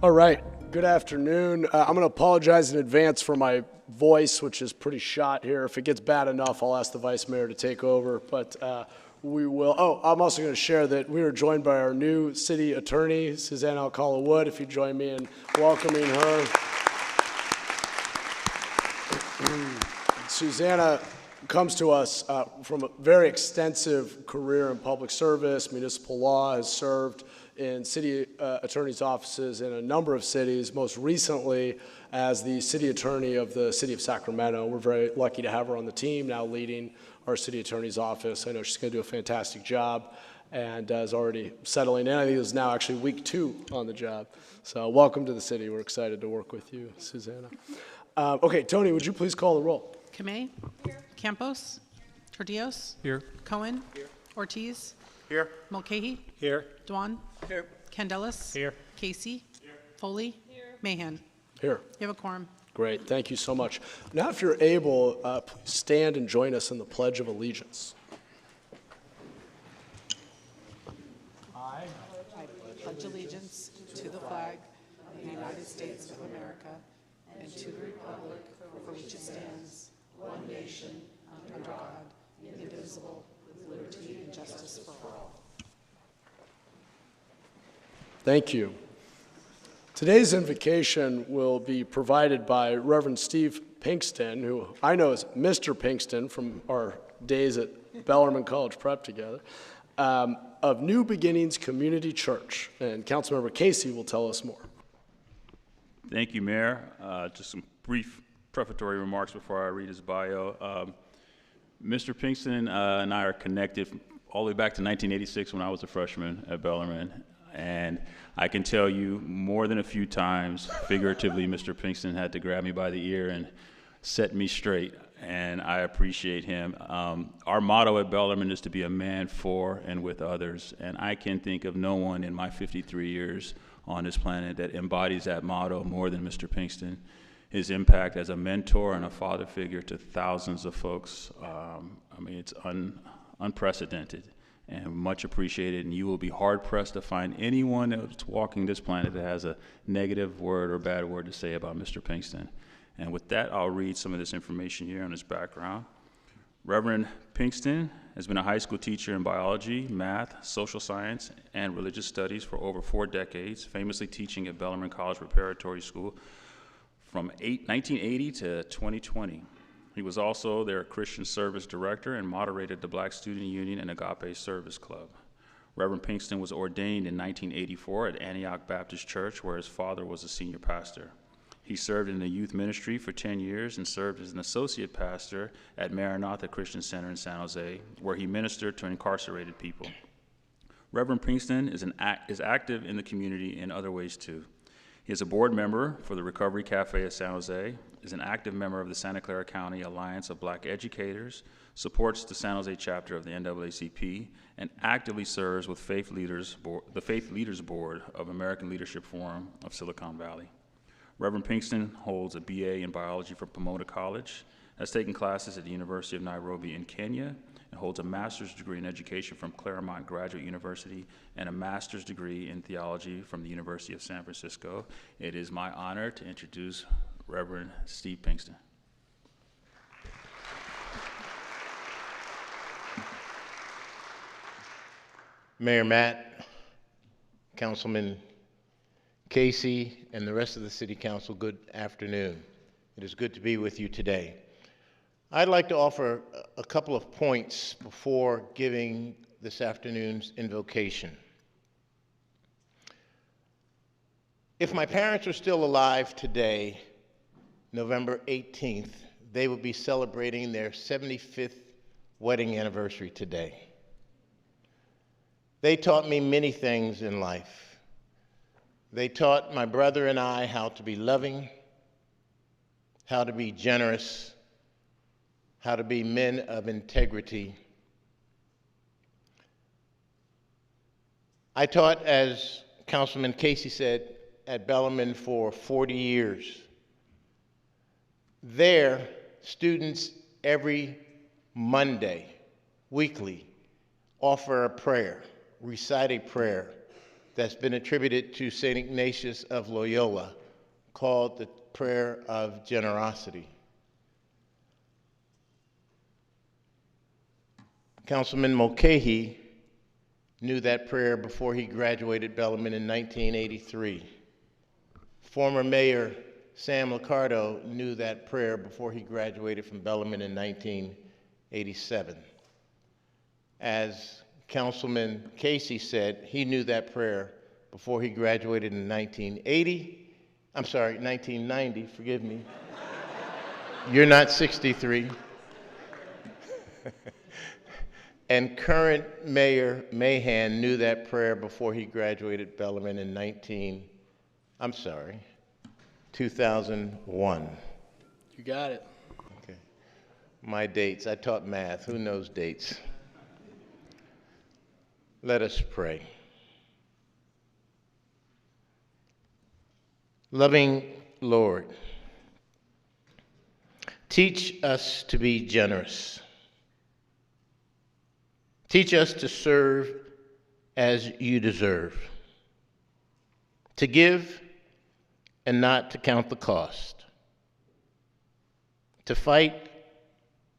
All right, good afternoon. I'm going to apologize in advance for my voice, which is pretty shot here. If it gets bad enough, I'll ask the Vice Mayor to take over, but we will. Oh, I'm also going to share that we are joined by our new city attorney, Susanna Alcala-Wood, if you join me in welcoming her. Susanna comes to us from a very extensive career in public service, municipal law, has served in city attorney's offices in a number of cities, most recently as the city attorney of the city of Sacramento. We're very lucky to have her on the team, now leading our city attorney's office. I know she's going to do a fantastic job and is already settling in. I think this is now actually week 2 on the job. So welcome to the city. We're excited to work with you, Susanna. Okay, Tony, would you please call the roll? Kamei? Here. Campos? Tordios? Here. Cohen? Here. Ortiz? Here. Mulcahy? Here. Dwan? Here. Candelas? Here. Casey? Here. Foley? Here. Mahan? Here. You have a quorum. Great, thank you so much. Now if you're able, please stand and join us in the Pledge of Allegiance. I pledge allegiance to the flag of the United States of America and to the republic for which it stands, one nation, under God, indivisible, with liberty and justice for all. Thank you. Today's invocation will be provided by Reverend Steve Pinkston, who I know as Mr. Pinkston from our days at Bellarmine College Prep together, of New Beginnings Community Church. And Councilmember Casey will tell us more. Thank you, Mayor. Just some brief prefatory remarks before I read his bio. Mr. Pinkston and I are connected all the way back to 1986 when I was a freshman at Bellarmine. And I can tell you more than a few times, figuratively, Mr. Pinkston had to grab me by the ear and set me straight, and I appreciate him. Our motto at Bellarmine is to be a man for and with others, and I can think of no one in my 53 years on this planet that embodies that motto more than Mr. Pinkston. His impact as a mentor and a father figure to thousands of folks, it's unprecedented and much appreciated, and you will be hard-pressed to find anyone that's walking this planet that has a negative word or bad word to say about Mr. Pinkston. And with that, I'll read some of this information here on his background. Reverend Pinkston has been a high school teacher in biology, math, social science, and religious studies for over 4 decades, famously teaching at Bellarmine College Preparatory School from 1980 to 2020. He was also their Christian Service Director and moderated the Black Student Union and Agape Service Club. Reverend Pinkston was ordained in 1984 at Antioch Baptist Church, where his father was a senior pastor. He served in the youth ministry for 10 years and served as an associate pastor at Maranatha Christian Center in San Jose, where he ministered to incarcerated people. Reverend Pinkston is active in the community in other ways too. He is a board member for the Recovery Cafe at San Jose, is an active member of the Santa Clara County Alliance of Black Educators, supports the San Jose chapter of the NAACP, and actively serves with the Faith Leaders Board of American Leadership Forum of Silicon Valley. Reverend Pinkston holds a BA in biology from Pomona College, has taken classes at the University of Nairobi in Kenya, and holds a master's degree in education from Claremont Graduate University and a master's degree in theology from the University of San Francisco. It is my honor to introduce Reverend Steve Pinkston. Mayor Matt, Councilman Casey, and the rest of the City Council, good afternoon. It is good to be with you today. I'd like to offer a couple of points before giving this afternoon's invocation. If my parents were still alive today, November 18th, they would be celebrating their 75th wedding anniversary today. They taught me many things in life. They taught my brother and I how to be loving, how to be generous, how to be men of integrity. I taught, as Councilman Casey said, at Bellarmine for 40 years. There, students every Monday, weekly, offer a prayer, recite a prayer, that's been attributed to St. Ignatius of Loyola called the prayer of generosity. Councilman Mulcahy knew that prayer before he graduated Bellarmine in 1983. Former Mayor Sam Liccardo knew that prayer before he graduated from Bellarmine in 1987. As Councilman Casey said, he knew that prayer before he graduated in 1990, forgive me. You're not 63. And current Mayor Mahan knew that prayer before he graduated Bellarmine in 2001. You got it. Okay. My dates, I taught math, who knows dates? Let us pray. Loving Lord, teach us to be generous. Teach us to serve as you deserve, to give and not to count the cost, to fight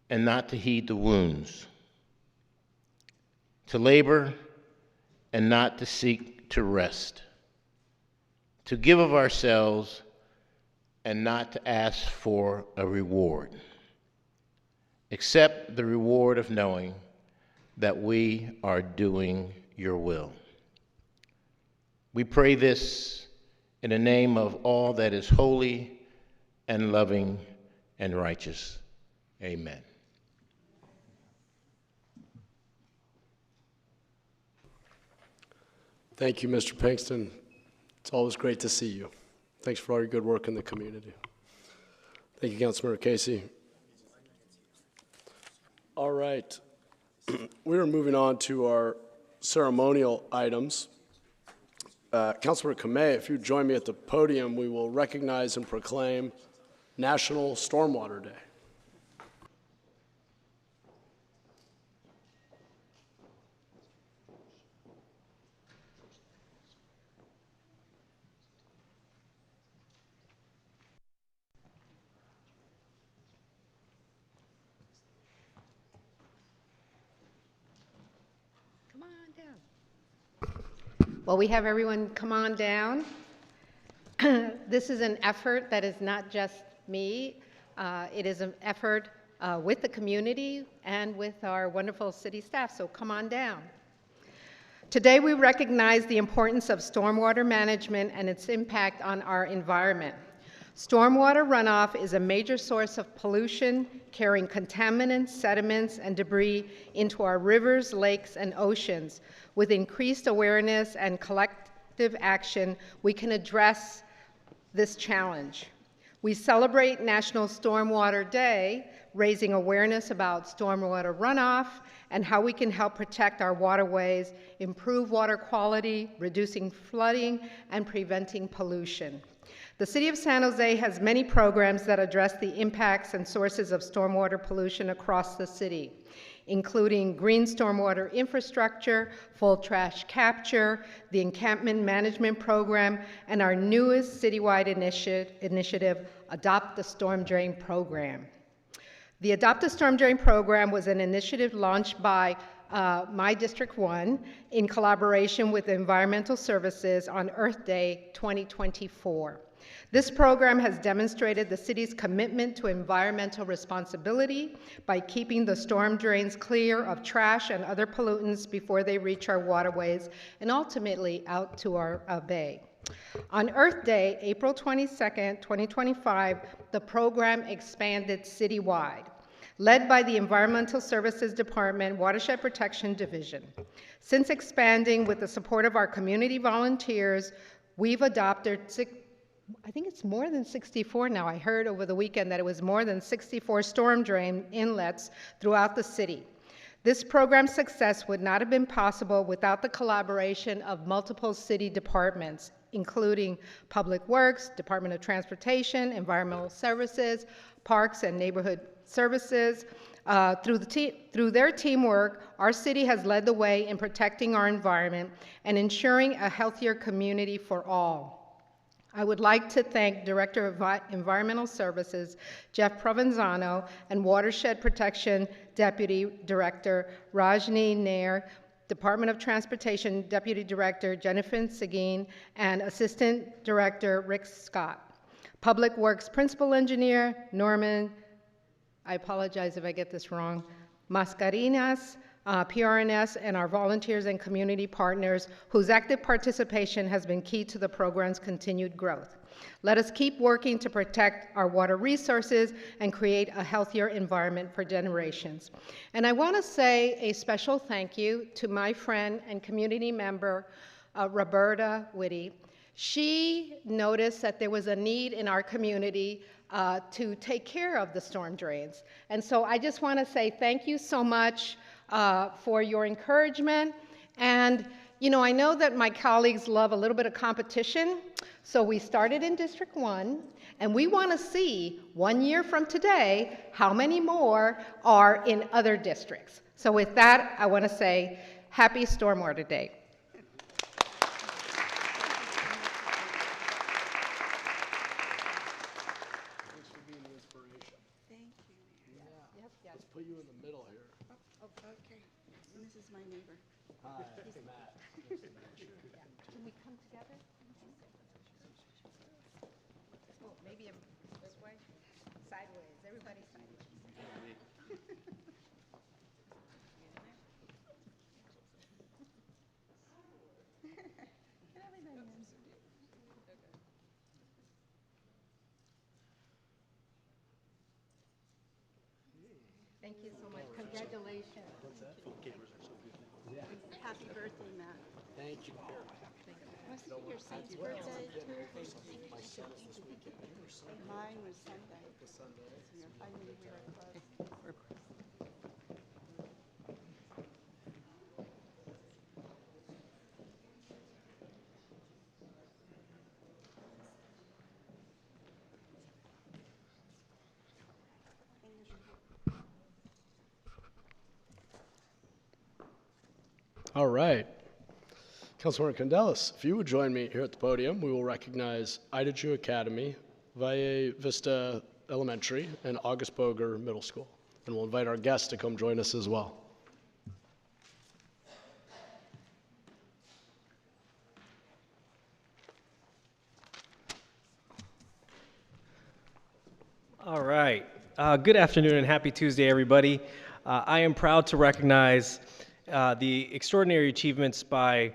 and not to heed the wounds, to labor and not to seek to rest, to give of ourselves and not to ask for a reward, except the reward of knowing that we are doing your will. We pray this in the name of all that is holy and loving and righteous. Amen. Thank you, Mr. Pinkston. It's always great to see you. Thanks for all your good work in the community. Thank you, Councilmember Casey. All right. We are moving on to our ceremonial items. Councilmember Kamei, if you join me at the podium, we will recognize and proclaim National Stormwater Day. Well, we have everyone come on down. This is an effort that is not just me. It is an effort with the community and with our wonderful city staff, so come on down. Today, we recognize the importance of stormwater management and its impact on our environment. Stormwater runoff is a major source of pollution, carrying contaminants, sediments, and debris into our rivers, lakes, and oceans. With increased awareness and collective action, we can address this challenge. We celebrate National Stormwater Day, raising awareness about stormwater runoff and how we can help protect our waterways, improve water quality, reducing flooding, and preventing pollution. The City of San Jose has many programs that address the impacts and sources of stormwater pollution across the city, including green stormwater infrastructure, full trash capture, the encampment management program, and our newest citywide initiative, Adopt the Storm Drain program. The Adopt a Storm Drain program was an initiative launched by my District 1 in collaboration with Environmental Services on Earth Day 2024. This program has demonstrated the city's commitment to environmental responsibility by keeping the storm drains clear of trash and other pollutants before they reach our waterways and ultimately out to our bay. On Earth Day, April 22nd, 2025, the program expanded citywide, led by the Environmental Services Department Watershed Protection Division. Since expanding with the support of our community volunteers, we've adopted I think it's more than 64 now. I heard over the weekend that it was more than 64 storm drain inlets throughout the city. This program's success would not have been possible without the collaboration of multiple city departments, including Public Works, Department of Transportation, Environmental Services, Parks and Neighborhood Services, Through their teamwork, our city has led the way in protecting our environment and ensuring a healthier community for all. I would like to thank Director of Environmental Services, Jeff Provenzano, and Watershed Protection Deputy Director, Rajni Nair, Department of Transportation Deputy Director, Jennifer Seguin, and Assistant Director, Rick Scott. Public Works Principal Engineer, Norman, I apologize if I get this wrong, Mascarinas, PRNS, and our volunteers and community partners whose active participation has been key to the program's continued growth. Let us keep working to protect our water resources and create a healthier environment for generations. And I want to say a special thank you to my friend and community member, Roberta Whitty. She noticed that there was a need in our community to take care of the storm drains. And so I just want to say thank you so much for your encouragement. And you know, I know that my colleagues love a little bit of competition, so we started in District 1, and we want to see 1 year from today how many more are in other districts. So with that, I want to say happy Stormwater Day. Thanks for being the inspiration. Thank you, Mayor. Let's put you in the middle here. Oh, okay. And this is my neighbor. Hi, Matt. Can we come together? Oh, maybe this way? Sideways, everybody sideways. Thank you so much. Congratulations. Happy birthday, Matt. Thank you. Was it your son's birthday, too? Mine was Sunday. I knew we were close. All right. Councilmember Candelas, if you would join me here at the podium, we will recognize Ida Ju Academy, Valle Vista Elementary, and August Boger Middle School. And we'll invite our guests to come join us as well. All right. Good afternoon and happy Tuesday, everybody. I am proud to recognize the extraordinary achievements by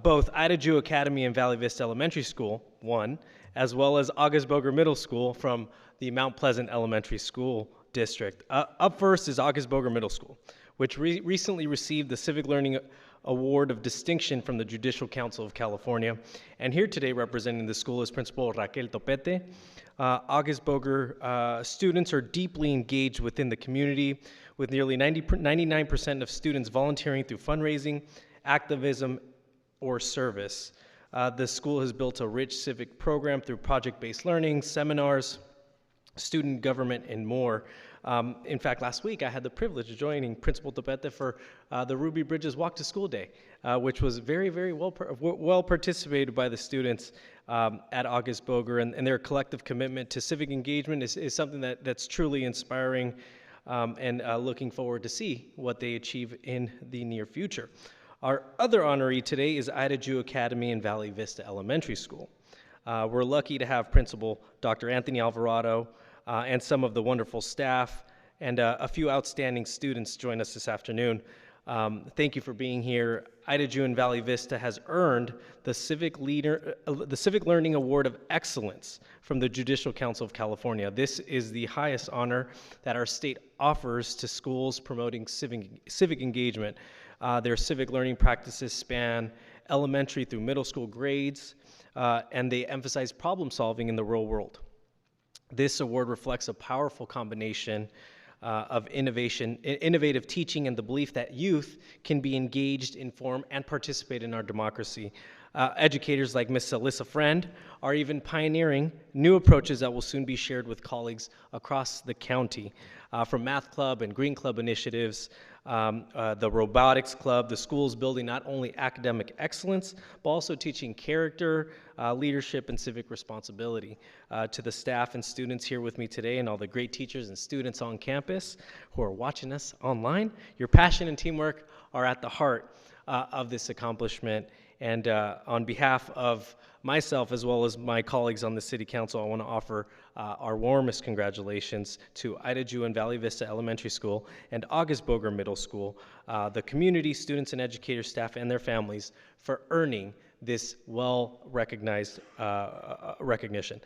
both Ida Ju Academy and Valley Vista Elementary School, one, as well as August Boger Middle School from the Mount Pleasant Elementary School District. Up first is August Boger Middle School, which recently received the Civic Learning Award of Distinction from the Judicial Council of California. And here today representing the school is Principal Raquel Topete. August Boger students are deeply engaged within the community, with nearly 99% of students volunteering through fundraising, activism, or service. The school has built a rich civic program through project-based learning, seminars, student government, and more. In fact, last week I had the privilege of joining Principal Topete for the Ruby Bridges Walk to School Day, which was very, very well participated by the students at August Boger, and their collective commitment to civic engagement is something that's truly inspiring, and looking forward to see what they achieve in the near future. Our other honoree today is Ida Ju Academy and Valley Vista Elementary School. We're lucky to have Principal Dr. Anthony Alvarado and some of the wonderful staff and a few outstanding students join us this afternoon. Thank you for being here. Ida Ju and Valley Vista has earned the Civic Learning Award of Excellence from the Judicial Council of California. This is the highest honor that our state offers to schools promoting civic engagement. Their civic learning practices span elementary through middle school grades, and they emphasize problem solving in the real world. This award reflects a powerful combination of innovative teaching, and the belief that youth can be engaged, informed, and participate in our democracy. Educators like Ms. Alyssa Friend are even pioneering new approaches that will soon be shared with colleagues across the county, from Math Club and Green Club initiatives, the Robotics Club, the schools building not only academic excellence, but also teaching character, leadership, and civic responsibility. To the staff and students here with me today, and all the great teachers and students on campus who are watching us online, your passion and teamwork are at the heart of this accomplishment. And on behalf of myself, as well as my colleagues on the City Council, I want to offer our warmest congratulations to Ida Ju and Valley Vista Elementary School and August Boger Middle School, the community, students and educators, staff, and their families for earning this well-recognized recognition.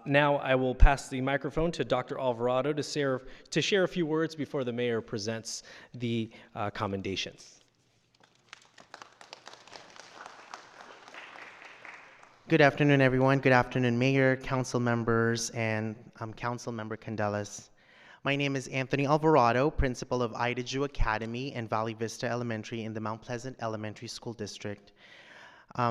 Now I will pass the microphone to Dr. Alvarado to share a few words before the mayor presents the commendations. Good afternoon, everyone. Good afternoon, Mayor, council members, and Council Member Candelas. My name is Anthony Alvarado, principal of Ida Ju Academy and Valley Vista Elementary in the Mount Pleasant Elementary School District. I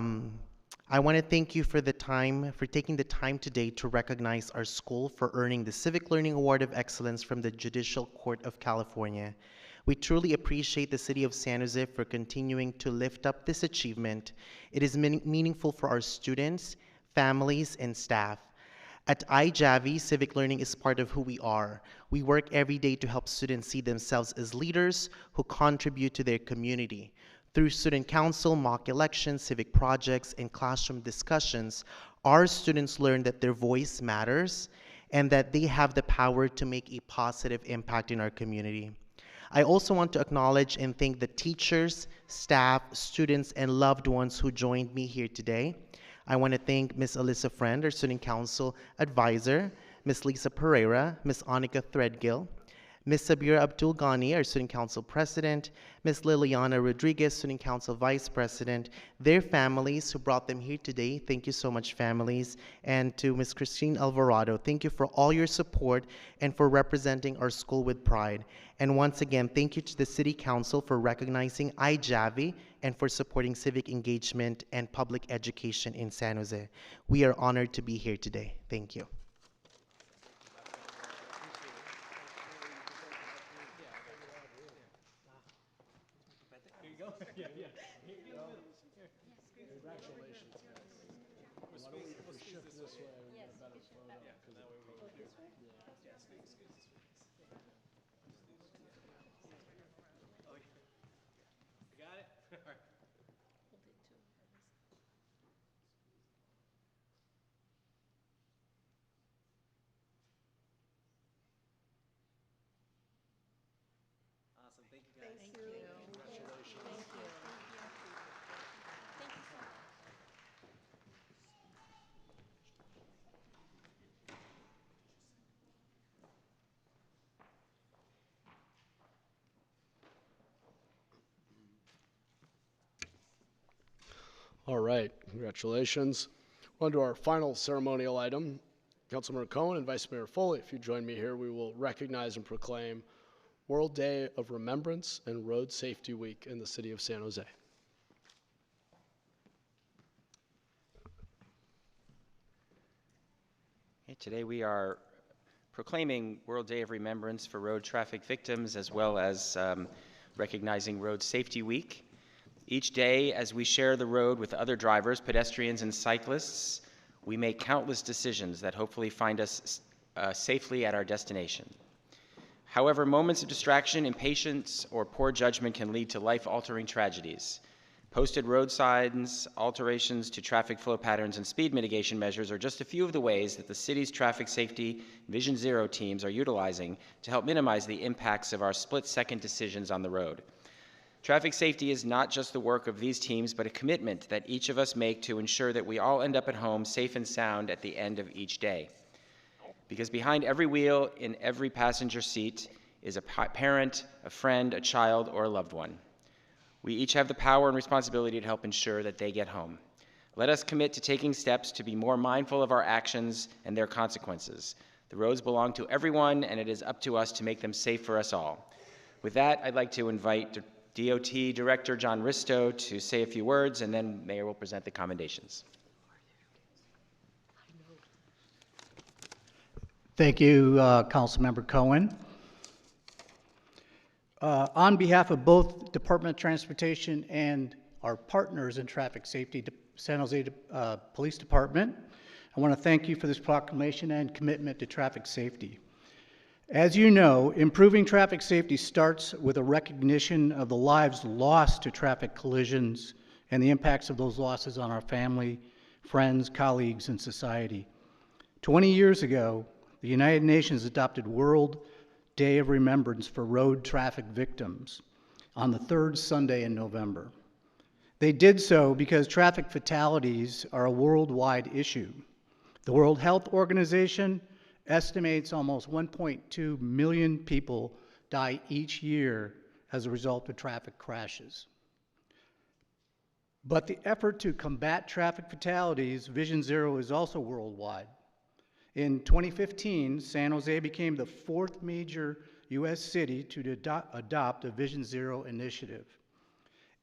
want to thank you for taking the time today to recognize our school for earning the Civic Learning Award of Excellence from the Judicial Court of California. We truly appreciate the City of San Jose for continuing to lift up this achievement. It is meaningful for our students, families, and staff. At iJavi, civic learning is part of who we are. We work every day to help students see themselves as leaders who contribute to their community. Through student council, mock elections, civic projects, and classroom discussions, our students learn that their voice matters and that they have the power to make a positive impact in our community. I also want to acknowledge and thank the teachers, staff, students, and loved ones who joined me here today. I want to thank Ms. Alyssa Friend, our Student Council Advisor, Ms. Lisa Pereira, Ms. Annika Threadgill, Ms. Sabira Abdul Ghani, our Student Council President, Ms. Liliana Rodriguez, Student Council Vice President, their families who brought them here today. Thank you so much, families. And to Ms. Christine Alvarado, thank you for all your support and for representing our school with pride. And once again, thank you to the City Council for recognizing iJavi and for supporting civic engagement and public education in San Jose. We are honored to be here today. Thank you. All right, congratulations. On to our final ceremonial item. Councilmember Cohen and Vice Mayor Foley, if you join me here, we will recognize and proclaim World Day of Remembrance and Road Safety Week in the city of San Jose. Okay, today we are proclaiming World Day of Remembrance for road traffic victims, as well as recognizing Road Safety Week. Each day, as we share the road with other drivers, pedestrians, and cyclists, we make countless decisions that hopefully find us safely at our destination. However, moments of distraction, impatience, or poor judgment can lead to life-altering tragedies. Posted road signs, alterations to traffic flow patterns, and speed mitigation measures are just a few of the ways that the city's traffic safety Vision Zero teams are utilizing to help minimize the impacts of our split-second decisions on the road. Traffic safety is not just the work of these teams, but a commitment that each of us make to ensure that we all end up at home safe and sound at the end of each day. Because behind every wheel, in every passenger seat, is a parent, a friend, a child, or a loved one. We each have the power and responsibility to help ensure that they get home. Let us commit to taking steps to be more mindful of our actions and their consequences. The roads belong to everyone, and it is up to us to make them safe for us all. With that, I'd like to invite DOT Director John Risto to say a few words, and then Mayor will present the commendations. Thank you, Councilmember Cohen. On behalf of both Department of Transportation and our partners in traffic safety, San Jose Police Department, I want to thank you for this proclamation and commitment to traffic safety. As you know, improving traffic safety starts with a recognition of the lives lost to traffic collisions and the impacts of those losses on our family, friends, colleagues, and society. 20 years ago, the United Nations adopted World Day of Remembrance for road traffic victims on the third Sunday in November. They did so because traffic fatalities are a worldwide issue. The World Health Organization estimates almost 1.2 million people die each year as a result of traffic crashes. But the effort to combat traffic fatalities, Vision Zero, is also worldwide. In 2015, San Jose became the fourth major U.S. city to adopt a Vision Zero initiative,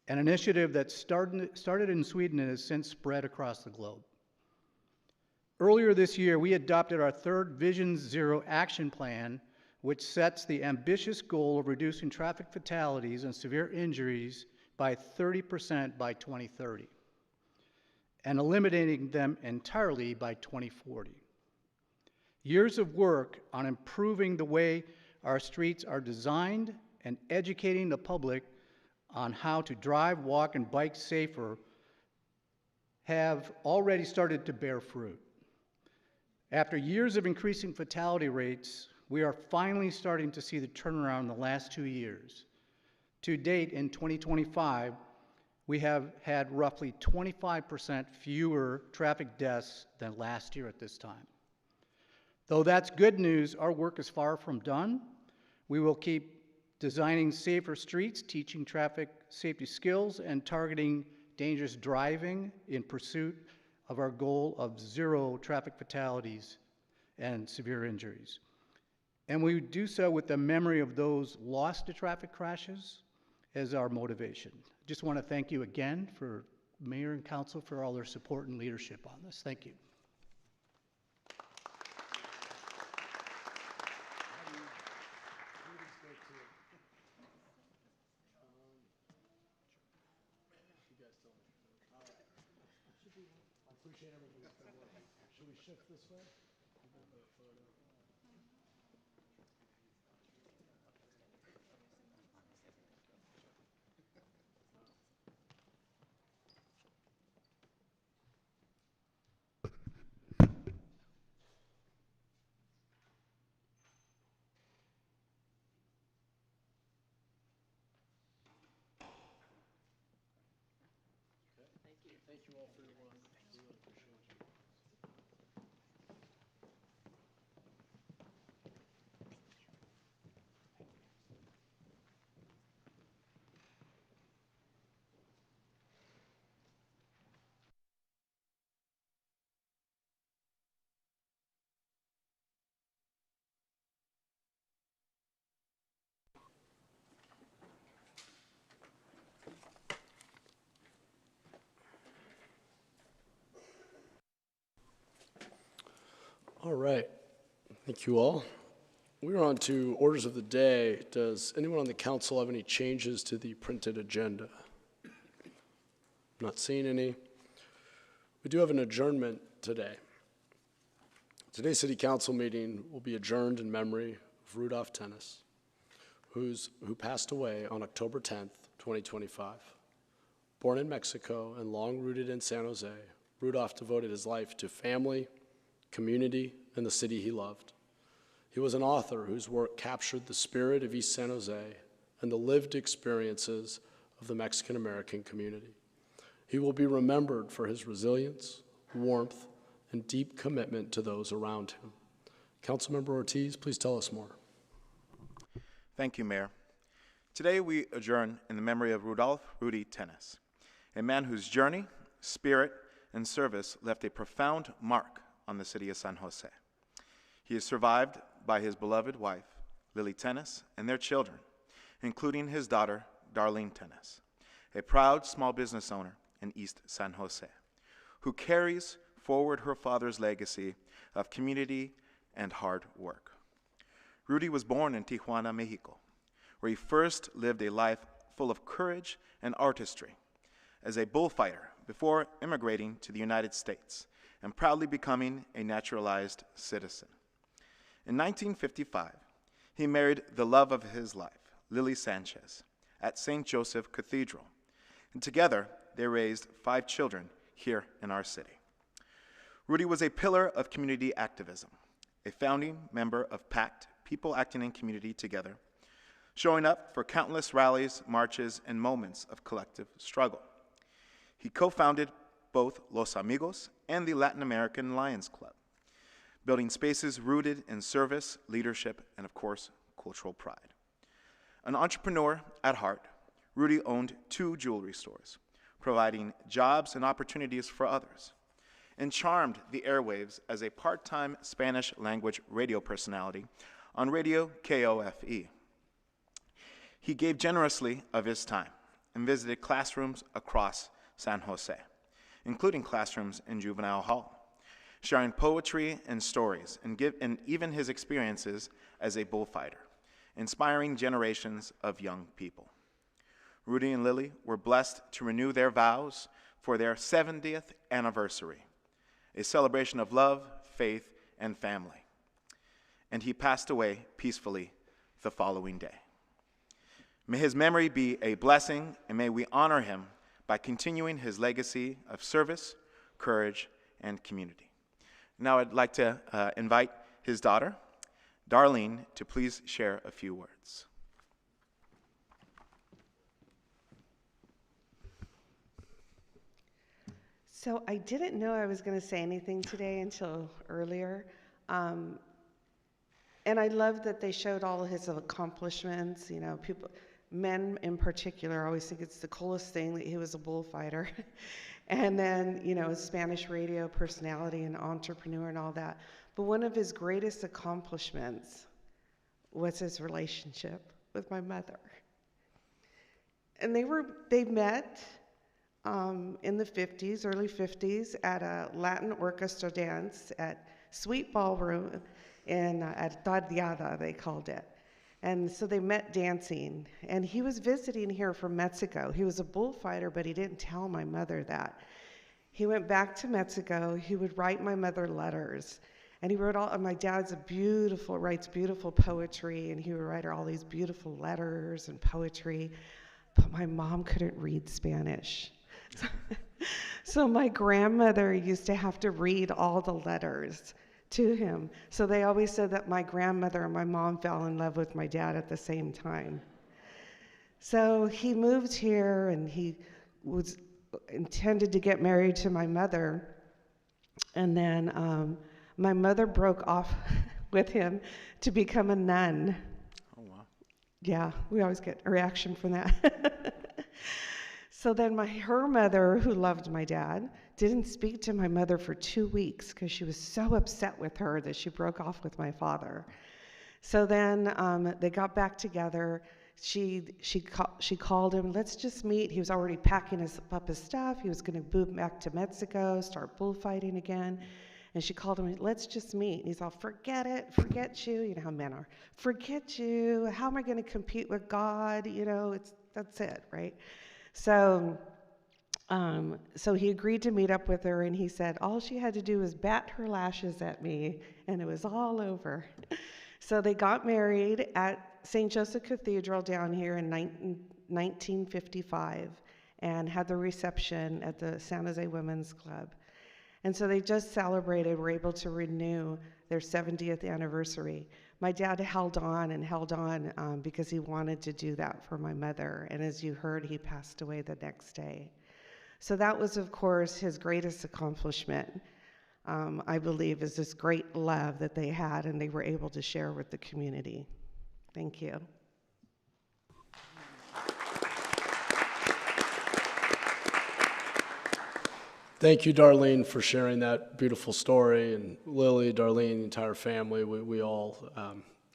an initiative that started in Sweden and has since spread across the globe. Earlier this year, we adopted our third Vision Zero action plan, which sets the ambitious goal of reducing traffic fatalities and severe injuries by 30% by 2030 and eliminating them entirely by 2040. Years of work on improving the way our streets are designed and educating the public on how to drive, walk, and bike safer have already started to bear fruit. After years of increasing fatality rates, we are finally starting to see the turnaround in the last 2 years. To date, in 2025, we have had roughly 25% fewer traffic deaths than last year at this time. Though that's good news, our work is far from done. We will keep designing safer streets, teaching traffic safety skills, and targeting dangerous driving in pursuit of our goal of zero traffic fatalities and severe injuries. And we do so with the memory of those lost to traffic crashes as our motivation. Just want to thank you again for Mayor and Council for all their support and leadership on this. Thank you. Should we shift this way? Thank you all for your work. We really appreciate you. All right, thank you all. We're on to orders of the day. Does anyone on the council have any changes to the printed agenda? Not seeing any. We do have an adjournment today. Today's city council meeting will be adjourned in memory of Rudolph Tennis, who passed away on October 10th, 2025. Born in Mexico and long rooted in San Jose, Rudolph devoted his life to family, community, and the city he loved. He was an author whose work captured the spirit of East San Jose and the lived experiences of the Mexican-American community. He will be remembered for his resilience, warmth, and deep commitment to those around him. Councilmember Ortiz, please tell us more. Thank you, Mayor. Today we adjourn in the memory of Rudolph "Rudy" Tennis, a man whose journey, spirit, and service left a profound mark on the city of San Jose. He is survived by his beloved wife, Lily Tennis, and their children, including his daughter, Darlene Tennis, a proud small business owner in East San Jose, who carries forward her father's legacy of community and hard work. Rudy was born in Tijuana, Mexico, where he first lived a life full of courage and artistry as a bullfighter before immigrating to the United States and proudly becoming a naturalized citizen. In 1955, he married the love of his life, Lily Sanchez, at St. Joseph Cathedral, and together they raised 5 children here in our city. Rudy was a pillar of community activism, a founding member of PACT, People Acting in Community Together, showing up for countless rallies, marches, and moments of collective struggle. He co-founded both Los Amigos and the Latin American Lions Club, building spaces rooted in service, leadership, and of course, cultural pride. An entrepreneur at heart, Rudy owned 2 jewelry stores, providing jobs and opportunities for others, and charmed the airwaves as a part-time Spanish language radio personality on Radio KOFE. He gave generously of his time and visited classrooms across San Jose, including classrooms in Juvenile Hall, sharing poetry and stories and even his experiences as a bullfighter, inspiring generations of young people. Rudy and Lily were blessed to renew their vows for their 70th anniversary, a celebration of love, faith, and family. And he passed away peacefully the following day. May his memory be a blessing, and may we honor him by continuing his legacy of service, courage, and community. Now I'd like to invite his daughter, Darlene, to please share a few words. So I didn't know I was going to say anything today until earlier. And I love that they showed all his accomplishments. You know, people, men in particular, always think it's the coolest thing that he was a bullfighter. And then, you know, a Spanish radio personality and entrepreneur and all that. But one of his greatest accomplishments was his relationship with my mother. And they met in the 50s, early 50s, at a Latin orchestra dance at Sweet Ballroom at Tardeada, they called it. And so they met dancing, and he was visiting here from Mexico. He was a bullfighter, but he didn't tell my mother that. He went back to Mexico. He would write my mother letters, and he wrote my dad's writes beautiful poetry, and he would write her all these beautiful letters and poetry, but my mom couldn't read Spanish. So my grandmother used to have to read all the letters to him. So they always said that my grandmother and my mom fell in love with my dad at the same time. So he moved here, and he was intended to get married to my mother. And then my mother broke off with him to become a nun. Oh, wow. Yeah, we always get a reaction from that. So then her mother, who loved my dad, didn't speak to my mother for 2 weeks because she was so upset with her that she broke off with my father. So then they got back together. She called him, let's just meet. He was already packing up his stuff. He was going to move back to Mexico, start bullfighting again. And she called him, let's just meet. And he's all, forget it, forget you. You know how men are. Forget you. How am I going to compete with God? You know, that's it, right? So he agreed to meet up with her, and he said all she had to do was bat her lashes at me, and it was all over. So they got married at St. Joseph Cathedral down here in 1955 and had the reception at the San Jose Women's Club. And so they just celebrated, were able to renew their 70th anniversary. My dad held on because he wanted to do that for my mother. And as you heard, he passed away the next day. So that was, of course, his greatest accomplishment, I believe, is this great love that they had and they were able to share with the community. Thank you. Thank you, Darlene, for sharing that beautiful story. And Lily, Darlene, the entire family, we all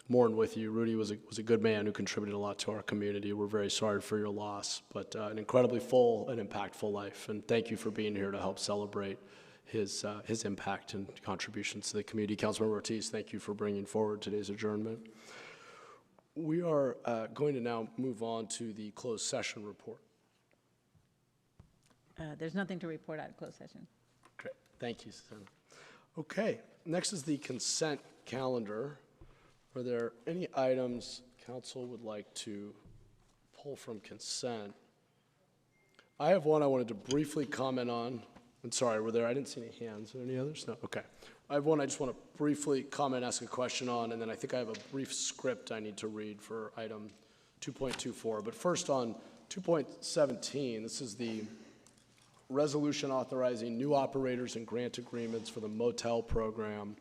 mourn with you. Rudy was a good man who contributed a lot to our community. We're very sorry for your loss, but an incredibly full and impactful life. And thank you for being here to help celebrate his impact and contributions to the community. Councilmember Ortiz, thank you for bringing forward today's adjournment. We are going to now move on to the closed session report. There's nothing to report out of closed session. Great, thank you, Susanna. Okay, next is the consent calendar. Are there any items council would like to pull from consent? I have one I wanted to briefly comment on. I'm sorry, I didn't see any hands. Are there any others? No, okay. I have one I just want to briefly comment, ask a question on, and then I think I have a brief script I need to read for item 2.24. But first on 2.17, this is the resolution authorizing new operators and grant agreements for the motel program.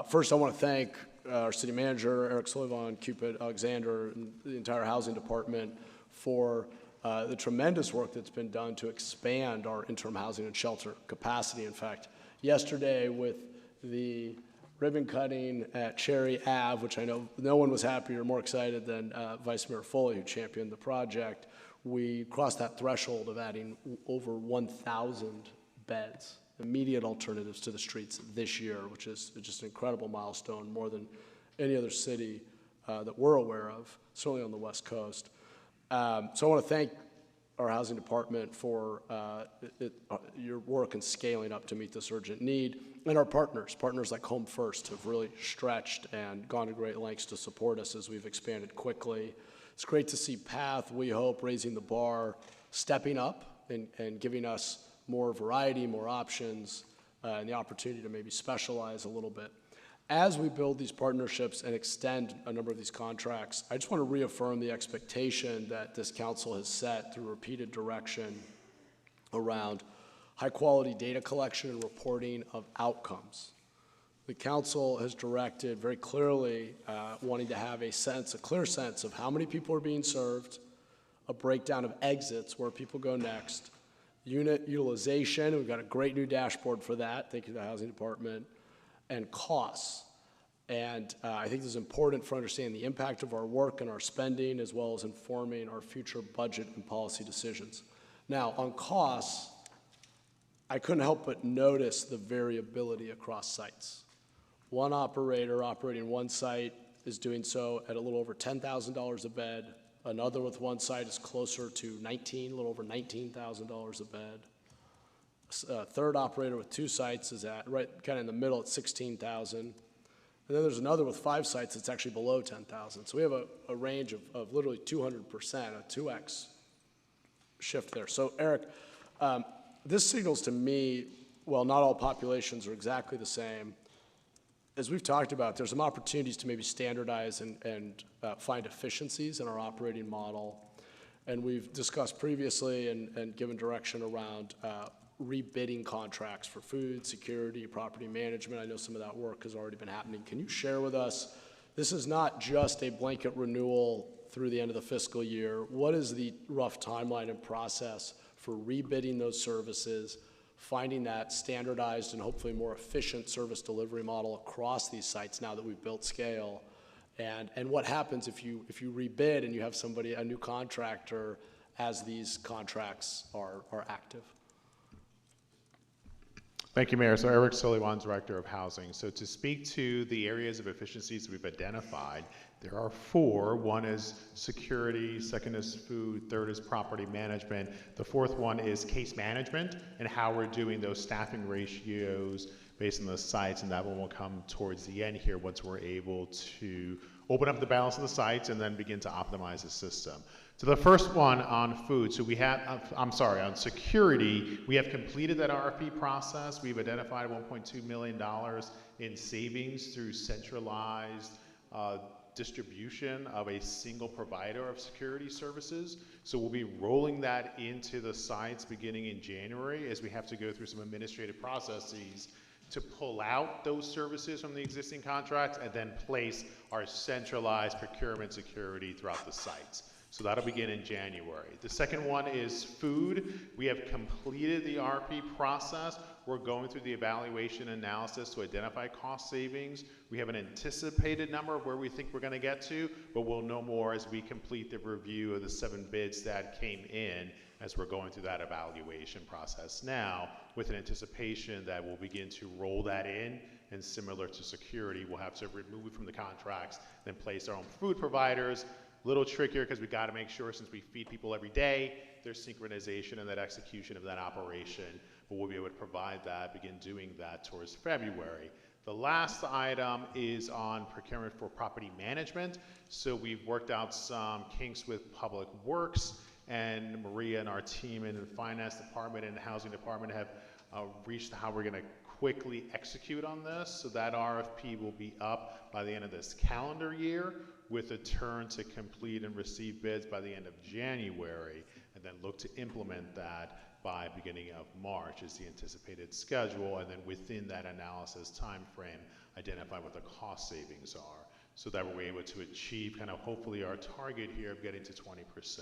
First, I want to thank our city manager, Eric Sullivan, Cupid, Alexander, and the entire housing department for the tremendous work that's been done to expand our interim housing and shelter capacity. In fact, yesterday with the ribbon cutting at Cherry Ave, which I know no one was happier or more excited than Vice Mayor Foley, who championed the project, we crossed that threshold of adding over 1,000 beds, immediate alternatives to the streets this year, which is just an incredible milestone, more than any other city that we're aware of, certainly on the West Coast. So I want to thank our housing department for your work in scaling up to meet this urgent need, and our partners like Home First have really stretched and gone to great lengths to support us as we've expanded quickly. It's great to see PATH, we hope, raising the bar, stepping up and giving us more variety, more options, and the opportunity to maybe specialize a little bit. As we build these partnerships and extend a number of these contracts, I just want to reaffirm the expectation that this council has set through repeated direction around high-quality data collection and reporting of outcomes. The council has directed very clearly wanting to have a clear sense of how many people are being served, a breakdown of exits, where people go next, unit utilization, we've got a great new dashboard for that, thank you to the housing department, and costs. And I think this is important for understanding the impact of our work and our spending, as well as informing our future budget and policy decisions. Now, on costs, I couldn't help but notice the variability across sites. One operator operating one site is doing so at a little over $10,000 a bed. Another with one site is closer to a little over $19,000 a bed. A third operator with two sites is at right kind of in the middle at $16,000. And then there's another with 5 sites that's actually below $10,000. So we have a range of literally 200%, a 2x shift there. So Eric, this signals to me, while not all populations are exactly the same, as we've talked about, there's some opportunities to maybe standardize and find efficiencies in our operating model. And we've discussed previously and given direction around rebidding contracts for food, security, property management. I know some of that work has already been happening. Can you share with us, this is not just a blanket renewal through the end of the fiscal year. What is the rough timeline and process for rebidding those services, finding that standardized and hopefully more efficient service delivery model across these sites now that we've built scale? And what happens if you rebid and you have a new contractor as these contracts are active? Thank you, Mayor. So Eric Sullivan, Director of Housing. So to speak to the areas of efficiencies we've identified, there are 4. One is security, second is food, third is property management. The fourth one is case management and how we're doing those staffing ratios based on the sites, and that one will come towards the end here once we're able to open up the balance of the sites and then begin to optimize the system. So the first one on food, so we have, on security, we have completed that RFP process. We've identified $1.2 million in savings through centralized distribution of a single provider of security services. So we'll be rolling that into the sites beginning in January, as we have to go through some administrative processes to pull out those services from the existing contracts and then place our centralized procurement security throughout the sites. So that'll begin in January. The second one is food. We have completed the RP process. We're going through the evaluation analysis to identify cost savings. We have an anticipated number of where we think we're going to get to, but we'll know more as we complete the review of the 7 bids that came in as we're going through that evaluation process now, with an anticipation that we'll begin to roll that in, and similar to security, we'll have to remove from the contracts, then place our own food providers. A little trickier because we got to make sure, since we feed people every day, there's synchronization and that execution of that operation, but we'll be able to provide that, begin doing that towards February. The last item is on procurement for property management. So we've worked out some kinks with Public Works, and Maria and our team in the finance department and the housing department have reached how we're going to quickly execute on this. So that RFP will be up by the end of this calendar year, with a turn to complete and receive bids by the end of January, and then look to implement that by beginning of March is the anticipated schedule, and then within that analysis time frame, identify what the cost savings are, so that we're able to achieve kind of hopefully our target here of getting to 20%.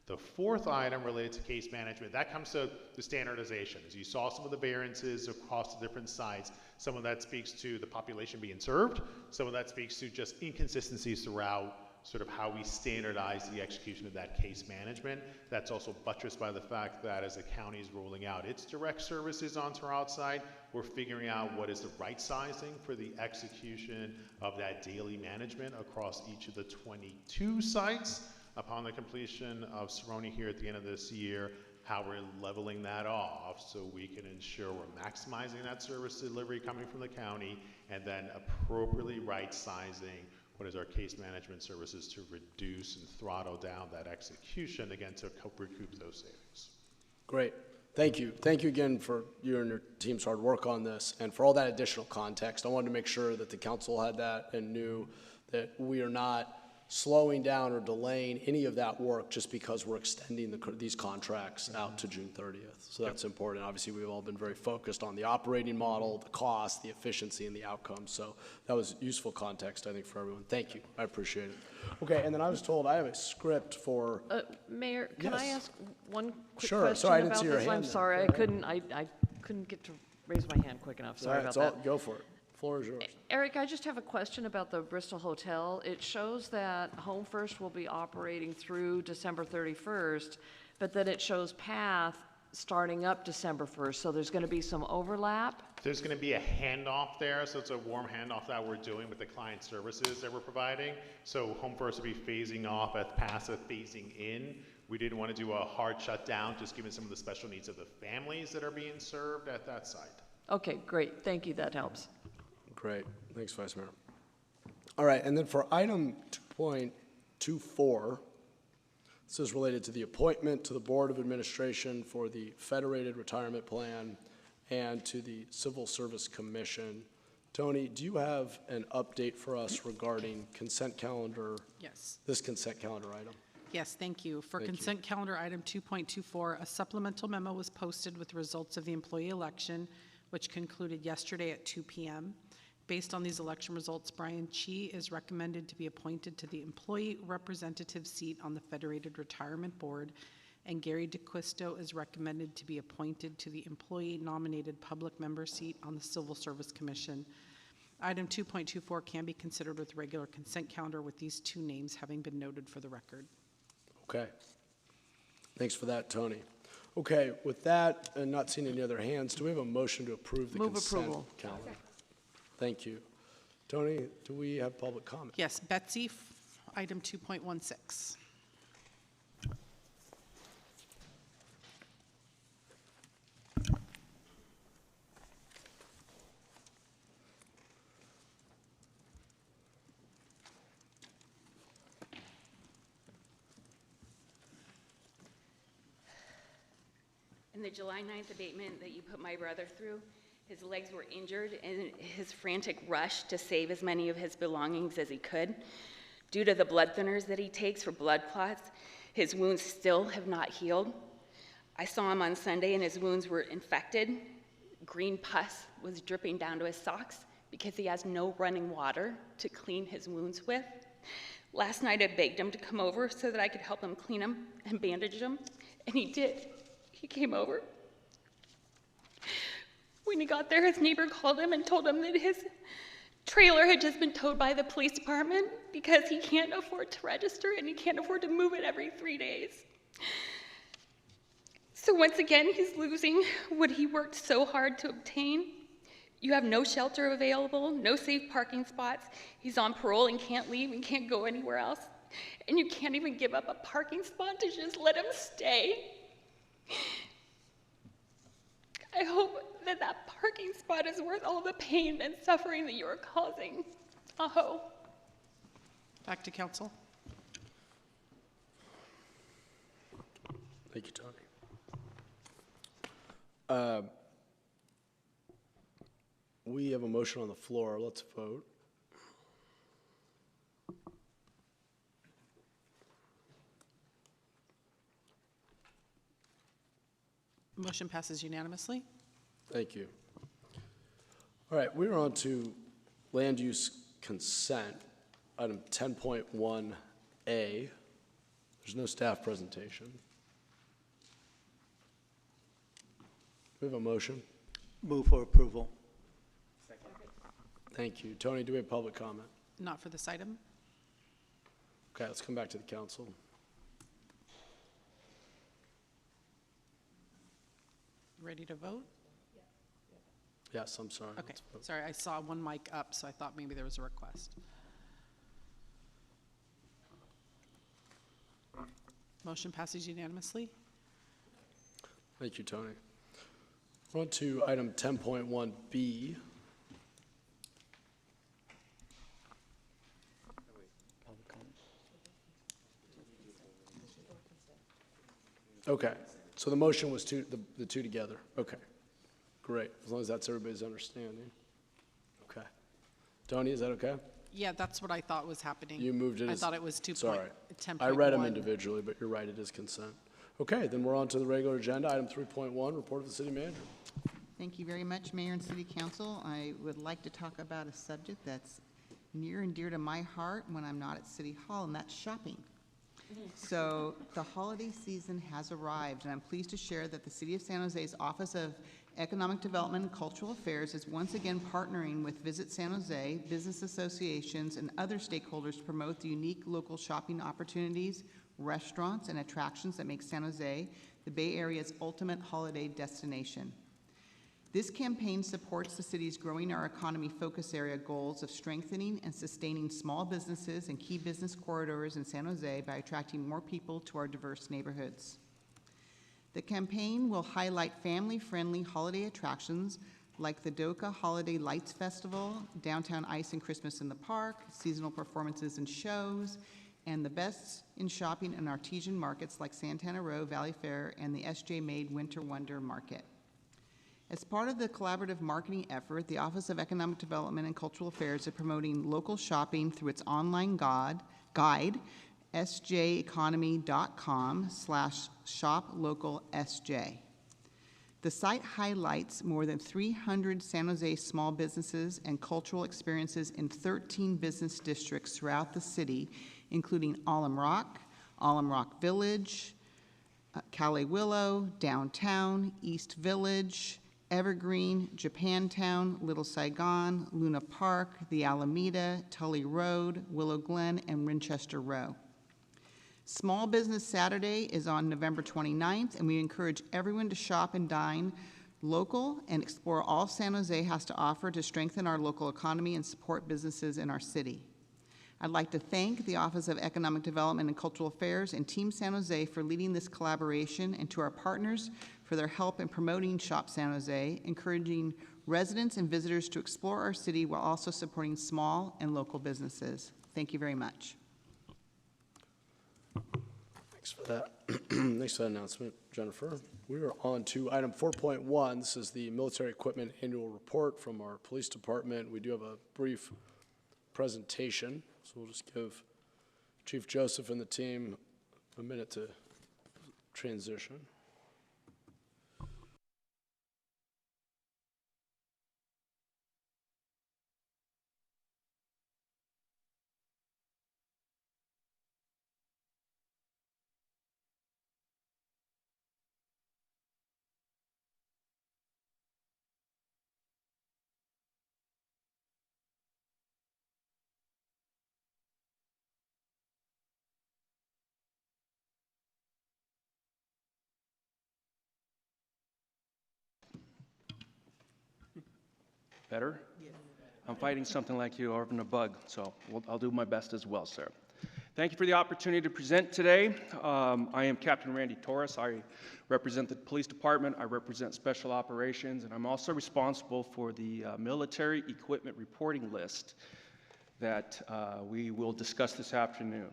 The fourth item related to case management, that comes to the standardization. As you saw some of the variances across the different sites, some of that speaks to the population being served, some of that speaks to just inconsistencies throughout sort of how we standardize the execution of that case management. That's also buttressed by the fact that as the county is rolling out its direct services onto our outside, we're figuring out what is the right sizing for the execution of that daily management across each of the 22 sites. Upon the completion of Cerrone here at the end of this year, how we're leveling that off so we can ensure we're maximizing that service delivery coming from the county, and then appropriately right-sizing what is our case management services to reduce and throttle down that execution, again, to help recoup those savings. Great. Thank you. Thank you again for you and your team's hard work on this, and for all that additional context. I wanted to make sure that the council had that and knew that we are not slowing down or delaying any of that work just because we're extending these contracts out to June 30th. So that's important. Obviously, we've all been very focused on the operating model, the cost, the efficiency, and the outcomes. So that was useful context, I think, for everyone. Thank you. I appreciate it. Okay, and then I was told I have a script for... Mayor, can I Yes. ask one quick Sure. question Sorry, I didn't about see your this? hand I'm there. sorry, Go ahead. I couldn't get to raise my hand quick enough. Sorry about that. Go for it. Floor is yours. Eric, I just have a question about the Bristol Hotel. It shows that Home First will be operating through December 31st, but then it shows Path starting up December 1st, so there's going to be some overlap. There's going to be a handoff there, so it's a warm handoff that we're doing with the client services that we're providing. So Home First will be phasing off as passive phasing in. We didn't want to do a hard shutdown, just given some of the special needs of the families that are being served at that site. Okay, great. Thank you. That helps. Great. Thanks, Vice Mayor. All right, and then for item 2.24, this is related to the appointment to the Board of Administration for the Federated Retirement Plan and to the Civil Service Commission. Tony, do you have an update for us regarding consent calendar? Yes. This consent calendar item? Yes, thank you. For Thank you. consent calendar item 2.24, a supplemental memo was posted with the results of the employee election, which concluded yesterday at 2 p.m. Based on these election results, Brian Chi is recommended to be appointed to the employee representative seat on the Federated Retirement Board, and Gary DeQuisto is recommended to be appointed to the employee nominated public member seat on the Civil Service Commission. Item 2.24 can be considered with regular consent calendar, with these two names having been noted for the record. Okay. Thanks for that, Tony. Okay, with that, and not seeing any other hands, do we have a motion to approve the Move consent approval. calendar? Thank you. Tony, do we have public comment? Yes, Betsy, item 2.16. In the July 9th abatement that you put my brother through, his legs were injured in his frantic rush to save as many of his belongings as he could. Due to the blood thinners that he takes for blood clots, his wounds still have not healed. I saw him on Sunday and his wounds were infected. Green pus was dripping down to his socks because he has no running water to clean his wounds with. Last night I begged him to come over so that I could help him clean him and bandage him, and he did. He came over. When he got there, his neighbor called him and told him that his trailer had just been towed by the police department because he can't afford to register and he can't afford to move it every 3 days. So once again, he's losing what he worked so hard to obtain. You have no shelter available, no safe parking spots. He's on parole and can't leave and can't go anywhere else. And you can't even give up a parking spot to just let him stay. I hope that that parking spot is worth all the pain and suffering that you are causing. Aho. Back to council. Thank you, Tony. We have a motion on the floor. Let's vote. Motion passes unanimously. Thank you. All right, we're on to land use consent, item 10.1A. There's no staff presentation. We have a motion. Move for approval. Thank you. Tony, do we have public comment? Not for this item. Okay, let's come back to the council. Ready to vote? Yes, I'm sorry. Okay, sorry, I saw one mic up, so I thought maybe there was a request. Motion passes unanimously. Thank you, Tony. We're on to item 10.1B. Okay, so the motion was the two together. Okay, great, as long as that's everybody's understanding. Okay. Tony, is that okay? Yeah, that's what I thought was happening. You moved it I as. thought it was 10.1. Sorry. I read them individually, but you're right, it is consent. Okay, then we're on to the regular agenda, item 3.1, report of the city manager. Thank you very much, Mayor and City Council. I would like to talk about a subject that's near and dear to my heart when I'm not at City Hall, and that's shopping. So the holiday season has arrived, and I'm pleased to share that the City of San Jose's Office of Economic Development and Cultural Affairs is once again partnering with Visit San Jose, business associations, and other stakeholders to promote the unique local shopping opportunities, restaurants, and attractions that make San Jose the Bay Area's ultimate holiday destination. This campaign supports the city's growing our economy focus area goals of strengthening and sustaining small businesses and key business corridors in San Jose by attracting more people to our diverse neighborhoods. The campaign will highlight family-friendly holiday attractions like the Doka Holiday Lights Festival, Downtown Ice and Christmas in the Park, seasonal performances and shows, and the best in shopping and artisan markets like Santana Row, Valley Fair, and the S.J. Made Winter Wonder Market. As part of the collaborative marketing effort, the Office of Economic Development and Cultural Affairs is promoting local shopping through its online guide, sjEconomy.com/shoplocalsj. The site highlights more than 300 San Jose small businesses and cultural experiences in 13 business districts throughout the city, including Alum Rock Village, Cali Willow, Downtown, East Village, Evergreen, Japantown, Little Saigon, Luna Park, the Alameda, Tully Road, Willow Glen, and Winchester Row. Small Business Saturday is on November 29th, and we encourage everyone to shop and dine local and explore all San Jose has to offer to strengthen our local economy and support businesses in our city. I'd like to thank the Office of Economic Development and Cultural Affairs and Team San Jose for leading this collaboration, and to our partners for their help in promoting Shop San Jose, encouraging residents and visitors to explore our city while also supporting small and local businesses. Thank you very much. Thanks for that. Thanks for that announcement, Jennifer. We are on to item 4.1. This is the military equipment annual report from our police department. We do have a brief presentation, so we'll just give Chief Joseph and the team a minute to transition. Better? I'm fighting something like you over a bug, so I'll do my best as well, sir. Thank you for the opportunity to present today. I am Captain Randy Torres. I represent the police department. I represent special operations, and I'm also responsible for the military equipment reporting list that we will discuss this afternoon.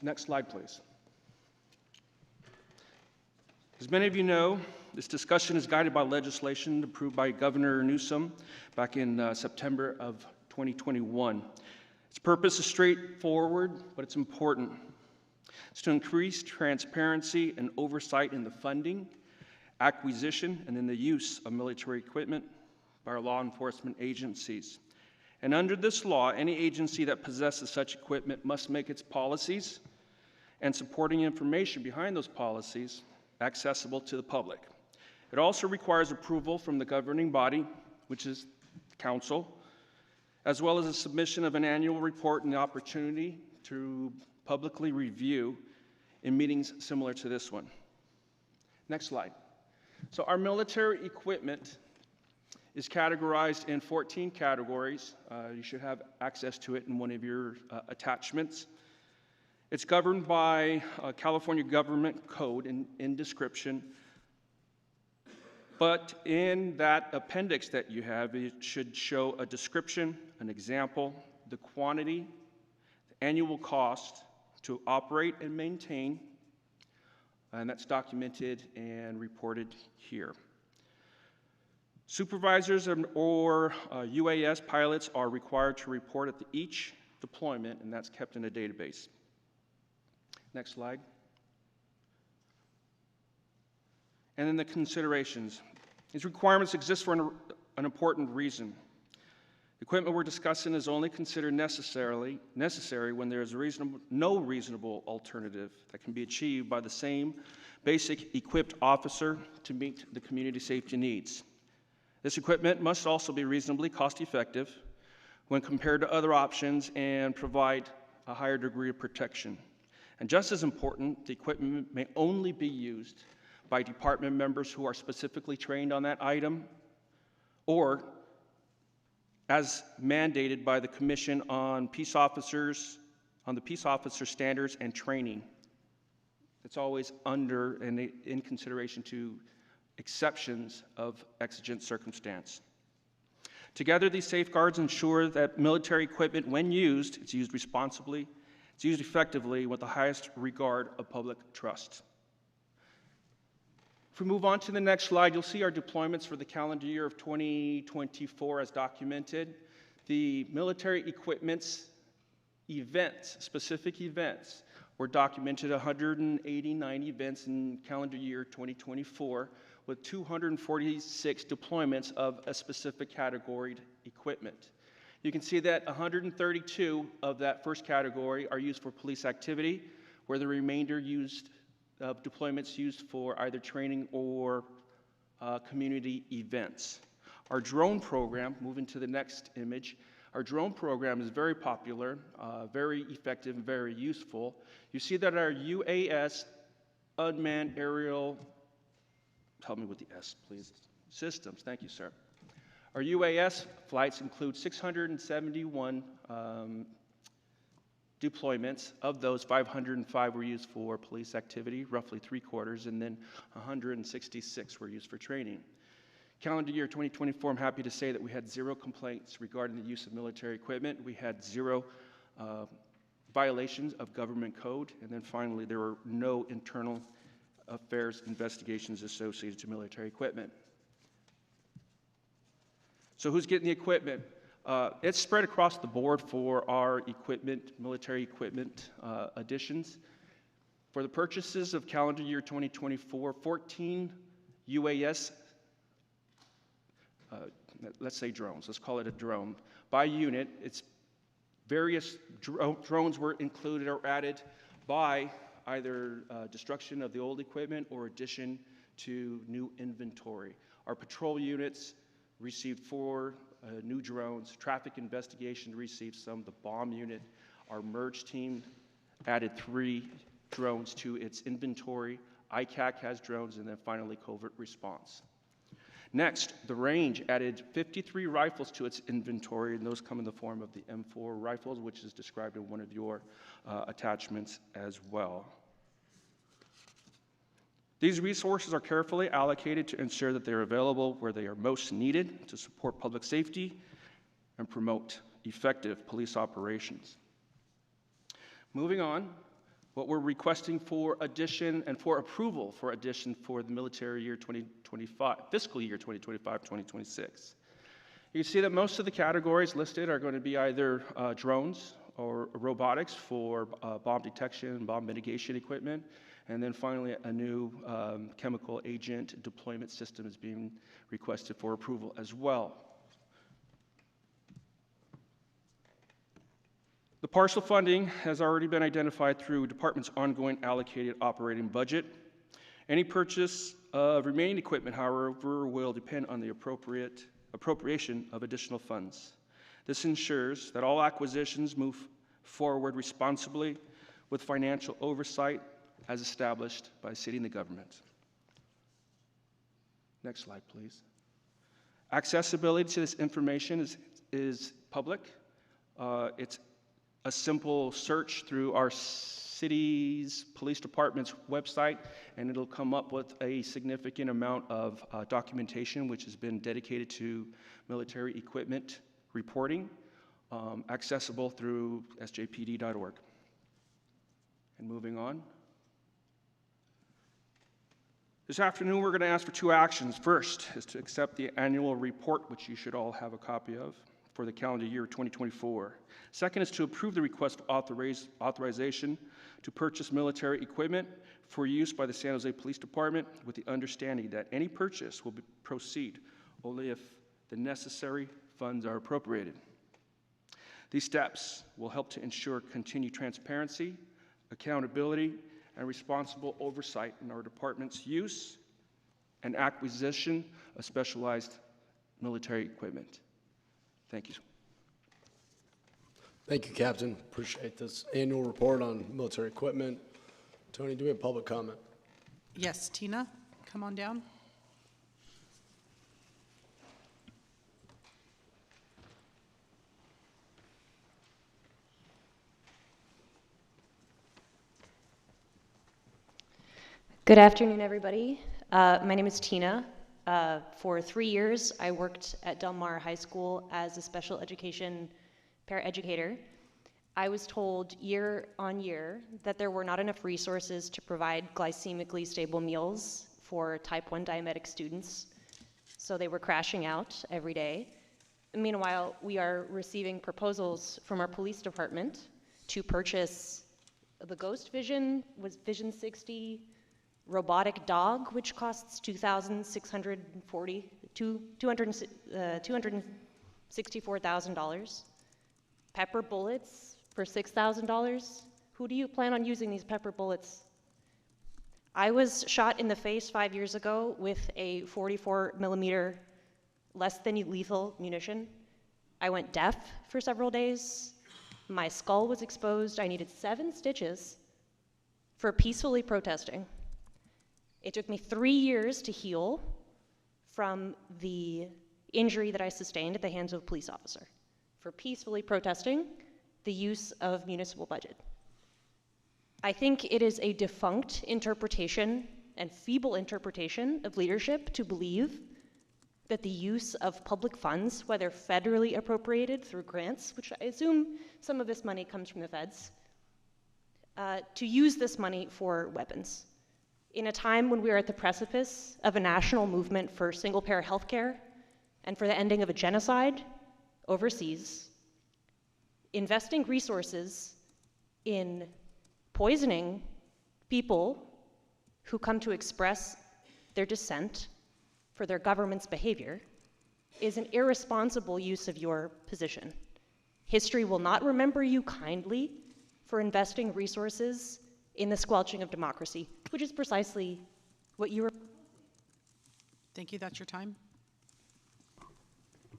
Next slide, please. As many of you know, this discussion is guided by legislation approved by Governor Newsom back in September of 2021. Its purpose is straightforward, but it's important. It's to increase transparency and oversight in the funding, acquisition, and in the use of military equipment by our law enforcement agencies. And under this law, any agency that possesses such equipment must make its policies and supporting information behind those policies accessible to the public. It also requires approval from the governing body, which is the council, as well as a submission of an annual report and the opportunity to publicly review in meetings similar to this one. Next slide. So our military equipment is categorized in 14 categories. You should have access to it in one of your attachments. It's governed by California Government Code in description. But in that appendix that you have, it should show a description, an example, the quantity, the annual cost to operate and maintain, and that's documented and reported here. Supervisors or UAS pilots are required to report at each deployment, and that's kept in a database. Next slide. And then the considerations. These requirements exist for an important reason. The equipment we're discussing is only considered necessary when there is no reasonable alternative that can be achieved by the same basic equipped officer to meet the community safety needs. This equipment must also be reasonably cost-effective when compared to other options and provide a higher degree of protection. And just as important, the equipment may only be used by department members who are specifically trained on that item, or as mandated by the Commission on Peace Officers, on the Peace Officer Standards and Training. It's always under and in consideration to exceptions of exigent circumstance. Together, these safeguards ensure that military equipment, when used, it's used responsibly, it's used effectively with the highest regard of public trust. If we move on to the next slide, you'll see our deployments for the calendar year of 2024 as documented. The military equipment's events, specific events, were documented 189 events in calendar year 2024 with 246 deployments of a specific category equipment. You can see that 132 of that first category are used for police activity, where the remainder deployments used for either training or community events. Our drone program, moving to the next image, our drone program is very popular, very effective, and very useful. You see that our UAS, unmanned aerial, help me with the S, please, systems, thank you, sir. Our UAS flights include 671 deployments. Of those, 505 were used for police activity, roughly 3/4, and then 166 were used for training. Calendar year 2024, I'm happy to say that we had 0 complaints regarding the use of military equipment. We had 0 violations of government code, and then finally, there were no internal affairs investigations associated to military equipment. So who's getting the equipment? It's spread across the board for our equipment, military equipment additions. For the purchases of calendar year 2024, 14 UAS, let's say drones, let's call it a drone. By unit, it's various drones were included or added by either destruction of the old equipment or addition to new inventory. Our patrol units received 4 new drones. Traffic investigation received some. The bomb unit, our merge team added 3 drones to its inventory. ICAC has drones, and then finally covert response. Next, the range added 53 rifles to its inventory, and those come in the form of the M4 rifles, which is described in one of your attachments as well. These resources are carefully allocated to ensure that they're available where they are most needed to support public safety and promote effective police operations. Moving on, what we're requesting for addition and for approval for addition for the military year 2025, fiscal year 2025-2026. You can see that most of the categories listed are going to be either drones or robotics for bomb detection and bomb mitigation equipment. And then finally, a new chemical agent deployment system is being requested for approval as well. The partial funding has already been identified through department's ongoing allocated operating budget. Any purchase of remaining equipment, however, will depend on the appropriation of additional funds. This ensures that all acquisitions move forward responsibly with financial oversight as established by the city and the government. Next slide, please. Accessibility to this information is public. It's a simple search through our city's police department's website, and it'll come up with a significant amount of documentation which has been dedicated to military equipment reporting, accessible through sjpd.org. And moving on. This afternoon, we're going to ask for two actions. First is to accept the annual report, which you should all have a copy of, for the calendar year 2024. Second is to approve the request of authorization to purchase military equipment for use by the San Jose Police Department, with the understanding that any purchase will proceed only if the necessary funds are appropriated. These steps will help to ensure continued transparency, accountability, and responsible oversight in our department's use and acquisition of specialized military equipment. Thank you. Thank you, Captain. Appreciate this annual report on military equipment. Tony, do we have public comment? Yes, Tina, come on down. Good afternoon, everybody. My name is Tina. For 3 years, I worked at Del Mar High School as a special education paraeducator. I was told year on year that there were not enough resources to provide glycemically stable meals for type 1 diabetic students, so they were crashing out every day. Meanwhile, we are receiving proposals from our police department to purchase the Ghost Vision, Vision 60, robotic dog, which costs $264,000. Pepper bullets for $6,000. Who do you plan on using these pepper bullets? I was shot in the face 5 years ago with a 44 millimeter less than lethal munition. I went deaf for several days. My skull was exposed. I needed 7 stitches for peacefully protesting. It took me 3 years to heal from the injury that I sustained at the hands of a police officer for peacefully protesting the use of municipal budget. I think it is a defunct interpretation and feeble interpretation of leadership to believe that the use of public funds, whether federally appropriated through grants, which I assume some of this money comes from the feds, to use this money for weapons. In a time when we are at the precipice of a national movement for single-payer healthcare and for the ending of a genocide overseas, investing resources in poisoning people who come to express their dissent for their government's behavior is an irresponsible use of your position. History will not remember you kindly for investing resources in the squelching of democracy, which is precisely what you were. Thank you, that's your time.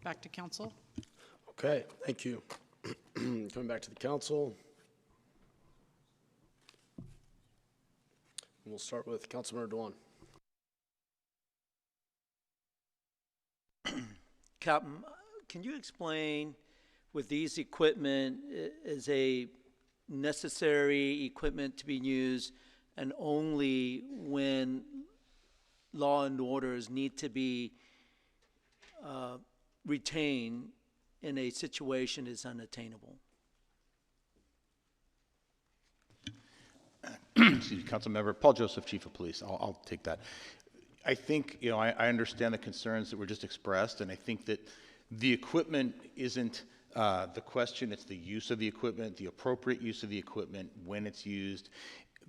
Back to council. Okay, thank you. Coming back to the council. We'll start with Councilmember Dewan. Captain, can you explain with these equipment, is a necessary equipment to be used and only when law and orders need to be retained in a situation is unattainable? Excuse me, Councilmember Paul Joseph, Chief of Police. I'll take that. I think, I understand the concerns that were just expressed, and I think that the equipment isn't the question, it's the use of the equipment, the appropriate use of the equipment, when it's used.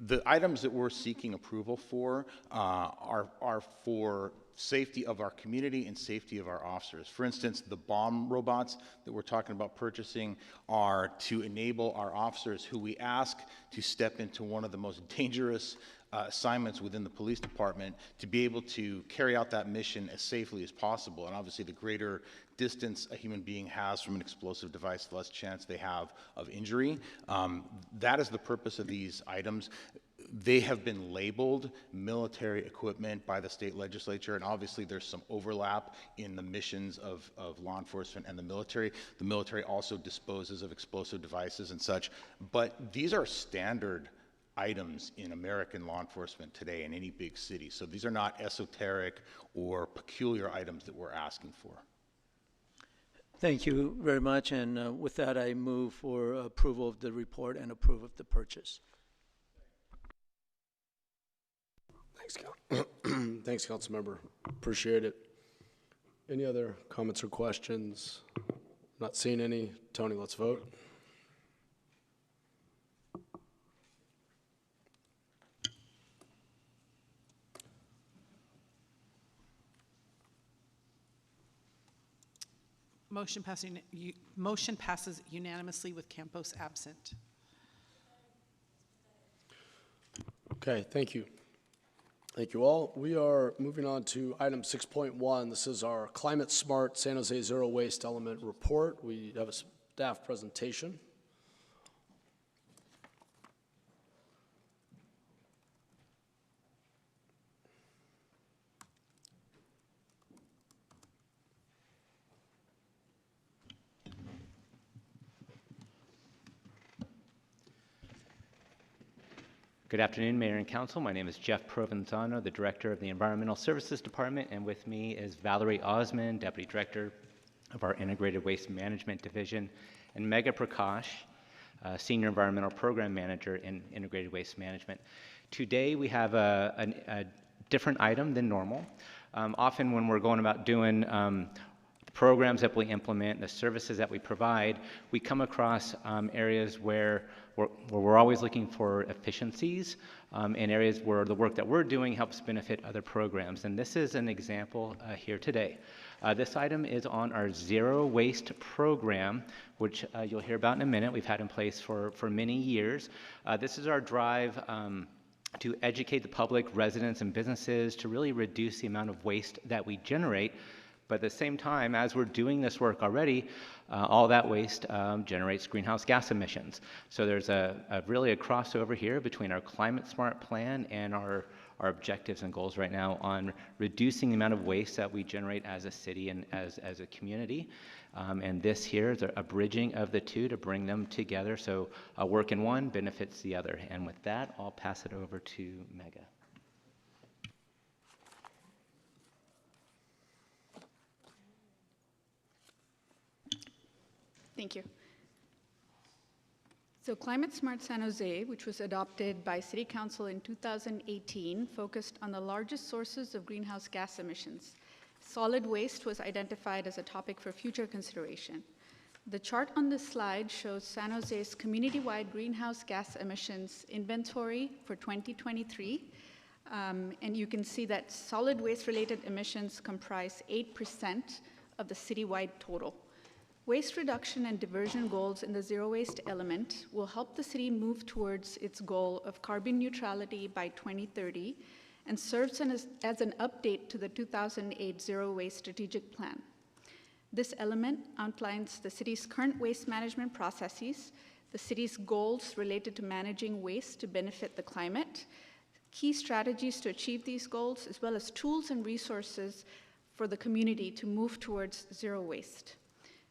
The items that we're seeking approval for are for safety of our community and safety of our officers. For instance, the bomb robots that we're talking about purchasing are to enable our officers, who we ask to step into one of the most dangerous assignments within the police department, to be able to carry out that mission as safely as possible. And obviously, the greater distance a human being has from an explosive device, the less chance they have of injury. That is the purpose of these items. They have been labeled military equipment by the state legislature, and obviously there's some overlap in the missions of law enforcement and the military. The military also disposes of explosive devices and such, but these are standard items in American law enforcement today in any big city. So these are not esoteric or peculiar items that we're asking for. Thank you very much, and with that I move for approval of the report and approve of the purchase. Thanks, Councilmember. Appreciate it. Any other comments or questions? Not seeing any. Tony, let's vote. Motion passes unanimously with Campos absent. Okay, thank you. Thank you all. We are moving on to item 6.1. This is our Climate Smart San Jose Zero Waste Element Report. We have a staff presentation. Good afternoon, Mayor and Council. My name is Jeff Provenzano, the Director of the Environmental Services Department, and with me is Valerie Osman, Deputy Director of our Integrated Waste Management Division, and Megha Prakash, Senior Environmental Program Manager in Integrated Waste Management. Today we have a different item than normal. Often when we're going about doing programs that we implement, the services that we provide, we come across areas where we're always looking for efficiencies, in areas where the work that we're doing helps benefit other programs. And this is an example here today. This item is on our Zero Waste program, which you'll hear about in a minute. We've had in place for many years. This is our drive to educate the public, residents, and businesses to really reduce the amount of waste that we generate. But at the same time, as we're doing this work already, all that waste generates greenhouse gas emissions. So there's really a crossover here between our Climate Smart plan and our objectives and goals right now on reducing the amount of waste that we generate as a city and as a community. And this here is a bridging of the two to bring them together, so work in one benefits the other. And with that, I'll pass it over to Megha. Thank you. So Climate Smart San Jose, which was adopted by City Council in 2018, focused on the largest sources of greenhouse gas emissions. Solid waste was identified as a topic for future consideration. The chart on this slide shows San Jose's community-wide greenhouse gas emissions inventory for 2023. And you can see that solid waste-related emissions comprise 8% of the citywide total. Waste reduction and diversion goals in the zero waste element will help the city move towards its goal of carbon neutrality by 2030 and serves as an update to the 2008 Zero Waste Strategic Plan. This element outlines the city's current waste management processes, the city's goals related to managing waste to benefit the climate, key strategies to achieve these goals, as well as tools and resources for the community to move towards zero waste.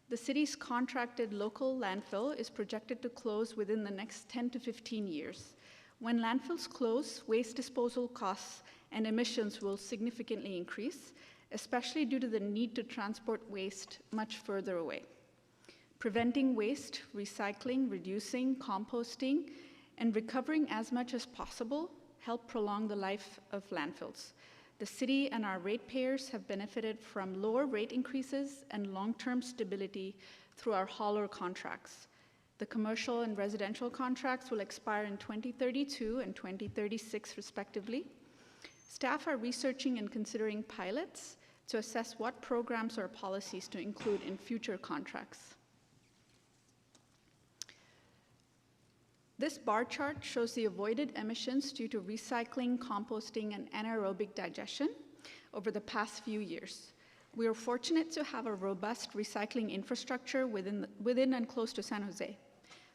The city's contracted local landfill is projected to close within the next 10 to 15 years. When landfills close, waste disposal costs and emissions will significantly increase, especially due to the need to transport waste much further away. Preventing waste, recycling, reducing, composting, and recovering as much as possible help prolong the life of landfills. The city and our ratepayers have benefited from lower rate increases and long-term stability through our hauler contracts. The commercial and residential contracts will expire in 2032 and 2036 respectively. Staff are researching and considering pilots to assess what programs or policies to include in future contracts. This bar chart shows the avoided emissions due to recycling, composting, and anaerobic digestion over the past few years. We are fortunate to have a robust recycling infrastructure within and close to San Jose.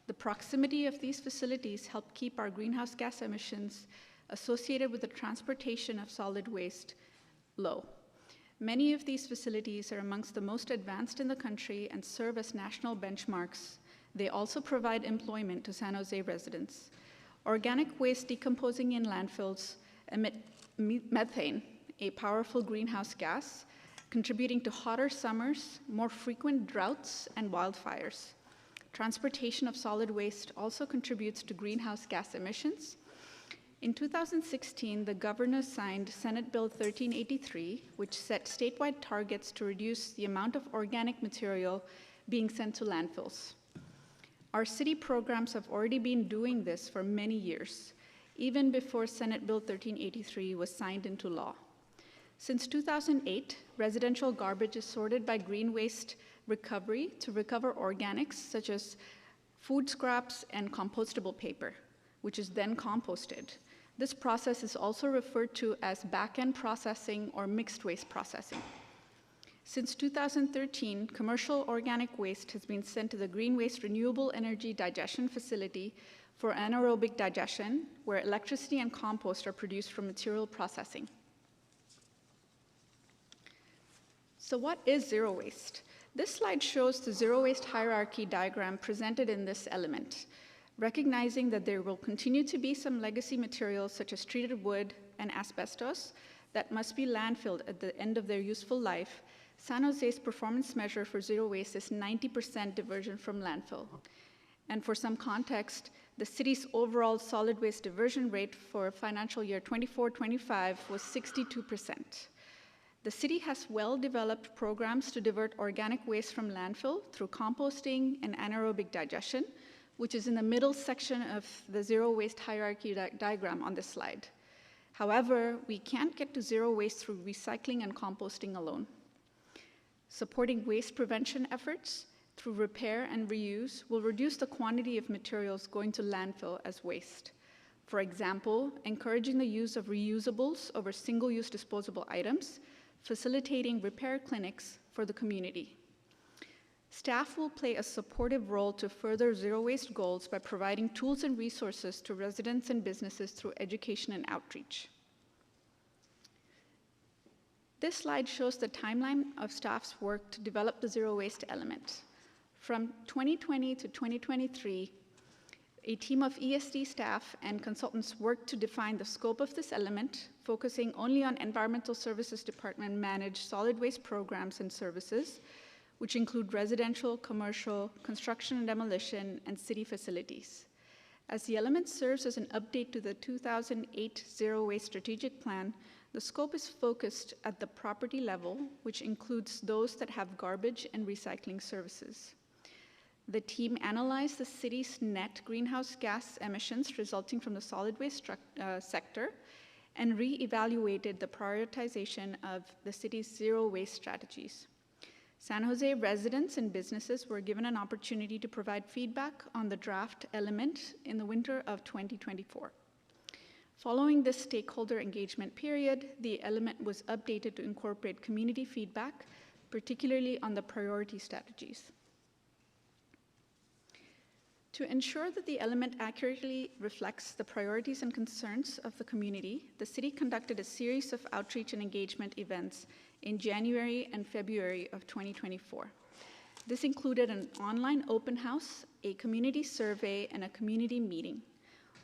The proximity of these facilities help keep our greenhouse gas emissions associated with the transportation of solid waste low. Many of these facilities are amongst the most advanced in the country and serve as national benchmarks. They also provide employment to San Jose residents. Organic waste decomposing in landfills emit methane, a powerful greenhouse gas, contributing to hotter summers, more frequent droughts, and wildfires. Transportation of solid waste also contributes to greenhouse gas emissions. In 2016, the governor signed Senate Bill 1383, which set statewide targets to reduce the amount of organic material being sent to landfills. Our city programs have already been doing this for many years, even before Senate Bill 1383 was signed into law. Since 2008, residential garbage is sorted by green waste recovery to recover organics such as food scraps and compostable paper, which is then composted. This process is also referred to as back-end processing or mixed waste processing. Since 2013, commercial organic waste has been sent to the Green Waste Renewable Energy Digestion Facility for anaerobic digestion, where electricity and compost are produced from material processing. So what is zero waste? This slide shows the zero waste hierarchy diagram presented in this element. Recognizing that there will continue to be some legacy materials such as treated wood and asbestos that must be landfilled at the end of their useful life, San Jose's performance measure for zero waste is 90% diversion from landfill. And for some context, the city's overall solid waste diversion rate for financial year 24-25 was 62%. The city has well-developed programs to divert organic waste from landfill through composting and anaerobic digestion, which is in the middle section of the zero waste hierarchy diagram on this slide. However, we can't get to zero waste through recycling and composting alone. Supporting waste prevention efforts through repair and reuse will reduce the quantity of materials going to landfill as waste. For example, encouraging the use of reusables over single-use disposable items, facilitating repair clinics for the community. Staff will play a supportive role to further zero waste goals by providing tools and resources to residents and businesses through education and outreach. This slide shows the timeline of staff's work to develop the zero waste element. From 2020 to 2023, a team of ESD staff and consultants worked to define the scope of this element, focusing only on Environmental Services Department managed solid waste programs and services, which include residential, commercial, construction and demolition, and city facilities. As the element serves as an update to the 2008 Zero Waste Strategic Plan, the scope is focused at the property level, which includes those that have garbage and recycling services. The team analyzed the city's net greenhouse gas emissions resulting from the solid waste sector and re-evaluated the prioritization of the city's zero waste strategies. San Jose residents and businesses were given an opportunity to provide feedback on the draft element in the winter of 2024. Following this stakeholder engagement period, the element was updated to incorporate community feedback, particularly on the priority strategies. To ensure that the element accurately reflects the priorities and concerns of the community, the city conducted a series of outreach and engagement events in January and February of 2024. This included an online open house, a community survey, and a community meeting.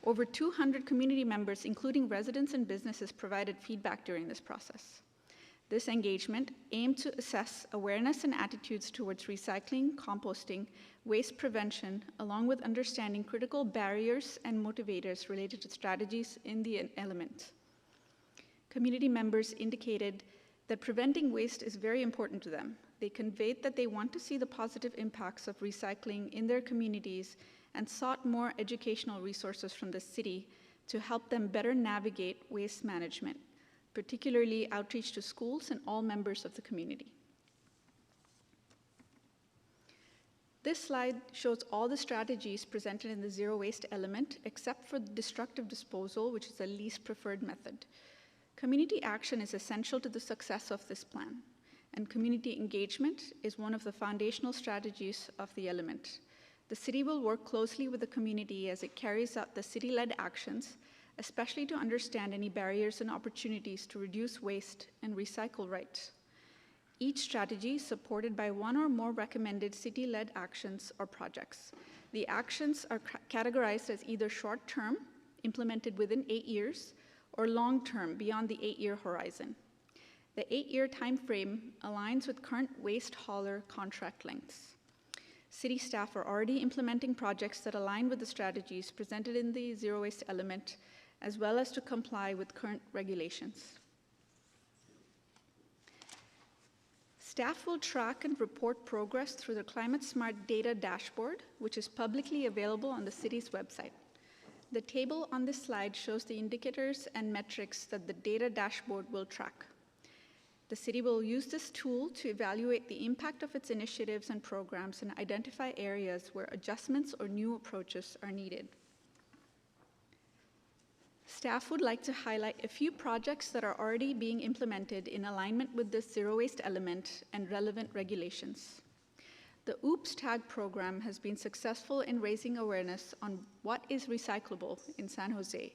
Over 200 community members, including residents and businesses, provided feedback during this process. This engagement aimed to assess awareness and attitudes towards recycling, composting, waste prevention, along with understanding critical barriers and motivators related to strategies in the element. Community members indicated that preventing waste is very important to them. They conveyed that they want to see the positive impacts of recycling in their communities and sought more educational resources from the city to help them better navigate waste management, particularly outreach to schools and all members of the community. This slide shows all the strategies presented in the zero waste element, except for destructive disposal, which is the least preferred method. Community action is essential to the success of this plan, and community engagement is one of the foundational strategies of the element. The city will work closely with the community as it carries out the city-led actions, especially to understand any barriers and opportunities to reduce waste and recycle right. Each strategy is supported by one or more recommended city-led actions or projects. The actions are categorized as either short-term, implemented within 8 years, or long-term, beyond the 8-year horizon. The 8-year time frame aligns with current waste hauler contract lengths. City staff are already implementing projects that align with the strategies presented in the zero waste element, as well as to comply with current regulations. Staff will track and report progress through the Climate Smart Data Dashboard, which is publicly available on the city's website. The table on this slide shows the indicators and metrics that the data dashboard will track. The city will use this tool to evaluate the impact of its initiatives and programs and identify areas where adjustments or new approaches are needed. Staff would like to highlight a few projects that are already being implemented in alignment with this zero waste element and relevant regulations. The OOPS tag program has been successful in raising awareness on what is recyclable in San Jose,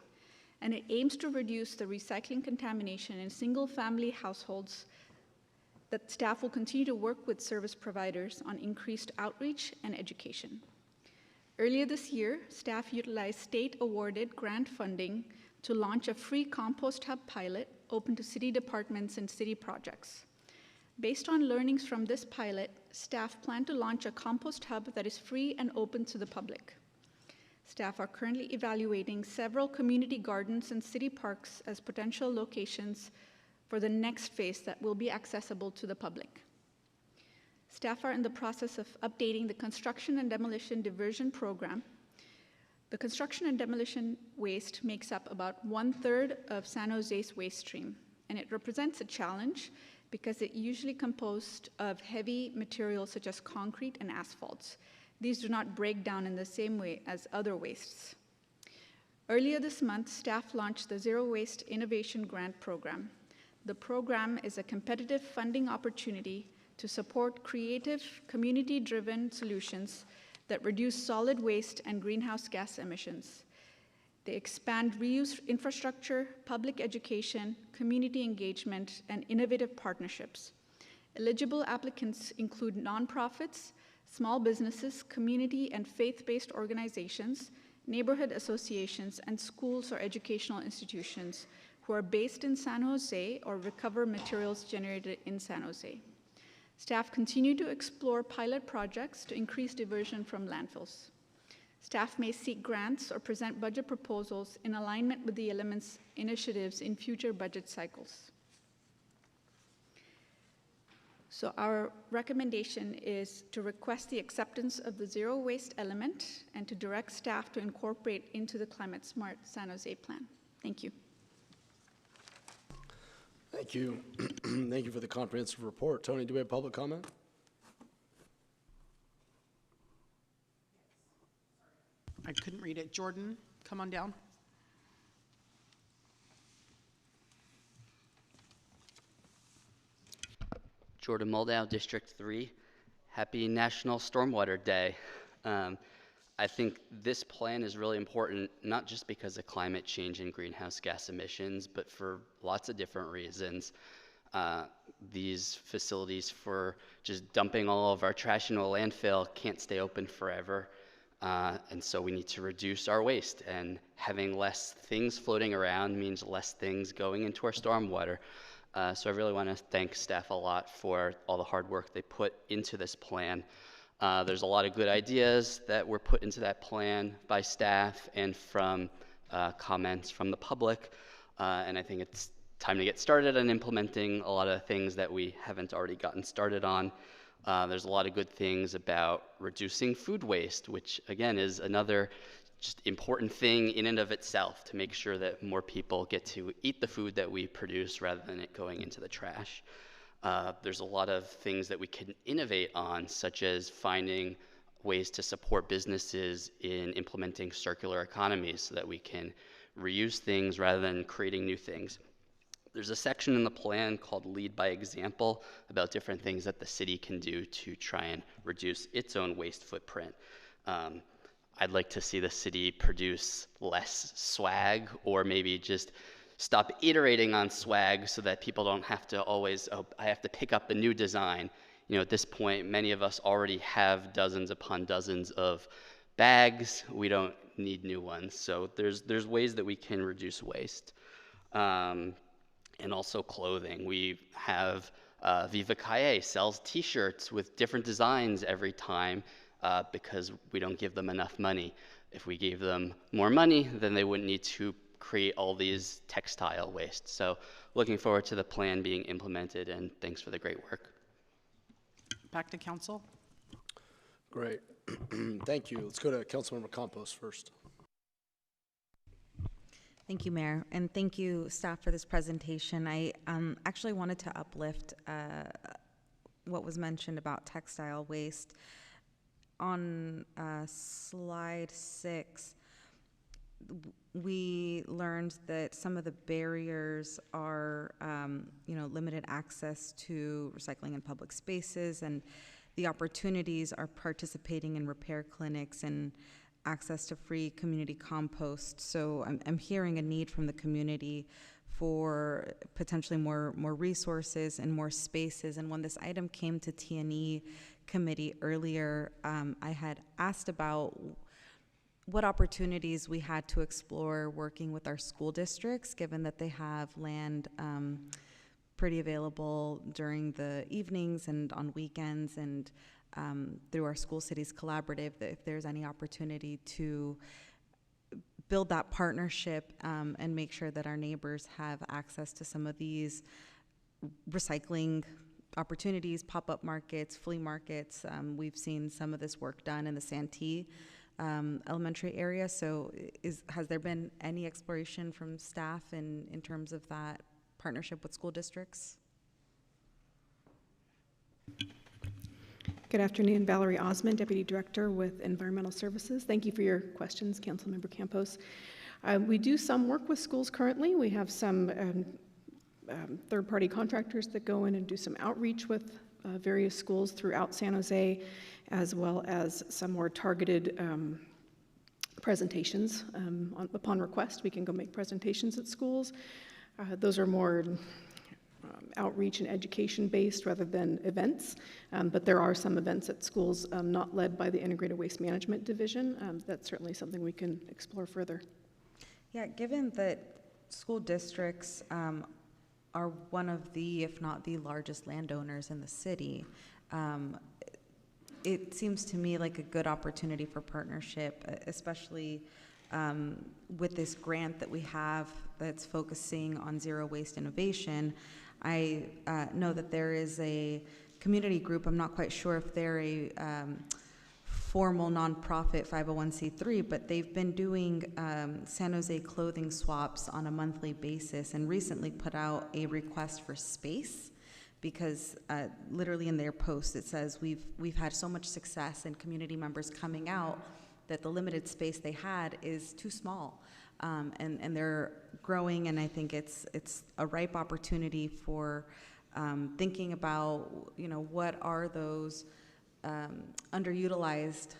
and it aims to reduce the recycling contamination in single-family households. That staff will continue to work with service providers on increased outreach and education. Earlier this year, staff utilized state-awarded grant funding to launch a free compost hub pilot open to city departments and city projects. Based on learnings from this pilot, staff plan to launch a compost hub that is free and open to the public. Staff are currently evaluating several community gardens and city parks as potential locations for the next phase that will be accessible to the public. Staff are in the process of updating the construction and demolition diversion program. The construction and demolition waste makes up about 1/3 of San Jose's waste stream, and it represents a challenge because it's usually composed of heavy materials such as concrete and asphalts. These do not break down in the same way as other wastes. Earlier this month, staff launched the Zero Waste Innovation Grant Program. The program is a competitive funding opportunity to support creative, community-driven solutions that reduce solid waste and greenhouse gas emissions. They expand reuse infrastructure, public education, community engagement, and innovative partnerships. Eligible applicants include nonprofits, small businesses, community and faith-based organizations, neighborhood associations, and schools or educational institutions who are based in San Jose or recover materials generated in San Jose. Staff continue to explore pilot projects to increase diversion from landfills. Staff may seek grants or present budget proposals in alignment with the element's initiatives in future budget cycles. So our recommendation is to request the acceptance of the zero waste element and to direct staff to incorporate into the Climate Smart San Jose plan. Thank you. Thank you. Thank you for the comprehensive report. Tony, do we have public comment? I couldn't read it. Jordan, come on down. Jordan Moldow, District 3. Happy National Stormwater Day. I think this plan is really important, not just because of climate change and greenhouse gas emissions, but for lots of different reasons. These facilities for just dumping all of our trash into a landfill can't stay open forever. And so we need to reduce our waste, and having less things floating around means less things going into our stormwater. So I really want to thank staff a lot for all the hard work they put into this plan. There's a lot of good ideas that were put into that plan by staff and from comments from the public. And I think it's time to get started on implementing a lot of things that we haven't already gotten started on. There's a lot of good things about reducing food waste, which again is another just important thing in and of itself, to make sure that more people get to eat the food that we produce rather than it going into the trash. There's a lot of things that we can innovate on, such as finding ways to support businesses in implementing circular economies so that we can reuse things rather than creating new things. There's a section in the plan called Lead by Example about different things that the city can do to try and reduce its own waste footprint. I'd like to see the city produce less swag, or maybe just stop iterating on swag so that people don't have to always, oh, I have to pick up a new design. You know, at this point, many of us already have dozens upon dozens of bags. We don't need new ones. So there's ways that we can reduce waste. And also clothing. We have Viva Calle sells t-shirts with different designs every time because we don't give them enough money. If we gave them more money, then they wouldn't need to create all these textile waste. So looking forward to the plan being implemented, and thanks for the great work. Back to council. Great. Thank you. Let's go to Councilmember Campos first. Thank you, Mayor, and thank you, staff, for this presentation. I actually wanted to uplift what was mentioned about textile waste. On slide 6, we learned that some of the barriers are, limited access to recycling in public spaces, and the opportunities are participating in repair clinics and access to free community compost. So I'm hearing a need from the community for potentially more resources and more spaces. And when this item came to T&E committee earlier, I had asked about what opportunities we had to explore working with our school districts, given that they have land pretty available during the evenings and on weekends, and through our School Cities Collaborative, that if there's any opportunity to build that partnership and make sure that our neighbors have access to some of these recycling opportunities, pop-up markets, flea markets. We've seen some of this work done in the Santee elementary area. So has there been any exploration from staff in terms of that partnership with school districts? Good afternoon, Valerie Osmond, Deputy Director with Environmental Services. Thank you for your questions, Councilmember Campos. We do some work with schools currently. We have some third-party contractors that go in and do some outreach with various schools throughout San Jose, as well as some more targeted presentations. Upon request, we can go make presentations at schools. Those are more outreach and education based rather than events, but there are some events at schools not led by the Integrated Waste Management Division. That's certainly something we can explore further. Yeah, given that school districts are one of the, if not the largest landowners in the city, it seems to me like a good opportunity for partnership, especially with this grant that we have that's focusing on zero waste innovation. I know that there is a community group. I'm not quite sure if they're a formal nonprofit 501c3, but they've been doing San Jose clothing swaps on a monthly basis, and recently put out a request for space, because literally in their post it says we've had so much success and community members coming out that the limited space they had is too small. And they're growing, and I think it's a ripe opportunity for thinking about, what are those underutilized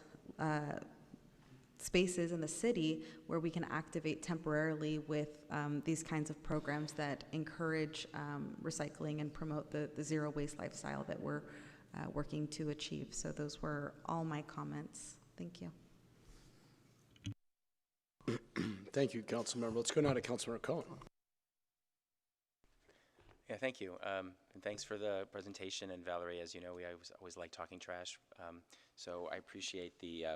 spaces in the city where we can activate temporarily with these kinds of programs that encourage recycling and promote the zero waste lifestyle that we're working to achieve. So those were all my comments. Thank you. Thank you, Councilmember. Let's go now to Councilmember Cohen. Yeah, thank you. And thanks for the presentation. And Valerie, as you know, we always like talking trash. So I appreciate the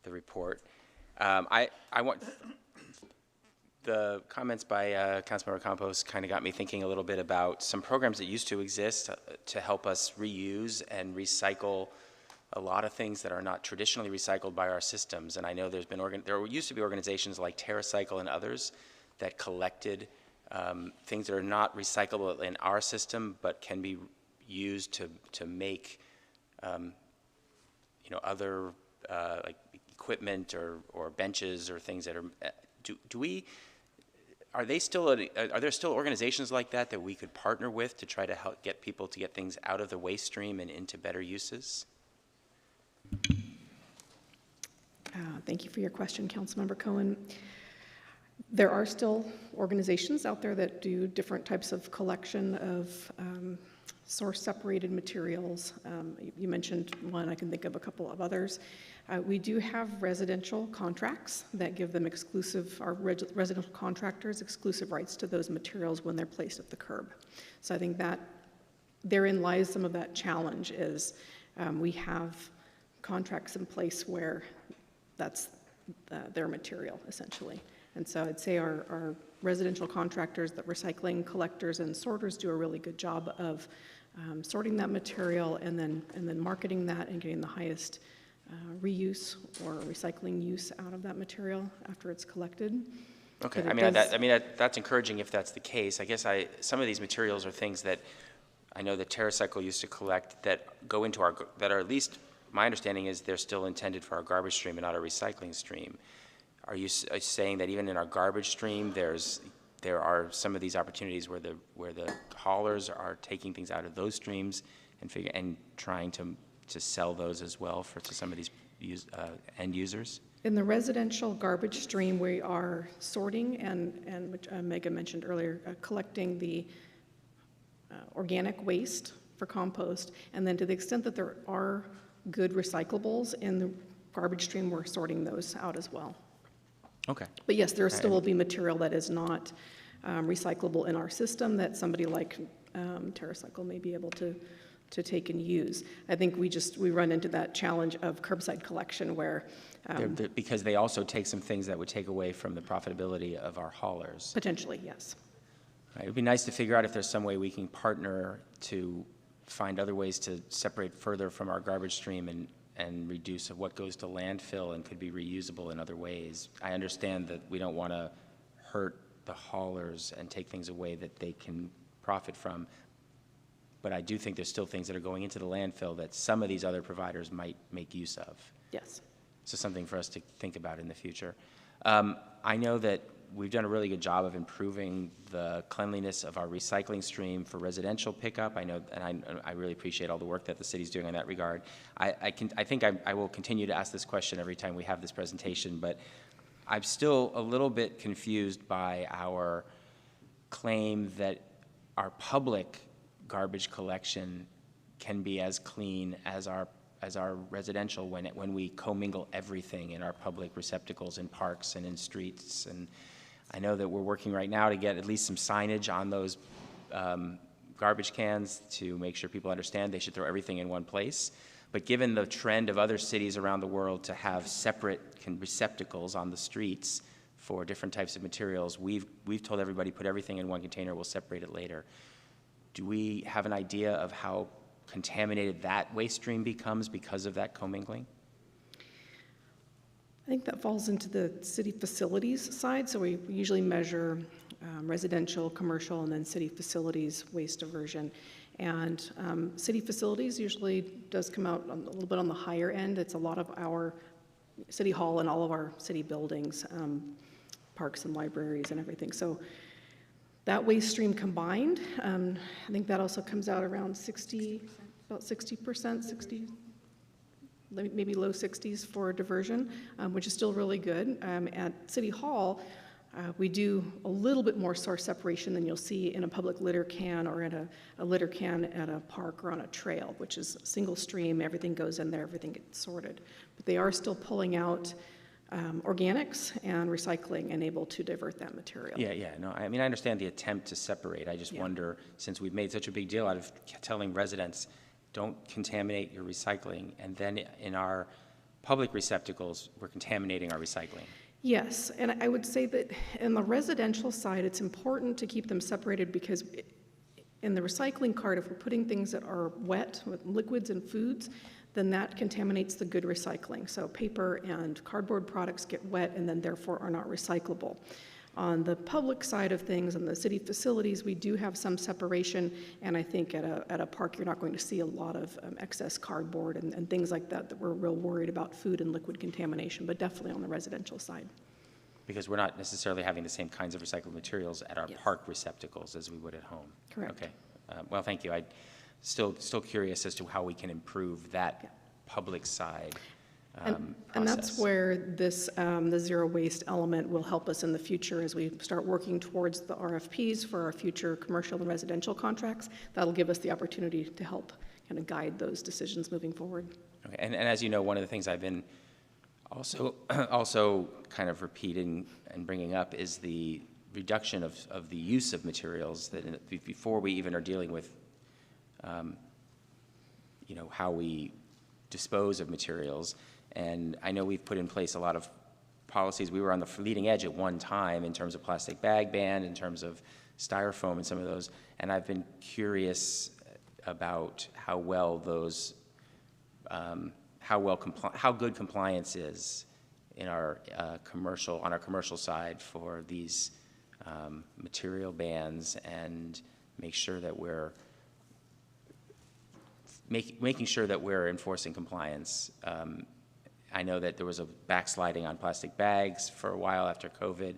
report. I want the comments by Councilmember Campos kind of got me thinking a little bit about some programs that used to exist to help us reuse and recycle a lot of things that are not traditionally recycled by our systems. And I know there used to be organizations like TerraCycle and others that collected things that are not recyclable in our system, but can be used to make, other like equipment or benches or things that are. Are there still organizations like that we could partner with to try to help get people to get things out of the waste stream and into better uses? Thank you for your question, Councilmember Cohen. There are still organizations out there that do different types of collection of source-separated materials. You mentioned one, I can think of a couple of others. We do have residential contracts that give them our residential contractors exclusive rights to those materials when they're placed at the curb. So I think that therein lies some of that challenge is we have contracts in place where that's their material, essentially. And so I'd say our residential contractors, the recycling collectors and sorters do a really good job of sorting that material and then marketing that and getting the highest reuse or recycling use out of that material after it's collected. Okay, But that's encouraging if that's the case. I guess some of these materials are things that I know that TerraCycle used to collect that go into that are at least, my understanding is they're still intended for our garbage stream and not a recycling stream. Are you saying that even in our garbage stream, there are some of these opportunities where the haulers are taking things out of those streams and trying to sell those as well to some of these end users? In the residential garbage stream, we are sorting and which Megan mentioned earlier, collecting the organic waste for compost, and then to the extent that there are good recyclables in the garbage stream, we're sorting those out as well. Okay. But yes, there still will be material that is not recyclable in our system that somebody like TerraCycle may be able to take and use. I think we run into that challenge of curbside collection where because they also take some things that would take away from the profitability of our haulers. Potentially, yes. Right. It would be nice to figure out if there's some way we can partner to find other ways to separate further from our garbage stream and reduce what goes to landfill and could be reusable in other ways. I understand that we don't want to hurt the haulers and take things away that they can profit from, but I do think there's still things that are going into the landfill that some of these other providers might make use of. Yes. So something for us to think about in the future. I know that we've done a really good job of improving the cleanliness of our recycling stream for residential pickup. I know, and I really appreciate all the work that the city's doing in that regard. I think I will continue to ask this question every time we have this presentation, but I'm still a little bit confused by our claim that our public garbage collection can be as clean as our residential when we commingle everything in our public receptacles in parks and in streets. And I know that we're working right now to get at least some signage on those garbage cans to make sure people understand they should throw everything in one place. But given the trend of other cities around the world to have separate receptacles on the streets for different types of materials, we've told everybody put everything in one container, we'll separate it later. Do we have an idea of how contaminated that waste stream becomes because of that commingling? I think that falls into the city facilities side. So we usually measure residential, commercial, and then city facilities waste diversion. And city facilities usually does come out a little bit on the higher end. It's a lot of our city hall and all of our city buildings, parks and libraries and everything. So that waste stream combined, I think that also comes out around about 60%, maybe low 60s for diversion, which is still really good. At City Hall, we do a little bit more source separation than you'll see in a public litter can or in a litter can at a park or on a trail, which is single stream, everything goes in there, everything gets sorted. But they are still pulling out organics and recycling and able to divert that material. Yeah, no, I mean, I understand the attempt to separate. I just wonder, since we've made such a big deal out of telling residents, don't contaminate your recycling, and then in our public receptacles, we're contaminating our recycling. Yes, and I would say that in the residential side, it's important to keep them separated because in the recycling cart, if we're putting things that are wet with liquids and foods, then that contaminates the good recycling. So paper and cardboard products get wet and then therefore are not recyclable. On the public side of things, in the city facilities, we do have some separation, and I think at a park you're not going to see a lot of excess cardboard and things like that we're real worried about food and liquid contamination, but definitely on the residential side. Because we're not necessarily having the same kinds of recycled materials at our park receptacles as we would at home. Correct. Okay. Well, thank you. I'm still curious as to how we can improve that public side And that's where this, the zero waste element will help us in the future as we start working towards the RFPs for our future commercial and residential contracts. That'll give us the opportunity to help kind of guide those decisions moving forward. Okay. And as you know, one of the things I've been also kind of repeating and bringing up is the reduction of the use of materials that before we even are dealing with how we dispose of materials. And I know we've put in place a lot of policies. We were on the leading edge at one time in terms of plastic bag ban, in terms of styrofoam and some of those. And I've been curious about how well those, how good compliance is in our on our commercial side for these material bans, and make sure that we're making sure that we're enforcing compliance. I know that there was a backsliding on plastic bags for a while after COVID.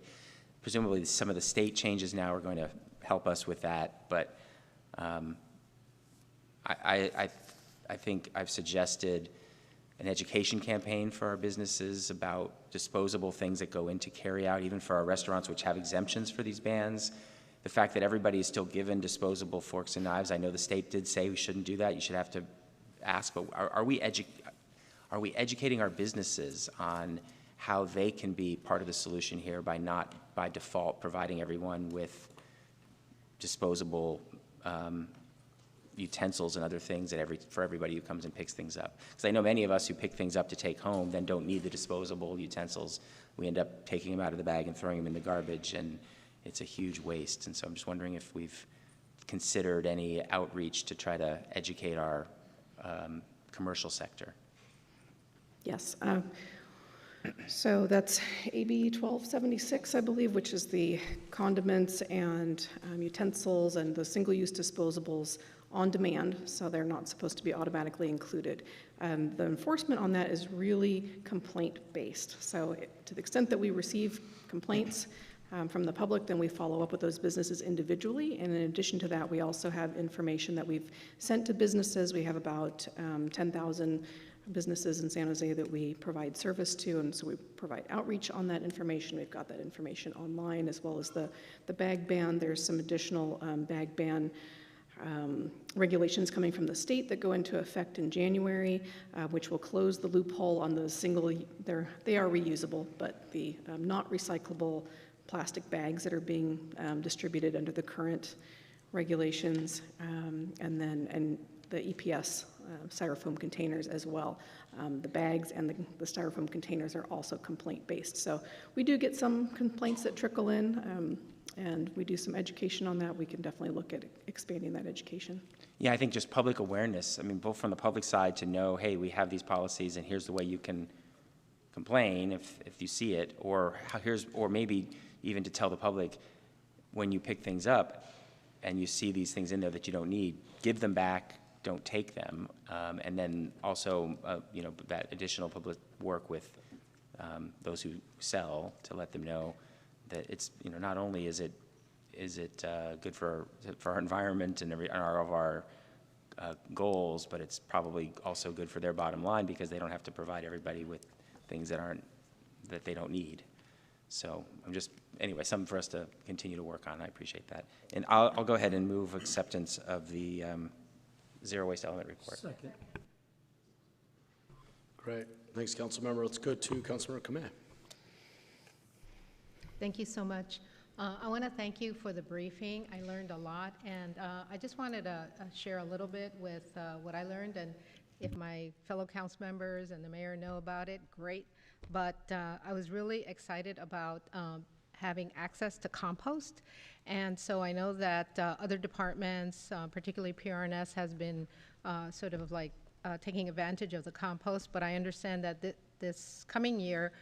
Presumably some of the state changes now are going to help us with that, but I think I've suggested an education campaign for our businesses about disposable things that go into carryout, even for our restaurants which have exemptions for these bans. The fact that everybody is still given disposable forks and knives, I know the state did say we shouldn't do that. You should have to ask, but are we educating our businesses on how they can be part of the solution here by not, by default, providing everyone with disposable utensils and other things for everybody who comes and picks things up? Because I know many of us who pick things up to take home then don't need the disposable utensils. We end up taking them out of the bag and throwing them in the garbage, and it's a huge waste. And so I'm just wondering if we've considered any outreach to try to educate our commercial sector. Yes. So that's AB 1276, I believe, which is the condiments and utensils and the single-use disposables on demand, so they're not supposed to be automatically included. The enforcement on that is really complaint-based. So to the extent that we receive complaints from the public, then we follow up with those businesses individually. And in addition to that, we also have information that we've sent to businesses. We have about 10,000 businesses in San Jose that we provide service to, and so we provide outreach on that information. We've got that information online, as well as the bag ban. There's some additional bag ban regulations coming from the state that go into effect in January, which will close the loophole on the they are reusable, but the not recyclable plastic bags that are being distributed under the current regulations, and the EPS styrofoam containers as well. The bags and the styrofoam containers are also complaint-based. So we do get some complaints that trickle in, and we do some education on that. We can definitely look at expanding that education. Yeah, I think just public awareness. I mean, both from the public side to know, hey, we have these policies and here's the way you can complain if you see it, or maybe even to tell the public when you pick things up and you see these things in there that you don't need, give them back, don't take them, and then also, that additional public work with those who sell to let them know that it's, not only is it good for our environment and all of our goals, but it's probably also good for their bottom line because they don't have to provide everybody with things that they don't need. So anyway, something for us to continue to work on. I appreciate that. And I'll go ahead and move acceptance of the zero waste element report. Second. Great. Thanks, Councilmember. Let's go to Councilmember Kameh. Thank you so much. I want to thank you for the briefing. I learned a lot, and I just wanted to share a little bit with what I learned, and if my fellow council members and the mayor know about it, great. But I was really excited about having access to compost, and so I know that other departments, particularly PRNS, has been sort of like taking advantage of the compost, but I understand that this coming year,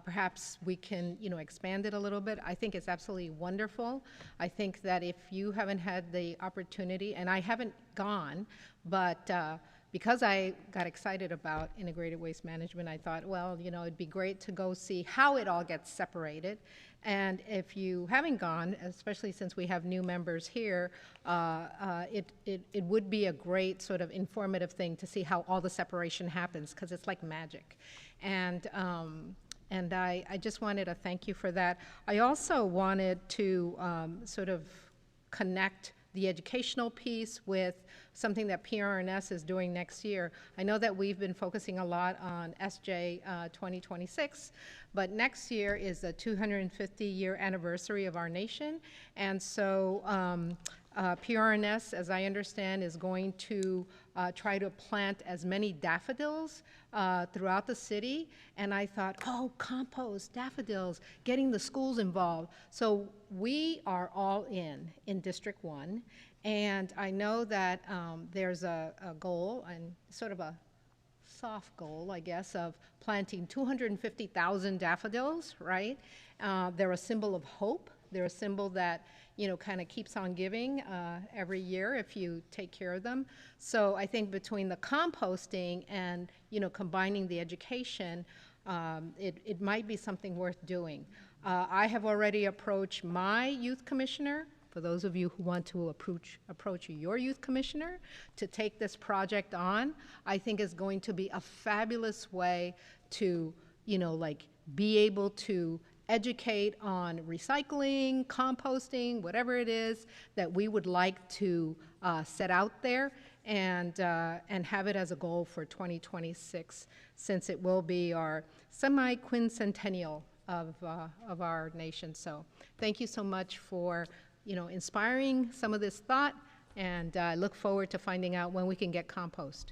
perhaps we can, expand it a little bit. I think it's absolutely wonderful. I think that if you haven't had the opportunity, and I haven't gone, but because I got excited about integrated waste management, I thought, well, it'd be great to go see how it all gets separated. And if you haven't gone, especially since we have new members here, it would be a great sort of informative thing to see how all the separation happens, because it's like magic. And I just wanted to thank you for that. I also wanted to sort of connect the educational piece with something that PRNS is doing next year. I know that we've been focusing a lot on SJ 2026, but next year is the 250-year anniversary of our nation, and so PRNS, as I understand, is going to try to plant as many daffodils throughout the city, and I thought, oh, compost, daffodils, getting the schools involved. So we are all in District 1, and I know that there's a goal, and sort of a soft goal, I guess, of planting 250,000 daffodils, right? They're a symbol of hope. They're a symbol that, kind of keeps on giving every year if you take care of them. So I think between the composting and, combining the education, it might be something worth doing. I have already approached my youth commissioner, for those of you who want to approach your youth commissioner to take this project on. I think is going to be a fabulous way to, be able to educate on recycling, composting, whatever it is that we would like to set out there, and have it as a goal for 2026, since it will be our semi-quincentennial of our nation. So thank you so much for inspiring some of this thought, and I look forward to finding out when we can get compost.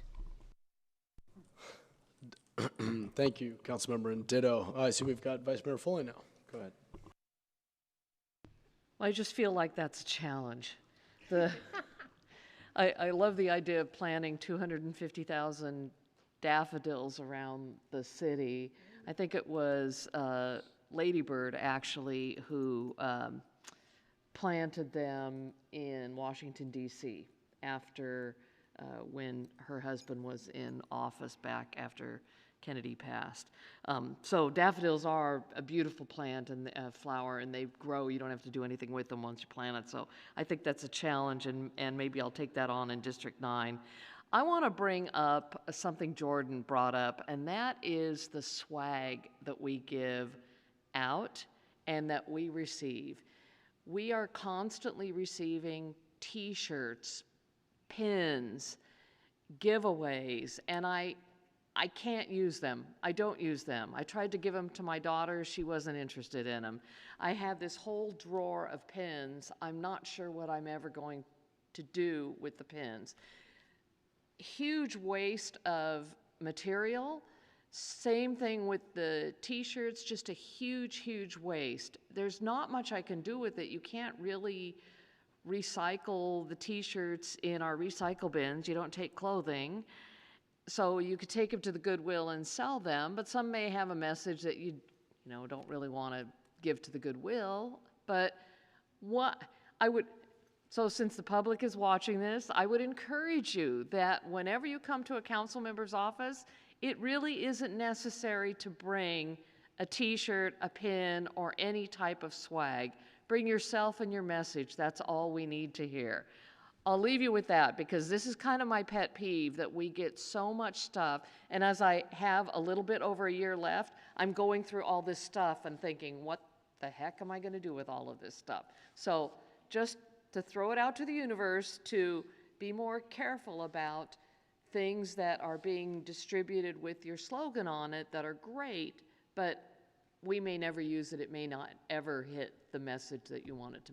Thank you, Councilmember, and ditto. I see we've got Vice Mayor Foley now. Go ahead. I just feel like that's a challenge. I love the idea of planting 250,000 daffodils around the city. I think it was Lady Bird, actually, who planted them in Washington, D.C. after when her husband was in office back after Kennedy passed. So daffodils are a beautiful plant and flower, and they grow. You don't have to do anything with them once you plant it. So I think that's a challenge, and maybe I'll take that on in District 9. I want to bring up something Jordan brought up, and that is the swag that we give out and that we receive. We are constantly receiving T-shirts, pins, giveaways, and I can't use them. I don't use them. I tried to give them to my daughter. She wasn't interested in them. I have this whole drawer of pins. I'm not sure what I'm ever going to do with the pins. Huge waste of material. Same thing with the T-shirts, just a huge, huge waste. There's not much I can do with it. You can't really recycle the T-shirts in our recycle bins. You don't take clothing. So you could take them to the Goodwill and sell them, but some may have a message that you don't really want to give to the Goodwill. But so since the public is watching this, I would encourage you that whenever you come to a council member's office, it really isn't necessary to bring a T-shirt, a pin, or any type of swag. Bring yourself and your message. That's all we need to hear. I'll leave you with that, because this is kind of my pet peeve, that we get so much stuff, and as I have a little bit over a year left, I'm going through all this stuff and thinking, what the heck am I going to do with all of this stuff? So just to throw it out to the universe, to be more careful about things that are being distributed with your slogan on it that are great, but we may never use it. It may not ever hit the message that you want it to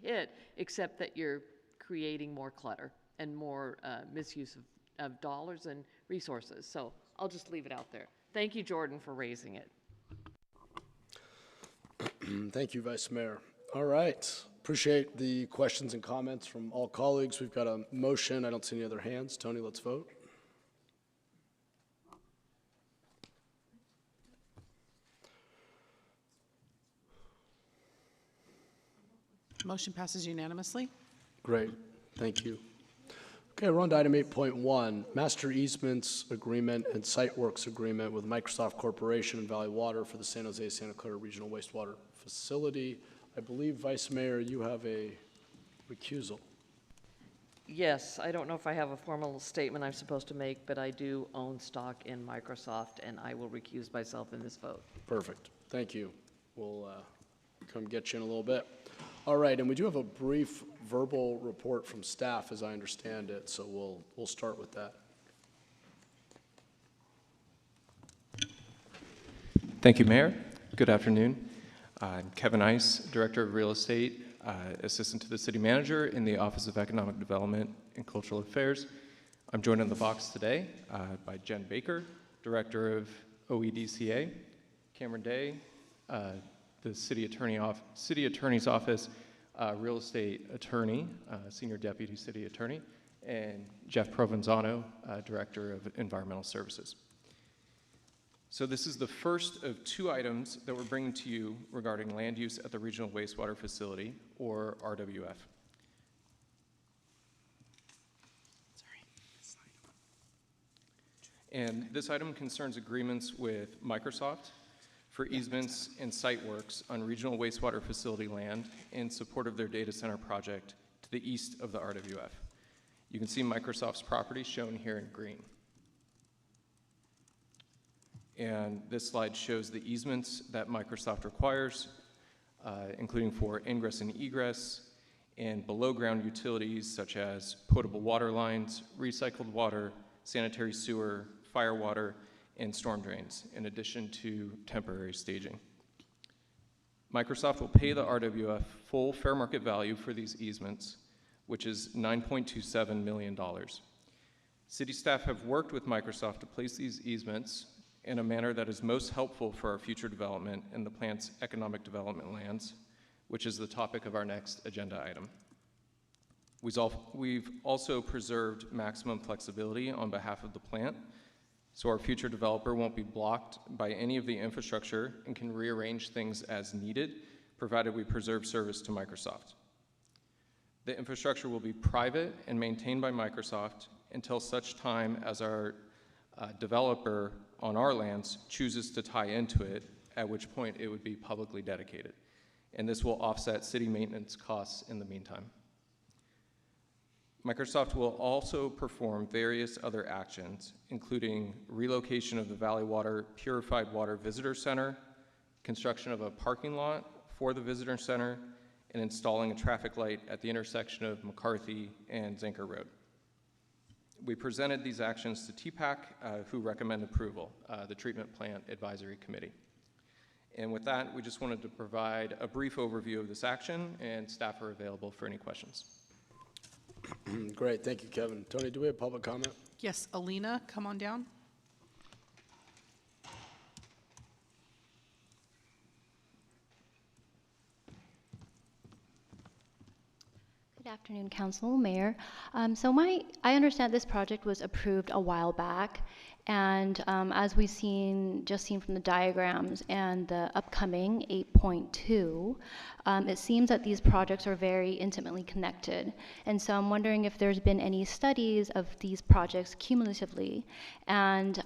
hit, except that you're creating more clutter and more misuse of dollars and resources. So I'll just leave it out there. Thank you, Jordan, for raising it. Thank you, Vice Mayor. All right. Appreciate the questions and comments from all colleagues. We've got a motion. I don't see any other hands. Tony, let's vote. Motion passes unanimously. Great, thank you. Okay, we're on to item 8.1, Master Easements Agreement and Site Works Agreement with Microsoft Corporation and Valley Water for the San Jose Santa Clara Regional Wastewater Facility. I believe, Vice Mayor, you have a recusal. Yes, I don't know if I have a formal statement I'm supposed to make, but I do own stock in Microsoft, and I will recuse myself in this vote. Perfect, thank you. We'll come get you in a little bit. All right, and we do have a brief verbal report from staff, as I understand it, so we'll start with that. Thank you, Mayor. Good afternoon. I'm Kevin Ice, Director of Real Estate, Assistant to the City Manager in the Office of Economic Development and Cultural Affairs. I'm joined in the box today by Jen Baker, Director of OEDCA, Cameron Day, the City Attorney's Office Real Estate Attorney, Senior Deputy City Attorney, and Jeff Provenzano, Director of Environmental Services. So this is the first of two items that we're bringing to you regarding land use at the Regional Wastewater Facility, or RWF. And this item concerns agreements with Microsoft for easements and site works on regional wastewater facility land in support of their data center project to the east of the RWF. You can see Microsoft's property shown here in green. And this slide shows the easements that Microsoft requires, including for ingress and egress, and below ground utilities such as potable water lines, recycled water, sanitary sewer, fire water, and storm drains, in addition to temporary staging. Microsoft will pay the RWF full fair market value for these easements, which is $9.27 million. City staff have worked with Microsoft to place these easements in a manner that is most helpful for our future development in the plant's economic development lands, which is the topic of our next agenda item. We've also preserved maximum flexibility on behalf of the plant, so our future developer won't be blocked by any of the infrastructure and can rearrange things as needed, provided we preserve service to Microsoft. The infrastructure will be private and maintained by Microsoft until such time as our developer on our lands chooses to tie into it, at which point it would be publicly dedicated. And this will offset city maintenance costs in the meantime. Microsoft will also perform various other actions, including relocation of the Valley Water Purified Water Visitor Center, construction of a parking lot for the Visitor Center, and installing a traffic light at the intersection of McCarthy and Zinker Road. We presented these actions to TPAC, who recommend approval, the Treatment Plant Advisory Committee. And with that, we just wanted to provide a brief overview of this action, and staff are available for any questions. Great, thank you, Kevin. Tony, do we have public comment? Yes, Alina, come on down. Good afternoon, Council, Mayor. I understand this project was approved a while back, And as we've just seen from the diagrams and the upcoming 8.2, it seems that these projects are very intimately connected. And so I'm wondering if there's been any studies of these projects cumulatively, and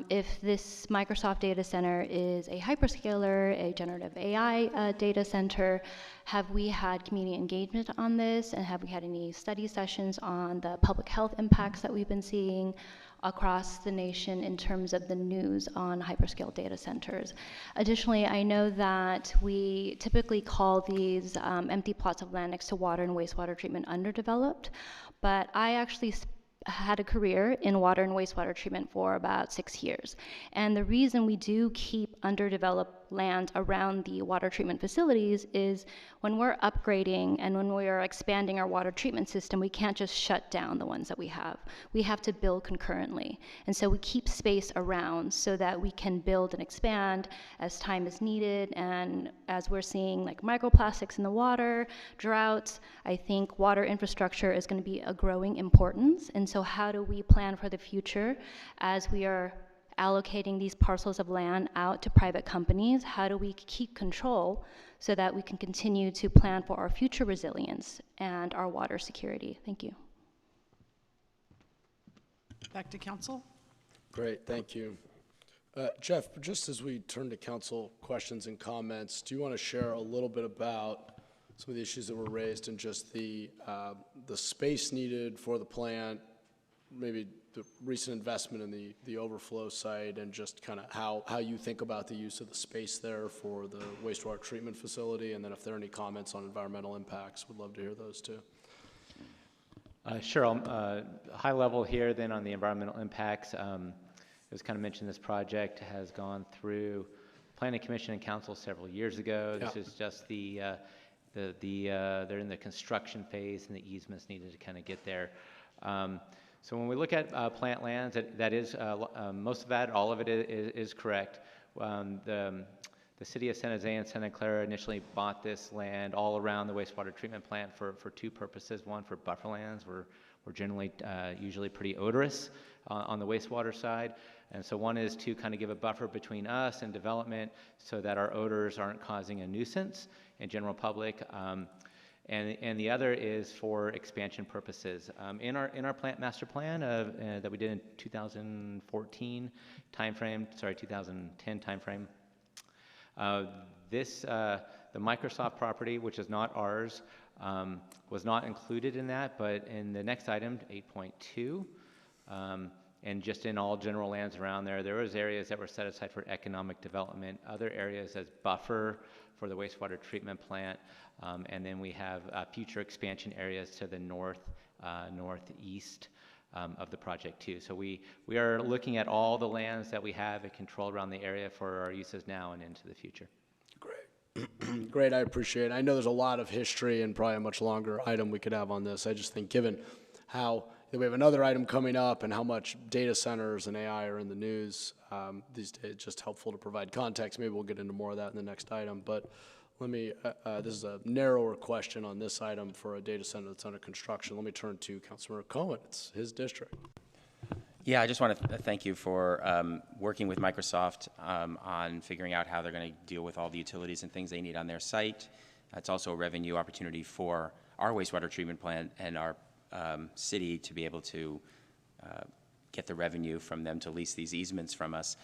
if this Microsoft data center is a hyperscaler, a generative AI data center. Have we had community engagement on this, and have we had any study sessions on the public health impacts that we've been seeing across the nation in terms of the news on hyperscale data centers? Additionally, I know that we typically call these empty plots of land next to water and wastewater treatment underdeveloped, but I actually had a career in water and wastewater treatment for about 6 years. And the reason we do keep underdeveloped land around the water treatment facilities is when we're upgrading and when we are expanding our water treatment system, we can't just shut down the ones that we have. We have to build concurrently. And so we keep space around so that we can build and expand as time is needed. And as we're seeing like microplastics in the water, droughts, I think water infrastructure is going to be a growing importance. And so how do we plan for the future as we are allocating these parcels of land out to private companies? How do we keep control so that we can continue to plan for our future resilience and our water security? Thank you. Back to council. Great, thank you. Jeff, just as we turn to council questions and comments, do you want to share a little bit about some of the issues that were raised and just the space needed for the plant, maybe the recent investment in the overflow site, and just kind of how you think about the use of the space there for the wastewater treatment facility, and then if there are any comments on environmental impacts, would love to hear those too. Sure. High level here then on the environmental impacts. It was kind of mentioned this project has gone through Planning Commission and Council several years ago. This is just they're in the construction phase and the easements needed to kind of get there. So when we look at plant lands, that is, most of that, all of it is correct. The city of San Jose and Santa Clara initially bought this land all around the wastewater treatment plant for two purposes. One, for buffer lands. We're generally usually pretty odorous on the wastewater side. And so one is to kind of give a buffer between us and development so that our odors aren't causing a nuisance in general public. And the other is for expansion purposes. In our plant master plan that we did in 2014 timeframe, 2010 timeframe, the Microsoft property, which is not ours, was not included in that, but in the next item, 8.2, and just in all general lands around there was areas that were set aside for economic development, other areas as buffer for the wastewater treatment plant, and then we have future expansion areas to the northeast of the project too. So we are looking at all the lands that we have and control around the area for our uses now and into the future. Great. Great, I appreciate it. I know there's a lot of history and probably a much longer item we could have on this. I just think given how we have another item coming up and how much data centers and AI are in the news these days, just helpful to provide context. Maybe we'll get into more of that in the next item. But let me, this is a narrower question on this item for a data center that's under construction. Let me turn to Councilmember Cohen. It's his district. Yeah, I just want to thank you for working with Microsoft on figuring out how they're going to deal with all the utilities and things they need on their site. It's also a revenue opportunity for our wastewater treatment plant and our city to be able to get the revenue from them to lease these easements from us.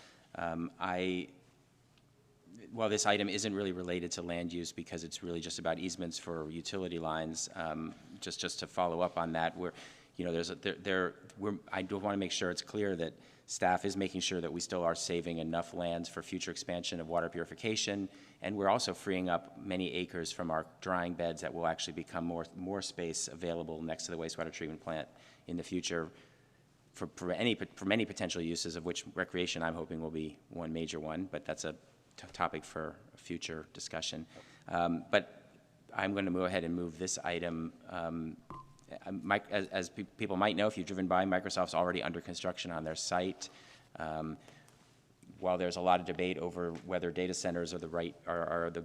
While this item isn't really related to land use because it's really just about easements for utility lines, just to follow up on that, I do want to make sure it's clear that staff is making sure that we still are saving enough lands for future expansion of water purification, and we're also freeing up many acres from our drying beds that will actually become more space available next to the wastewater treatment plant in the future for many potential uses, of which recreation I'm hoping will be one major one, but that's a topic for a future discussion. But I'm going to go ahead and move this item. As people might know, if you've driven by, Microsoft's already under construction on their site. While there's a lot of debate over whether data centers are the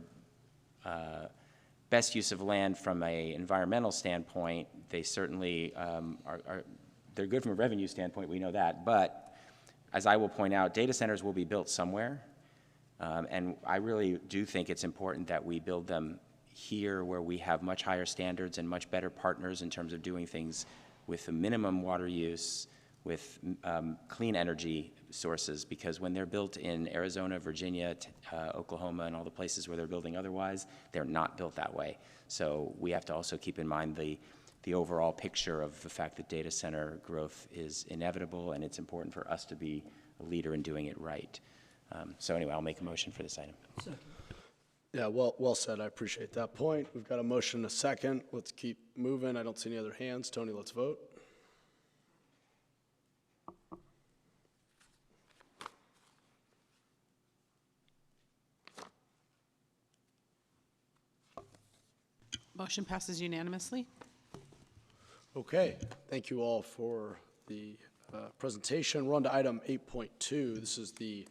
best use of land from an environmental standpoint, they certainly they're good from a revenue standpoint. We know that, but as I will point out, data centers will be built somewhere, and I really do think it's important that we build them here where we have much higher standards and much better partners in terms of doing things with a minimum water use, with clean energy sources, because when they're built in Arizona, Virginia, Oklahoma, and all the places where they're building otherwise, they're not built that way. So we have to also keep in mind the overall picture of the fact that data center growth is inevitable, and it's important for us to be a leader in doing it right. So anyway, I'll make a motion for this item. Second. Yeah, well said. I appreciate that point. We've got a motion and a second. Let's keep moving. I don't see any other hands. Tony, let's vote. Motion passes unanimously. Okay, thank you all for the presentation. We're on to item 8.2. This is the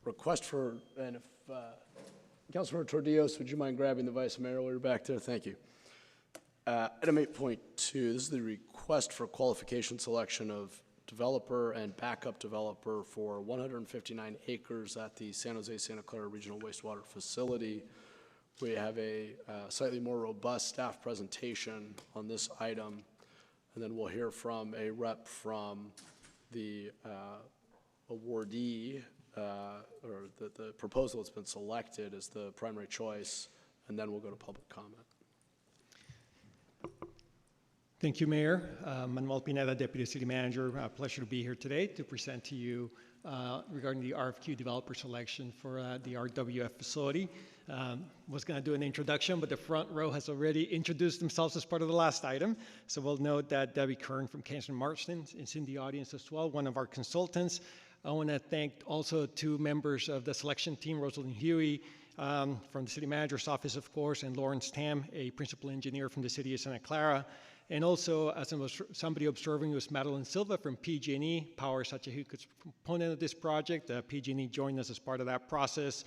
request for, and if Councilmember Tordillos, would you mind grabbing the Vice Mayor while you're back there? Thank you. Item 8.2, this is the request for qualification selection of developer and backup developer for 159 acres at the San Jose Santa Clara Regional Wastewater Facility. We have a slightly more robust staff presentation on this item, and then we'll hear from a rep from the awardee, or the proposal that's been selected as the primary choice, and then we'll go to public comment. Thank you, Mayor. Manuel Pineda, Deputy City Manager. Pleasure to be here today to present to you regarding the RFQ developer selection for the RWF facility. Was going to do an introduction, but the front row has already introduced themselves as part of the last item. So we'll note that Debbie Kern from Kenson Marston is in the audience as well, one of our consultants. I want to thank also two members of the selection team, Rosalind Huey from the City Manager's Office, of course, and Lawrence Tam, a principal engineer from the City of Santa Clara. And also, as somebody observing, was Madeline Silva from PG&E. Power is such a huge component of this project. PG&E joined us as part of that process.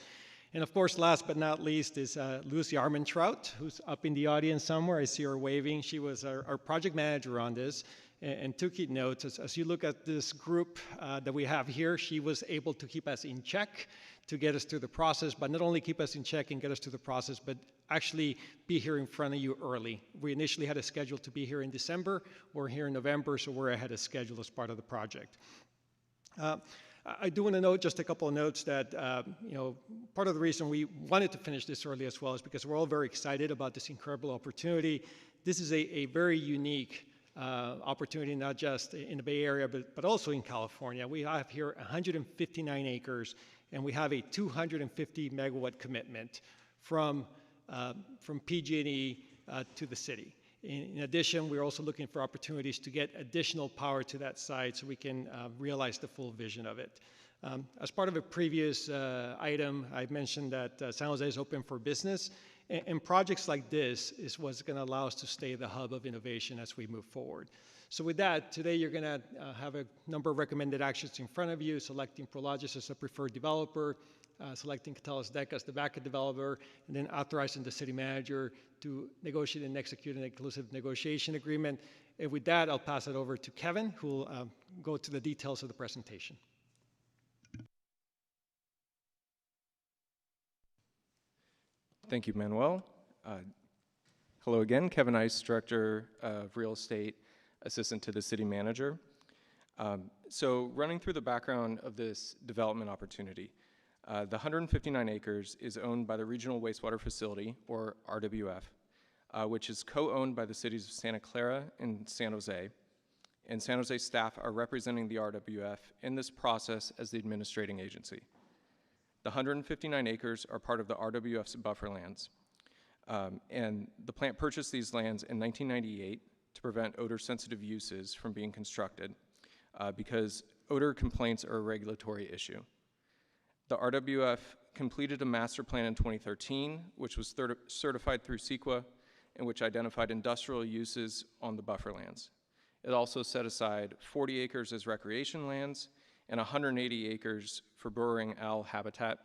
And of course, last but not least is Lucy Armentrout, who's up in the audience somewhere. I see her waving. She was our project manager on this. And two key notes, as you look at this group that we have here, she was able to keep us in check to get us through the process, but not only keep us in check and get us through the process, but actually be here in front of you early. We initially had a schedule to be here in December. We're here in November, so we're ahead of schedule as part of the project. I do want to note just a couple of notes that, part of the reason we wanted to finish this early as well is because we're all very excited about this incredible opportunity. This is a very unique opportunity, not just in the Bay Area, but also in California. We have here 159 acres, and we have a 250 megawatt commitment from PG&E to the city. In addition, we're also looking for opportunities to get additional power to that site so we can realize the full vision of it. As part of a previous item, I mentioned that San Jose is open for business, and projects like this is what's going to allow us to stay the hub of innovation as we move forward. So with that, today you're going to have a number of recommended actions in front of you, selecting Prologis as a preferred developer, selecting Catalyst Deck as the backup developer, and then authorizing the city manager to negotiate and execute an inclusive negotiation agreement. And with that, I'll pass it over to Kevin, who will go to the details of the presentation. Thank you, Manuel. Hello again, Kevin Ice, Director of Real Estate, Assistant to the City Manager. So running through the background of this development opportunity, the 159 acres is owned by the Regional Wastewater Facility, or RWF, which is co-owned by the cities of Santa Clara and San Jose. And San Jose staff are representing the RWF in this process as the administrating agency. The 159 acres are part of the RWF's buffer lands. And the plant purchased these lands in 1998 to prevent odor-sensitive uses from being constructed because odor complaints are a regulatory issue. The RWF completed a master plan in 2013, which was certified through CEQA, and which identified industrial uses on the buffer lands. It also set aside 40 acres as recreation lands and 180 acres for burrowing owl habitat,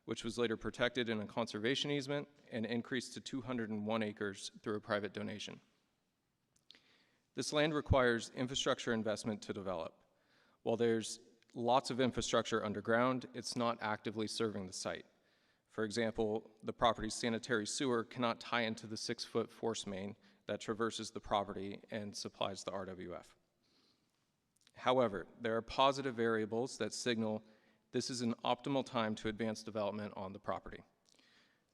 which was later protected in a conservation easement and increased to 201 acres through a private donation. This land requires infrastructure investment to develop. While there's lots of infrastructure underground, it's not actively serving the site. For example, the property's sanitary sewer cannot tie into the 6-foot force main that traverses the property and supplies the RWF. However, there are positive variables that signal this is an optimal time to advance development on the property.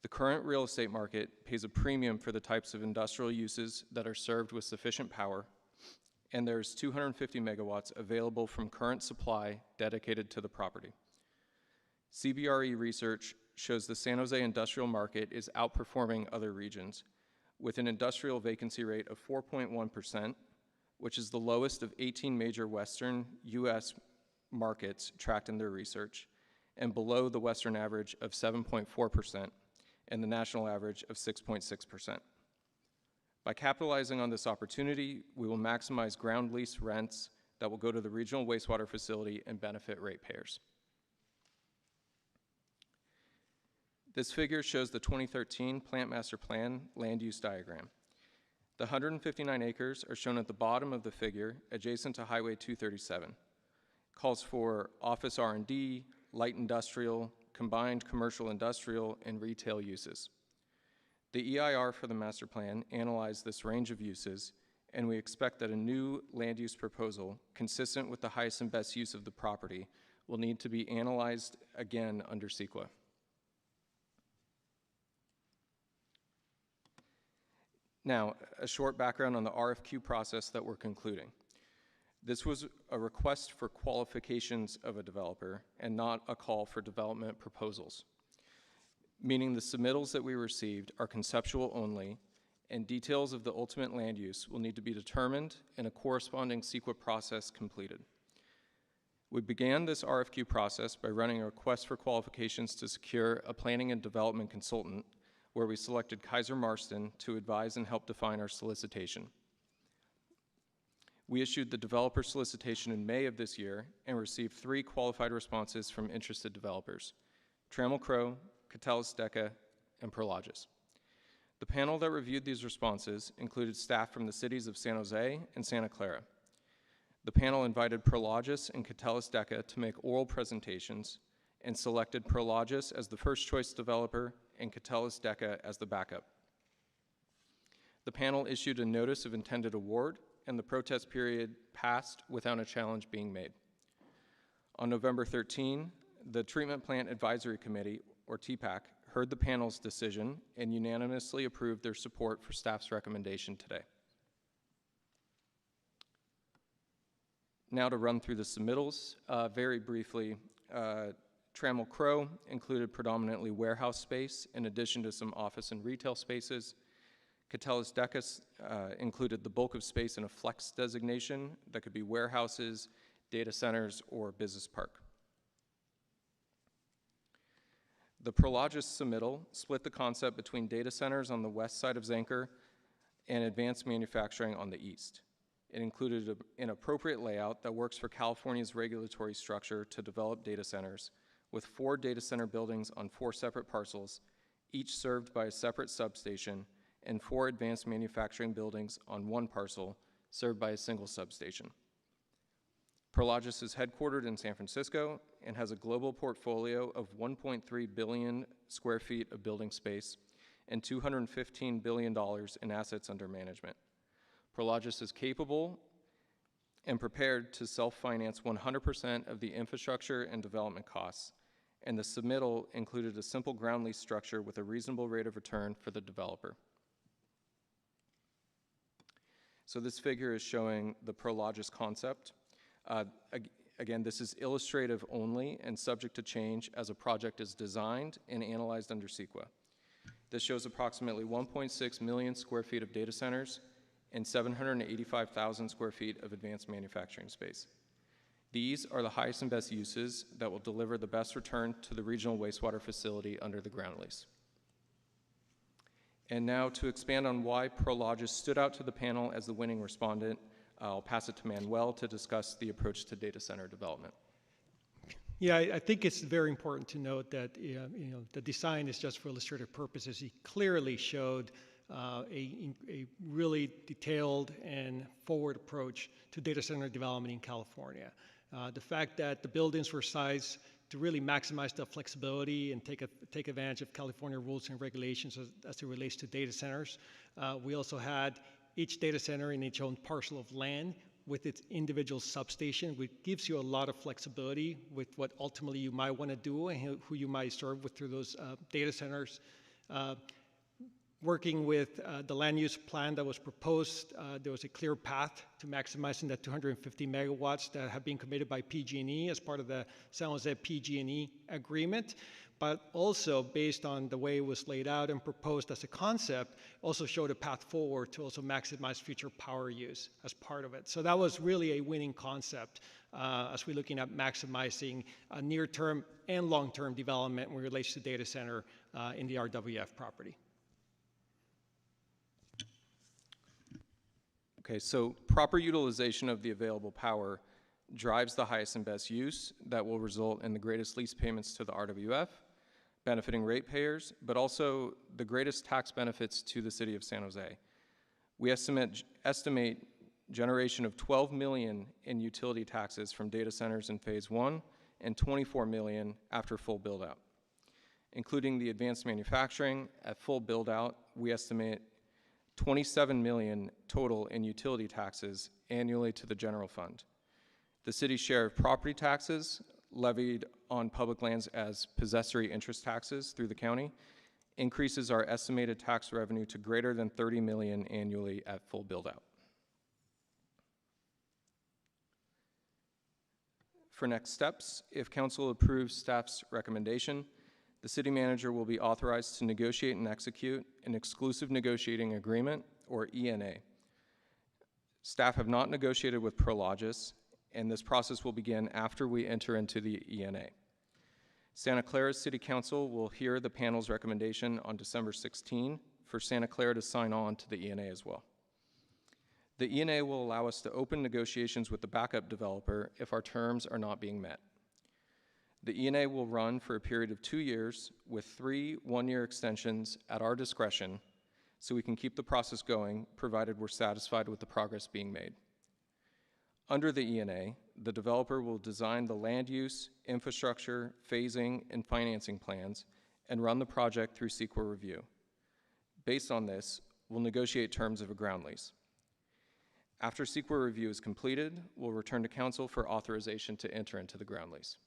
The current real estate market pays a premium for the types of industrial uses that are served with sufficient power, and there's 250 megawatts available from current supply dedicated to the property. CBRE research shows the San Jose industrial market is outperforming other regions with an industrial vacancy rate of 4.1%, which is the lowest of 18 major Western US markets tracked in their research, and below the Western average of 7.4% and the national average of 6.6%. By capitalizing on this opportunity, we will maximize ground lease rents that will go to the regional wastewater facility and benefit ratepayers. This figure shows the 2013 Plant Master Plan land use diagram. The 159 acres are shown at the bottom of the figure, adjacent to Highway 237. Calls for office R&D, light industrial, combined commercial industrial, and retail uses. The EIR for the master plan analyzed this range of uses, and we expect that a new land use proposal, consistent with the highest and best use of the property, will need to be analyzed again under CEQA. Now, a short background on the RFQ process that we're concluding. This was a request for qualifications of a developer and not a call for development proposals, meaning the submittals that we received are conceptual only, and details of the ultimate land use will need to be determined and a corresponding CEQA process completed. We began this RFQ process by running a request for qualifications to secure a planning and development consultant, where we selected Kaiser Marston to advise and help define our solicitation. We issued the developer solicitation in May of this year and received 3 qualified responses from interested developers: Trammell Crow, Catalyst Deca, and Prologis. The panel that reviewed these responses included staff from the cities of San Jose and Santa Clara. The panel invited Prologis and Catalyst Deca to make oral presentations and selected Prologis as the first choice developer and Catalyst Deca as the backup. The panel issued a notice of intended award, and the protest period passed without a challenge being made. On November 13, the Treatment Plant Advisory Committee, or TPAC, heard the panel's decision and unanimously approved their support for staff's recommendation today. Now to run through the submittals, very briefly. Trammell Crow included predominantly warehouse space in addition to some office and retail spaces. Catalyst Deca included the bulk of space in a flex designation that could be warehouses, data centers, or business park. The Prologis submittal split the concept between data centers on the west side of Zanker and advanced manufacturing on the east. It included an appropriate layout that works for California's regulatory structure to develop data centers, with 4 data center buildings on 4 separate parcels, each served by a separate substation, and 4 advanced manufacturing buildings on 1 parcel, served by a single substation. Prologis is headquartered in San Francisco and has a global portfolio of 1.3 billion square feet of building space and $215 billion in assets under management. Prologis is capable and prepared to self-finance 100% of the infrastructure and development costs, and the submittal included a simple ground lease structure with a reasonable rate of return for the developer. So this figure is showing the Prologis concept. Again, this is illustrative only and subject to change as a project is designed and analyzed under CEQA. This shows approximately 1.6 million square feet of data centers and 785,000 square feet of advanced manufacturing space. These are the highest and best uses that will deliver the best return to the regional wastewater facility under the ground lease. And now to expand on why Prologis stood out to the panel as the winning respondent, I'll pass it to Manuel to discuss the approach to data center development. Yeah, I think it's very important to note that the design is just for illustrative purposes. He clearly showed a really detailed and forward approach to data center development in California. The fact that the buildings were sized to really maximize the flexibility and take advantage of California rules and regulations as it relates to data centers. We also had each data center in its own parcel of land with its individual substation, which gives you a lot of flexibility with what ultimately you might want to do and who you might serve with through those data centers. Working with the land use plan that was proposed, there was a clear path to maximizing that 250 megawatts that have been committed by PG&E as part of the San Jose PG&E agreement, but also based on the way it was laid out and proposed as a concept, also showed a path forward to also maximize future power use as part of it. So that was really a winning concept as we're looking at maximizing near-term and long-term development when it relates to data center in the RWF property. Okay, so proper utilization of the available power drives the highest and best use that will result in the greatest lease payments to the RWF, benefiting ratepayers, but also the greatest tax benefits to the city of San Jose. We estimate generation of $12 million in utility taxes from data centers in phase 1 and $24 million after full build-out. Including the advanced manufacturing, at full build-out, we estimate $27 million total in utility taxes annually to the general fund. The city's share of property taxes levied on public lands as possessory interest taxes through the county increases our estimated tax revenue to greater than $30 million annually at full build-out. For next steps, if council approves staff's recommendation, the city manager will be authorized to negotiate and execute an exclusive negotiating agreement, or ENA. Staff have not negotiated with Prologis, and this process will begin after we enter into the ENA. Santa Clara City Council will hear the panel's recommendation on December 16 for Santa Clara to sign on to the ENA as well. The ENA will allow us to open negotiations with the backup developer if our terms are not being met. The ENA will run for a period of 2 years with 3 one-year extensions at our discretion so we can keep the process going provided we're satisfied with the progress being made. Under the ENA, the developer will design the land use, infrastructure, phasing, and financing plans and run the project through CEQA review. Based on this, we'll negotiate terms of a ground lease. After CEQA review is completed, we'll return to council for authorization to enter into the ground lease.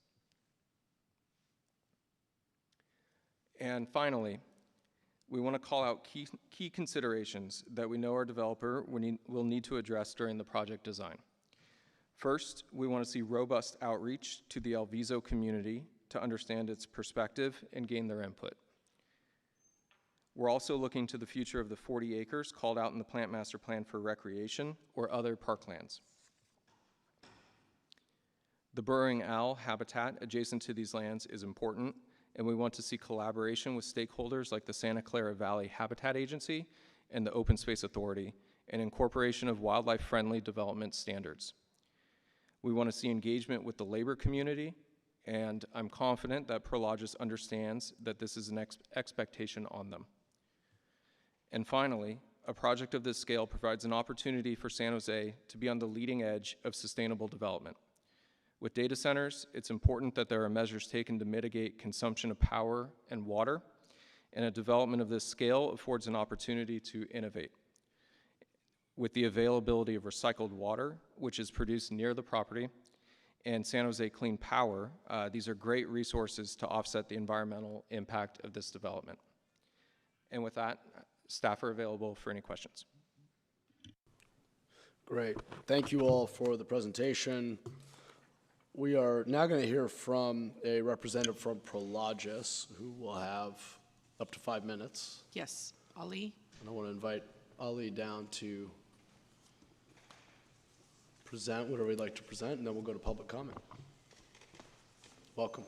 And finally, we want to call out key considerations that we know our developer will need to address during the project design. First, we want to see robust outreach to the El Viso community to understand its perspective and gain their input. We're also looking to the future of the 40 acres called out in the Plant Master Plan for recreation or other parklands. The burrowing owl habitat adjacent to these lands is important, and we want to see collaboration with stakeholders like the Santa Clara Valley Habitat Agency and the Open Space Authority, and incorporation of wildlife-friendly development standards. We want to see engagement with the labor community, and I'm confident that Prologis understands that this is an expectation on them. And finally, a project of this scale provides an opportunity for San Jose to be on the leading edge of sustainable development. With data centers, it's important that there are measures taken to mitigate consumption of power and water, and a development of this scale affords an opportunity to innovate. With the availability of recycled water, which is produced near the property, and San Jose Clean Power, these are great resources to offset the environmental impact of this development. And with that, staff are available for any questions. Great. Thank you all for the presentation. We are now going to hear from a representative from Prologis who will have up to 5 minutes. Yes, Ali. And I want to invite Ali down to present whatever he'd like to present, and then we'll go to public comment. Welcome.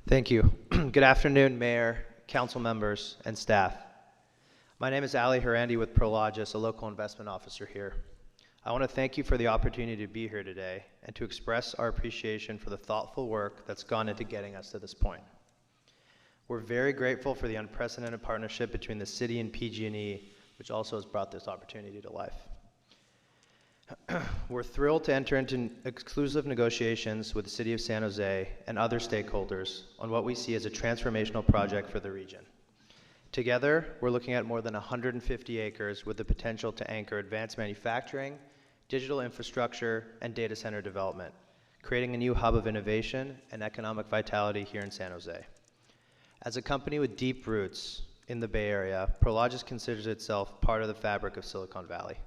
Thank you. Good afternoon, Mayor, council members, and staff. My name is Ali Harandi with Prologis, a local investment officer here. I want to thank you for the opportunity to be here today and to express our appreciation for the thoughtful work that's gone into getting us to this point. We're very grateful for the unprecedented partnership between the city and PG&E, which also has brought this opportunity to life. We're thrilled to enter into exclusive negotiations with the City of San Jose and other stakeholders on what we see as a transformational project for the region. Together, we're looking at more than 150 acres with the potential to anchor advanced manufacturing, digital infrastructure, and data center development, creating a new hub of innovation and economic vitality here in San Jose. As a company with deep roots in the Bay Area, Prologis considers itself part of the fabric of Silicon Valley.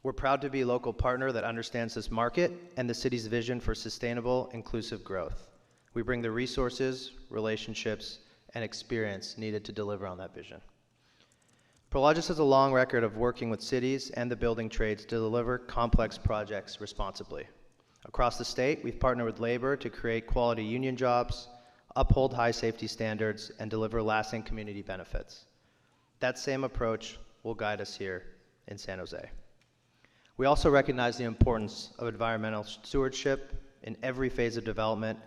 We're proud to be a local partner that understands this market and the city's vision for sustainable, inclusive growth. We bring the resources, relationships, and experience needed to deliver on that vision. Prologis has a long record of working with cities and the building trades to deliver complex projects responsibly. Across the state, we've partnered with labor to create quality union jobs, uphold high safety standards, and deliver lasting community benefits. That same approach will guide us here in San Jose. We also recognize the importance of environmental stewardship in every phase of development,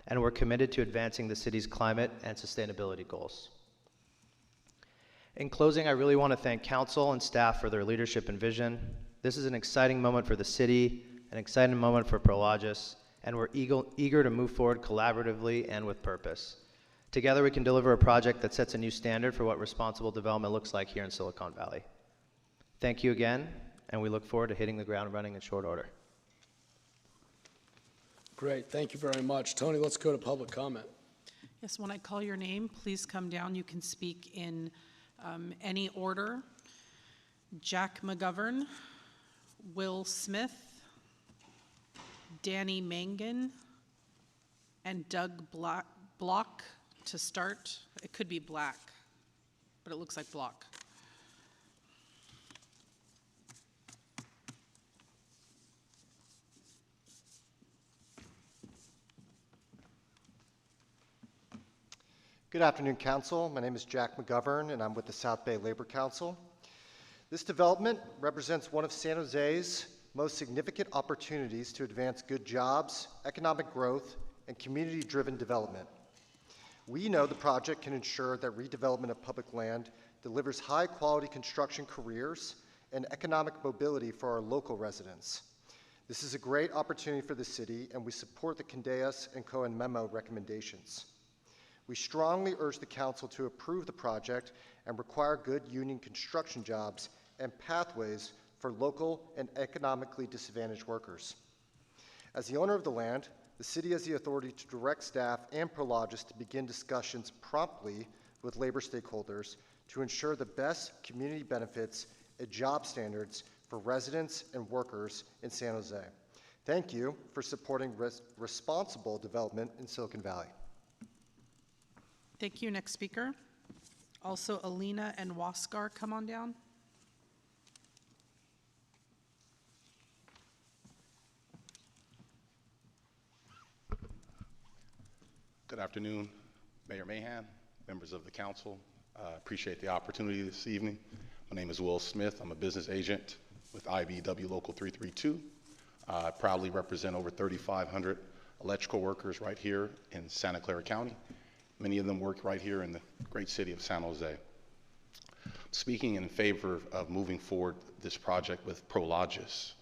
and we're committed to advancing the city's climate and sustainability goals. In closing, I really want to thank council and staff for their leadership and vision. This is an exciting moment for the city, an exciting moment for Prologis, and we're eager to move forward collaboratively and with purpose. Together, we can deliver a project that sets a new standard for what responsible development looks like here in Silicon Valley. Thank you again, and we look forward to hitting the ground running in short order. Great, thank you very much. Tony, let's go to public comment. Yes, when I call your name, please come down. You can speak in any order. Jack McGovern, Will Smith, Danny Mangan, and Doug Block to start. It could be Black, but it looks like Block. Good afternoon, Council. My name is Jack McGovern, and I'm with the South Bay Labor Council. This development represents one of San Jose's most significant opportunities to advance good jobs, economic growth, and community-driven development. We know the project can ensure that redevelopment of public land delivers high-quality construction careers and economic mobility for our local residents. This is a great opportunity for the city, and we support the Candeas and Cohen memo recommendations. We strongly urge the Council to approve the project and require good union construction jobs and pathways for local and economically disadvantaged workers. As the owner of the land, the city has the authority to direct staff and Prologis to begin discussions promptly with labor stakeholders to ensure the best community benefits and job standards for residents and workers in San Jose. Thank you for supporting responsible development in Silicon Valley. Thank you. Next speaker. Also, Alina and Waskar, come on down. Good afternoon, Mayor Mahan, members of the council. Appreciate the opportunity this evening. My name is Will Smith. I'm a business agent with IBW Local 332. I proudly represent over 3,500 electrical workers right here in Santa Clara County. Many of them work right here in the great city of San Jose. Speaking in favor of moving forward this project with Prologis.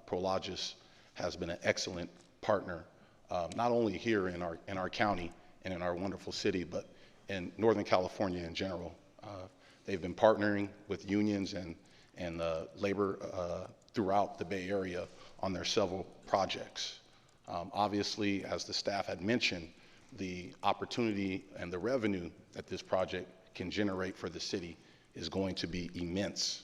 Prologis has been an excellent partner, not only here in our county and in our wonderful city, but in Northern California in general. They've been partnering with unions and labor throughout the Bay Area on their several projects. Obviously, as the staff had mentioned, the opportunity and the revenue that this project can generate for the city is going to be immense.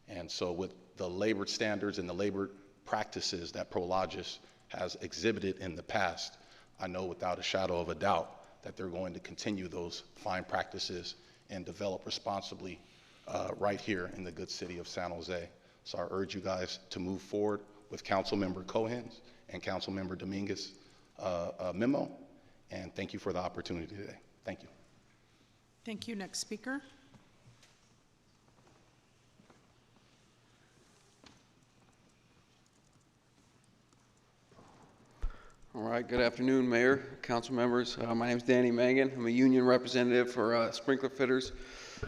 And so with the labor standards and the labor practices that Prologis has exhibited in the past, I know without a shadow of a doubt that they're going to continue those fine practices and develop responsibly right here in the good city of San Jose. So I urge you guys to move forward with Councilmember Cohen's and Councilmember Dominguez's memo. And thank you for the opportunity today. Thank you. Thank you. Next speaker. All right, good afternoon, Mayor, Council members. My name is Danny Mangan. I'm a union representative for Sprinkler Fitters,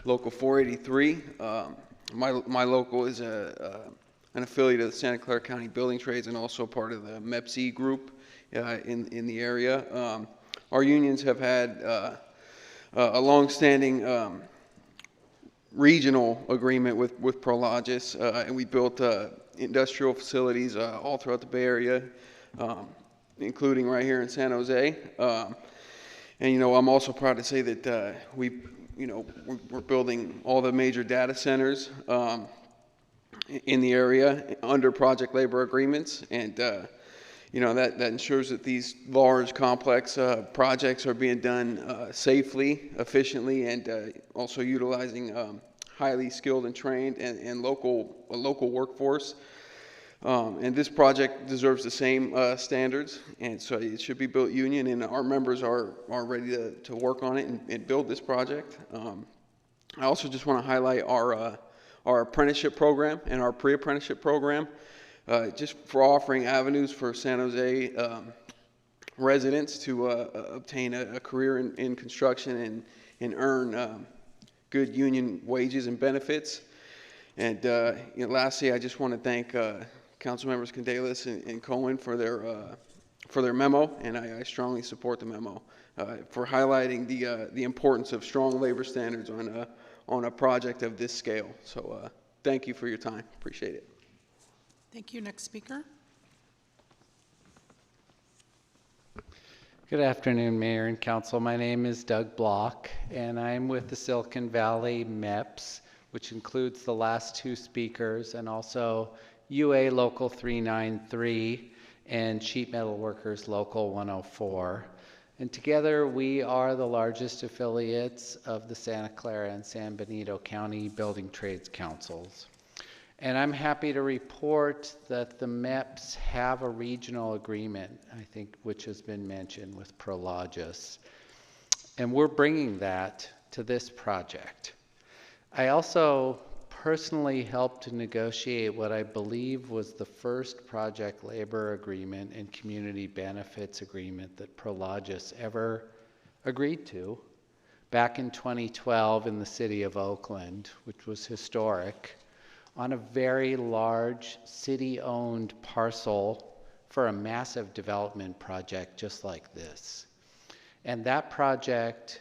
Local 483. My local is a an affiliate of the Santa Clara County Building Trades and also part of the MEPC group in the area. Our unions have had a long-standing regional agreement with Prologis, and we built industrial facilities all throughout the Bay Area, including right here in San Jose. And, you know, I'm also proud to say that we're building all the major data centers in the area under project labor agreements, and you know, that ensures that these large, complex projects are being done safely, efficiently, and also utilizing highly skilled and trained and a local workforce. And this project deserves the same standards, and so it should be built union, and our members are ready to work on it and build this project. I also just want to highlight our apprenticeship program and our pre-apprenticeship program, just for offering avenues for San Jose residents to obtain a career in construction and earn good union wages and benefits. And you know, lastly, I just want to thank Council Members Candelas and Cohen for their memo, and I strongly support the memo for highlighting the importance of strong labor standards on a project of this scale. So thank you for your time. Appreciate it. Thank you. Next speaker. Good afternoon, Mayor and Council. My name is Doug Block, and I'm with the Silicon Valley MEPS, which includes the last two speakers, and also UA Local 393 and Sheet Metal Workers Local 104. And together we are the largest affiliates of the Santa Clara and San Benito County Building Trades Councils. And I'm happy to report that the MEPS have a regional agreement, I think, which has been mentioned with Prologis. And we're bringing that to this project. I also personally helped to negotiate what I believe was the first project labor agreement and community benefits agreement that Prologis ever agreed to back in 2012 in the city of Oakland, which was historic, on a very large city-owned parcel for a massive development project just like this. And that project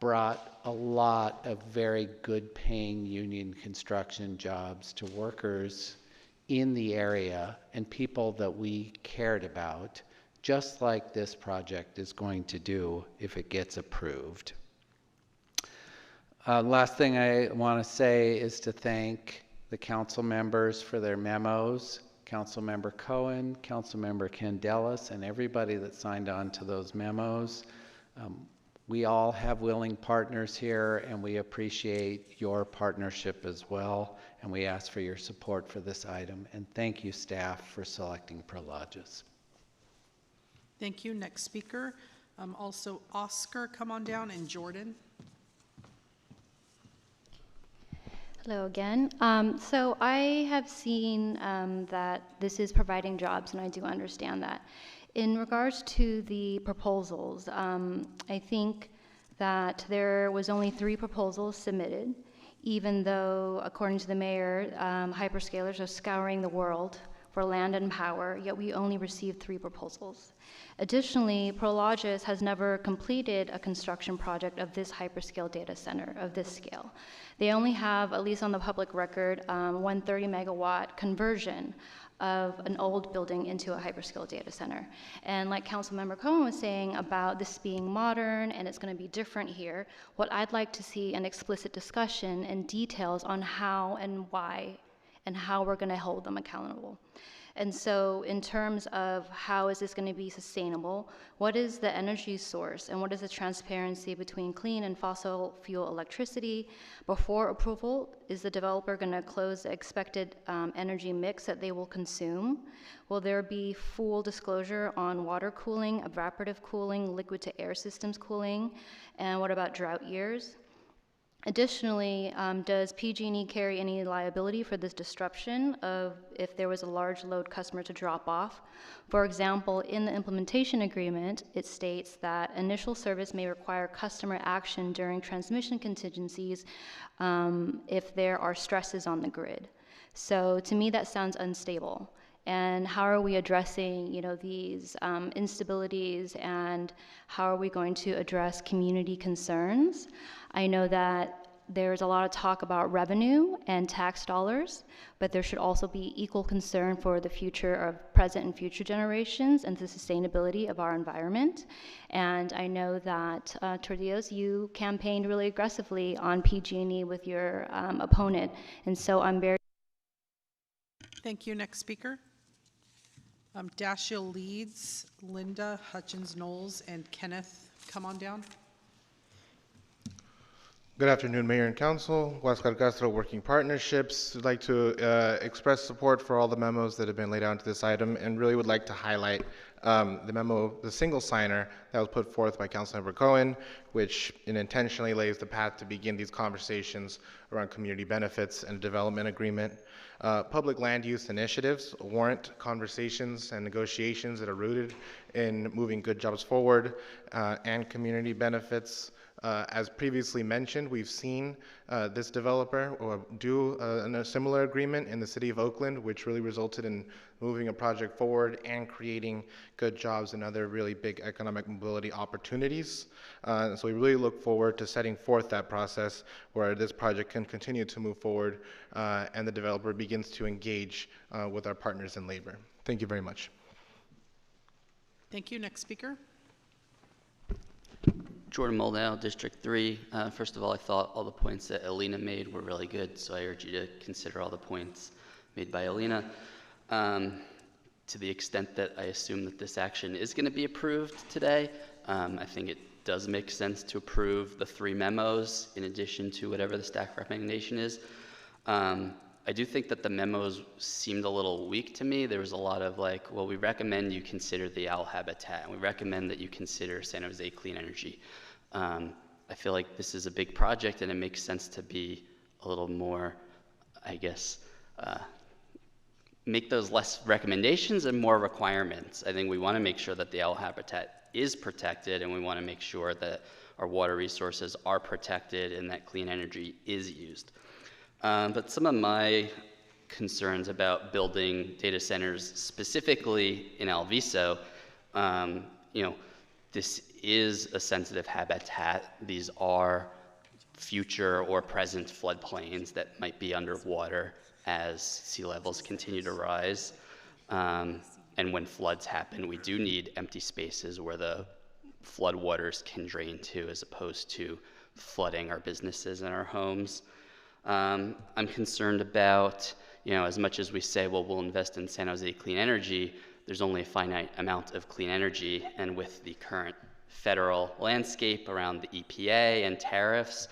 brought a lot of very good paying union construction jobs to workers in the area and people that we cared about, just like this project is going to do if it gets approved. Last thing I want to say is to thank the council members for their memos, Councilmember Cohen, Councilmember Candelas, and everybody that signed on to those memos. We all have willing partners here, and we appreciate your partnership as well, and we ask for your support for this item. And thank you, staff, for selecting Prologis. Thank you. Next speaker. Also, Oscar, come on down, and Jordan. Hello again. So I have seen that this is providing jobs, and I do understand that. In regards to the proposals, I think that there was only 3 proposals submitted, even though, according to the mayor, hyperscalers are scouring the world for land and power, yet we only received 3 proposals. Additionally, Prologis has never completed a construction project of this hyperscale data center, of this scale. They only have, at least on the public record, 130 megawatt conversion of an old building into a hyperscale data center. And like Councilmember Cohen was saying about this being modern and it's going to be different here, what I'd like to see an explicit discussion and details on how and why and how we're going to hold them accountable. And so in terms of how is this going to be sustainable, what is the energy source and what is the transparency between clean and fossil fuel electricity? Before approval, is the developer going to close the expected energy mix that they will consume? Will there be full disclosure on water cooling, evaporative cooling, liquid to air systems cooling? And what about drought years? Additionally, does PG&E carry any liability for this disruption of if there was a large load customer to drop off? For example, in the implementation agreement, it states that initial service may require customer action during transmission contingencies if there are stresses on the grid. So to me, that sounds unstable. And how are we addressing, these instabilities, and how are we going to address community concerns? I know that there's a lot of talk about revenue and tax dollars, but there should also be equal concern for the future of present and future generations and the sustainability of our environment. And I know that, Tordios, you campaigned really aggressively on PG&E with your opponent, and so I'm very... Thank you. Next speaker. Dashiell Leeds, Linda Hutchins-Knowles, and Kenneth, come on down. Good afternoon, Mayor and Council. Huáscar Castro Working Partnerships. Would like to express support for all the memos that have been laid out into this item, and really would like to highlight the memo, the single signer that was put forth by Councilmember Cohen, which intentionally lays the path to begin these conversations around community benefits and development agreement. Public land use initiatives warrant conversations and negotiations that are rooted in moving good jobs forward and community benefits. As previously mentioned, we've seen this developer do a similar agreement in the city of Oakland, which really resulted in moving a project forward and creating good jobs and other really big economic mobility opportunities. So we really look forward to setting forth that process where this project can continue to move forward and the developer begins to engage with our partners in labor. Thank you very much. Thank you. Next speaker. Jordan Moldow, District 3. First of all, I thought all the points that Alina made were really good, so I urge you to consider all the points made by Alina. To the extent that I assume that this action is going to be approved today, I think it does make sense to approve the 3 memos in addition to whatever the staff recommendation is. I do think that the memos seemed a little weak to me. There was a lot of like, well, we recommend you consider the owl habitat, and we recommend that you consider San Jose clean energy. I feel like this is a big project, and it makes sense to be a little more, I guess, make those less recommendations and more requirements. I think we want to make sure that the owl habitat is protected, and we want to make sure that our water resources are protected and that clean energy is used. But some of my concerns about building data centers, specifically in Alviso, this is a sensitive habitat. These are future or present floodplains that might be underwater as sea levels continue to rise. And when floods happen, we do need empty spaces where the floodwaters can drain to, as opposed to flooding our businesses and our homes. I'm concerned about, as much as we say, well, we'll invest in San Jose clean energy, there's only a finite amount of clean energy, and with the current federal landscape around the EPA and tariffs,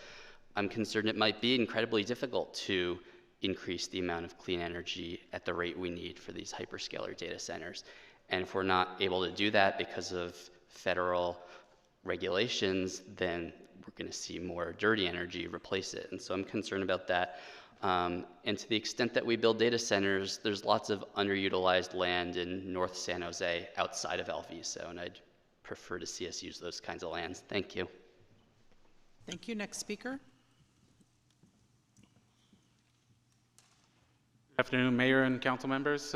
I'm concerned it might be incredibly difficult to increase the amount of clean energy at the rate we need for these hyperscaler data centers. And if we're not able to do that because of federal regulations, then we're going to see more dirty energy replace it. And so I'm concerned about that. And to the extent that we build data centers, there's lots of underutilized land in North San Jose outside of Alviso, and I'd prefer to see us use those kinds of lands. Thank you. Thank you. Next speaker. Good afternoon, Mayor and council members.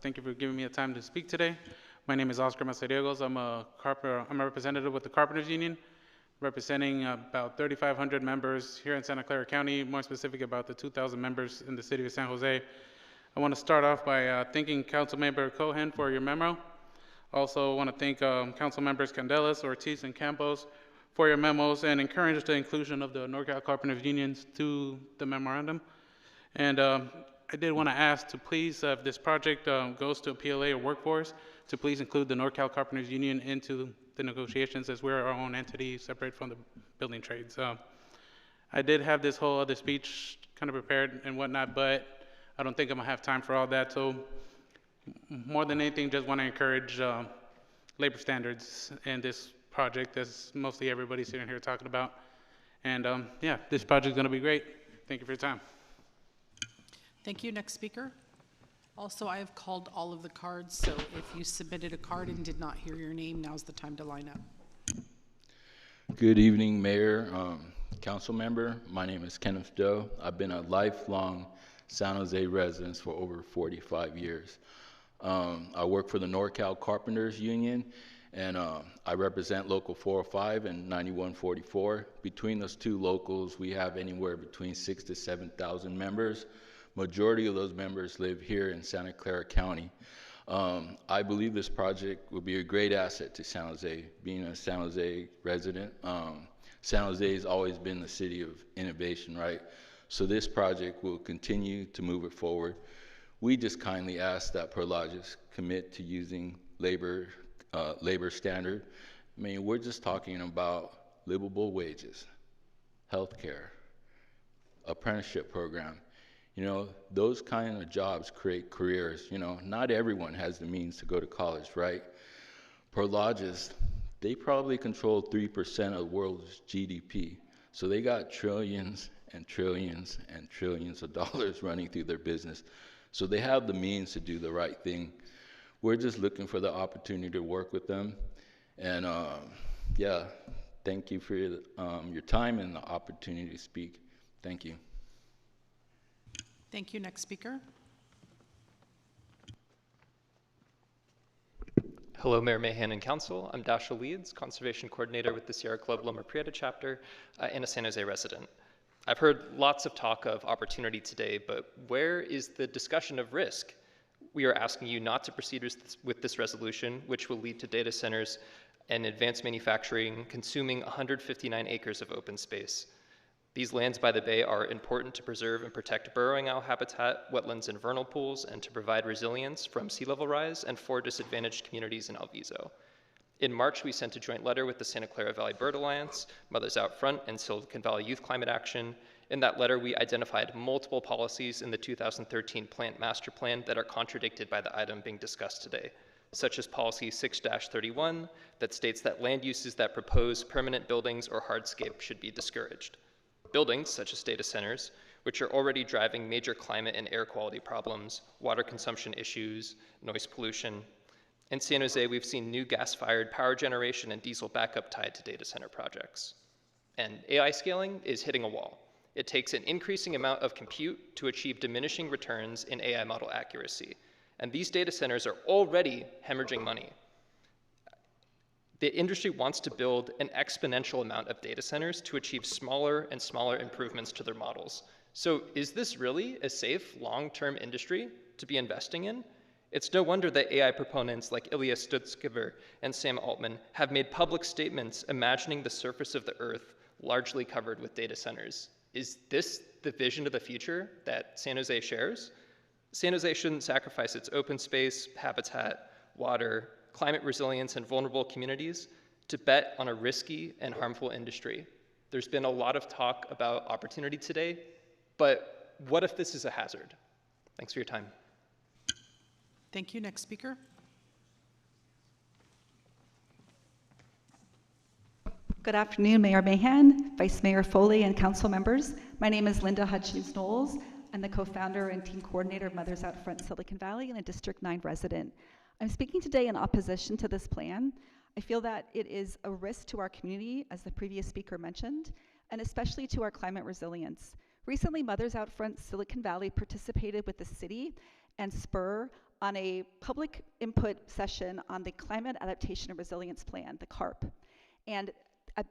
Thank you for giving me a time to speak today. My name is Oscar Maceriegos. I'm a representative with the Carpenters Union, representing about 3,500 members here in Santa Clara County, more specific about the 2,000 members in the city of San Jose. I want to start off by thanking Councilmember Cohen for your memo. Also want to thank Council members Candelas, Ortiz, and Campos for your memos, and encourage the inclusion of the NorCal Carpenters Unions to the memorandum. And I did want to ask to please, if this project goes to a PLA or workforce, to please include the NorCal Carpenters Union into the negotiations, as we're our own entity separate from the building trades. I did have this whole other speech kind of prepared and whatnot, but I don't think I'm gonna have time for all that. So more than anything, just want to encourage labor standards in this project, as mostly everybody's sitting here talking about. And yeah, this project's gonna be great. Thank you for your time. Thank you. Next speaker. Also, I have called all of the cards, so if you submitted a card and did not hear your name, now's the time to line up. Good evening, Mayor, Council member. My name is Kenneth Doe. I've been a lifelong San Jose residents for over 45 years. I work for the NorCal Carpenters Union, and I represent Local 405 and 9144. Between those two locals, we have anywhere between 6,000 to 7,000 members. Majority of those members live here in Santa Clara County. I believe this project will be a great asset to San Jose. Being a San Jose resident, San Jose has always been the city of innovation, right? So this project will continue to move it forward. We just kindly ask that Prologis commit to using labor standard. I mean, we're just talking about livable wages, healthcare, apprenticeship program. You know, those kind of jobs create careers. You know, not everyone has the means to go to college, right? Prologis, they probably control 3% of the world's GDP. So they got trillions and trillions and trillions of dollars running through their business. So they have the means to do the right thing. We're just looking for the opportunity to work with them. And yeah, thank you for your time and the opportunity to speak. Thank you. Thank you. Next speaker. Hello, Mayor Mahan and Council. I'm Dasha Leeds, Conservation Coordinator with the Sierra Club Loma Prieta chapter and a San Jose resident. I've heard lots of talk of opportunity today, but where is the discussion of risk? We are asking you not to proceed with this resolution, which will lead to data centers and advanced manufacturing consuming 159 acres of open space. These lands by the bay are important to preserve and protect burrowing owl habitat, wetlands and vernal pools, and to provide resilience from sea level rise and for disadvantaged communities in Alviso. In March, we sent a joint letter with the Santa Clara Valley Bird Alliance, Mothers Out Front, and Silicon Valley Youth Climate Action. In that letter, we identified multiple policies in the 2013 Plant Master Plan that are contradicted by the item being discussed today, such as Policy 6-31 that states that land uses that propose permanent buildings or hardscape should be discouraged. Buildings, such as data centers, which are already driving major climate and air quality problems, water consumption issues, noise pollution. In San Jose, we've seen new gas-fired power generation and diesel backup tied to data center projects. And AI scaling is hitting a wall. It takes an increasing amount of compute to achieve diminishing returns in AI model accuracy. And these data centers are already hemorrhaging money. The industry wants to build an exponential amount of data centers to achieve smaller and smaller improvements to their models. So is this really a safe, long-term industry to be investing in? It's no wonder that AI proponents like Ilya Stutzkever and Sam Altman have made public statements imagining the surface of the Earth largely covered with data centers. Is this the vision of the future that San Jose shares? San Jose shouldn't sacrifice its open space, habitat, water, climate resilience, and vulnerable communities to bet on a risky and harmful industry. There's been a lot of talk about opportunity today, but what if this is a hazard? Thanks for your time. Thank you. Next speaker. Good afternoon, Mayor Mahan, Vice Mayor Foley, and council members. My name is Linda Hutchins-Knowles. I'm the co-founder and team coordinator of Mothers Out Front Silicon Valley and a District 9 resident. I'm speaking today in opposition to this plan. I feel that it is a risk to our community, as the previous speaker mentioned, and especially to our climate resilience. Recently, Mothers Out Front Silicon Valley participated with the city and Spur on a public input session on the Climate Adaptation and Resilience Plan, the CARP. And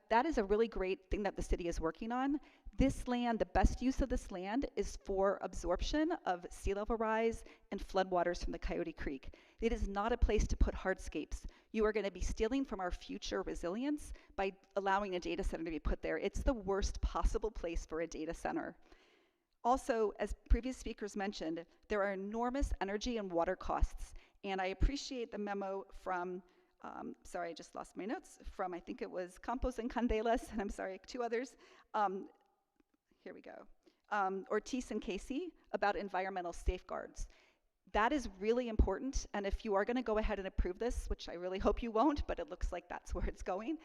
that is a really great thing that the city is working on. This land, the best use of this land is for absorption of sea level rise and floodwaters from the Coyote Creek. It is not a place to put hardscapes. You are going to be stealing from our future resilience by allowing a data center to be put there. It's the worst possible place for a data center. Also, as previous speakers mentioned, there are enormous energy and water costs. And I appreciate the memo from, sorry, I just lost my notes, from I think it was Campos and Candelas, and I'm sorry, two others. Here we go. Ortiz and Casey about environmental safeguards. That is really important, and if you are going to go ahead and approve this, which I really hope you won't, but it looks like that's where it's going,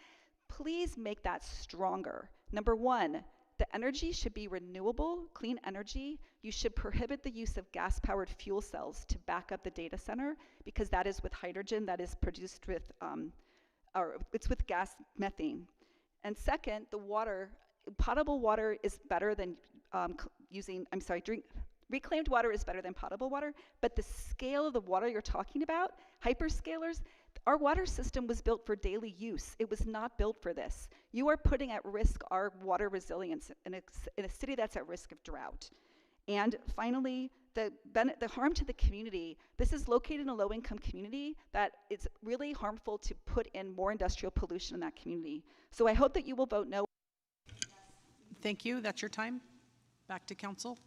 please make that stronger. Number one, the energy should be renewable, clean energy. You should prohibit the use of gas-powered fuel cells to back up the data center, because that is with hydrogen that is produced with, or it's with gas methane. And second, the water, potable water is better than reclaimed water is better than potable water, but the scale of the water you're talking about, hyperscalers, our water system was built for daily use. It was not built for this. You are putting at risk our water resilience in a city that's at risk of drought. And finally, the harm to the community. This is located in a low-income community that it's really harmful to put in more industrial pollution in that community. So I hope that you will vote no. Thank you. That's your time. Back to council.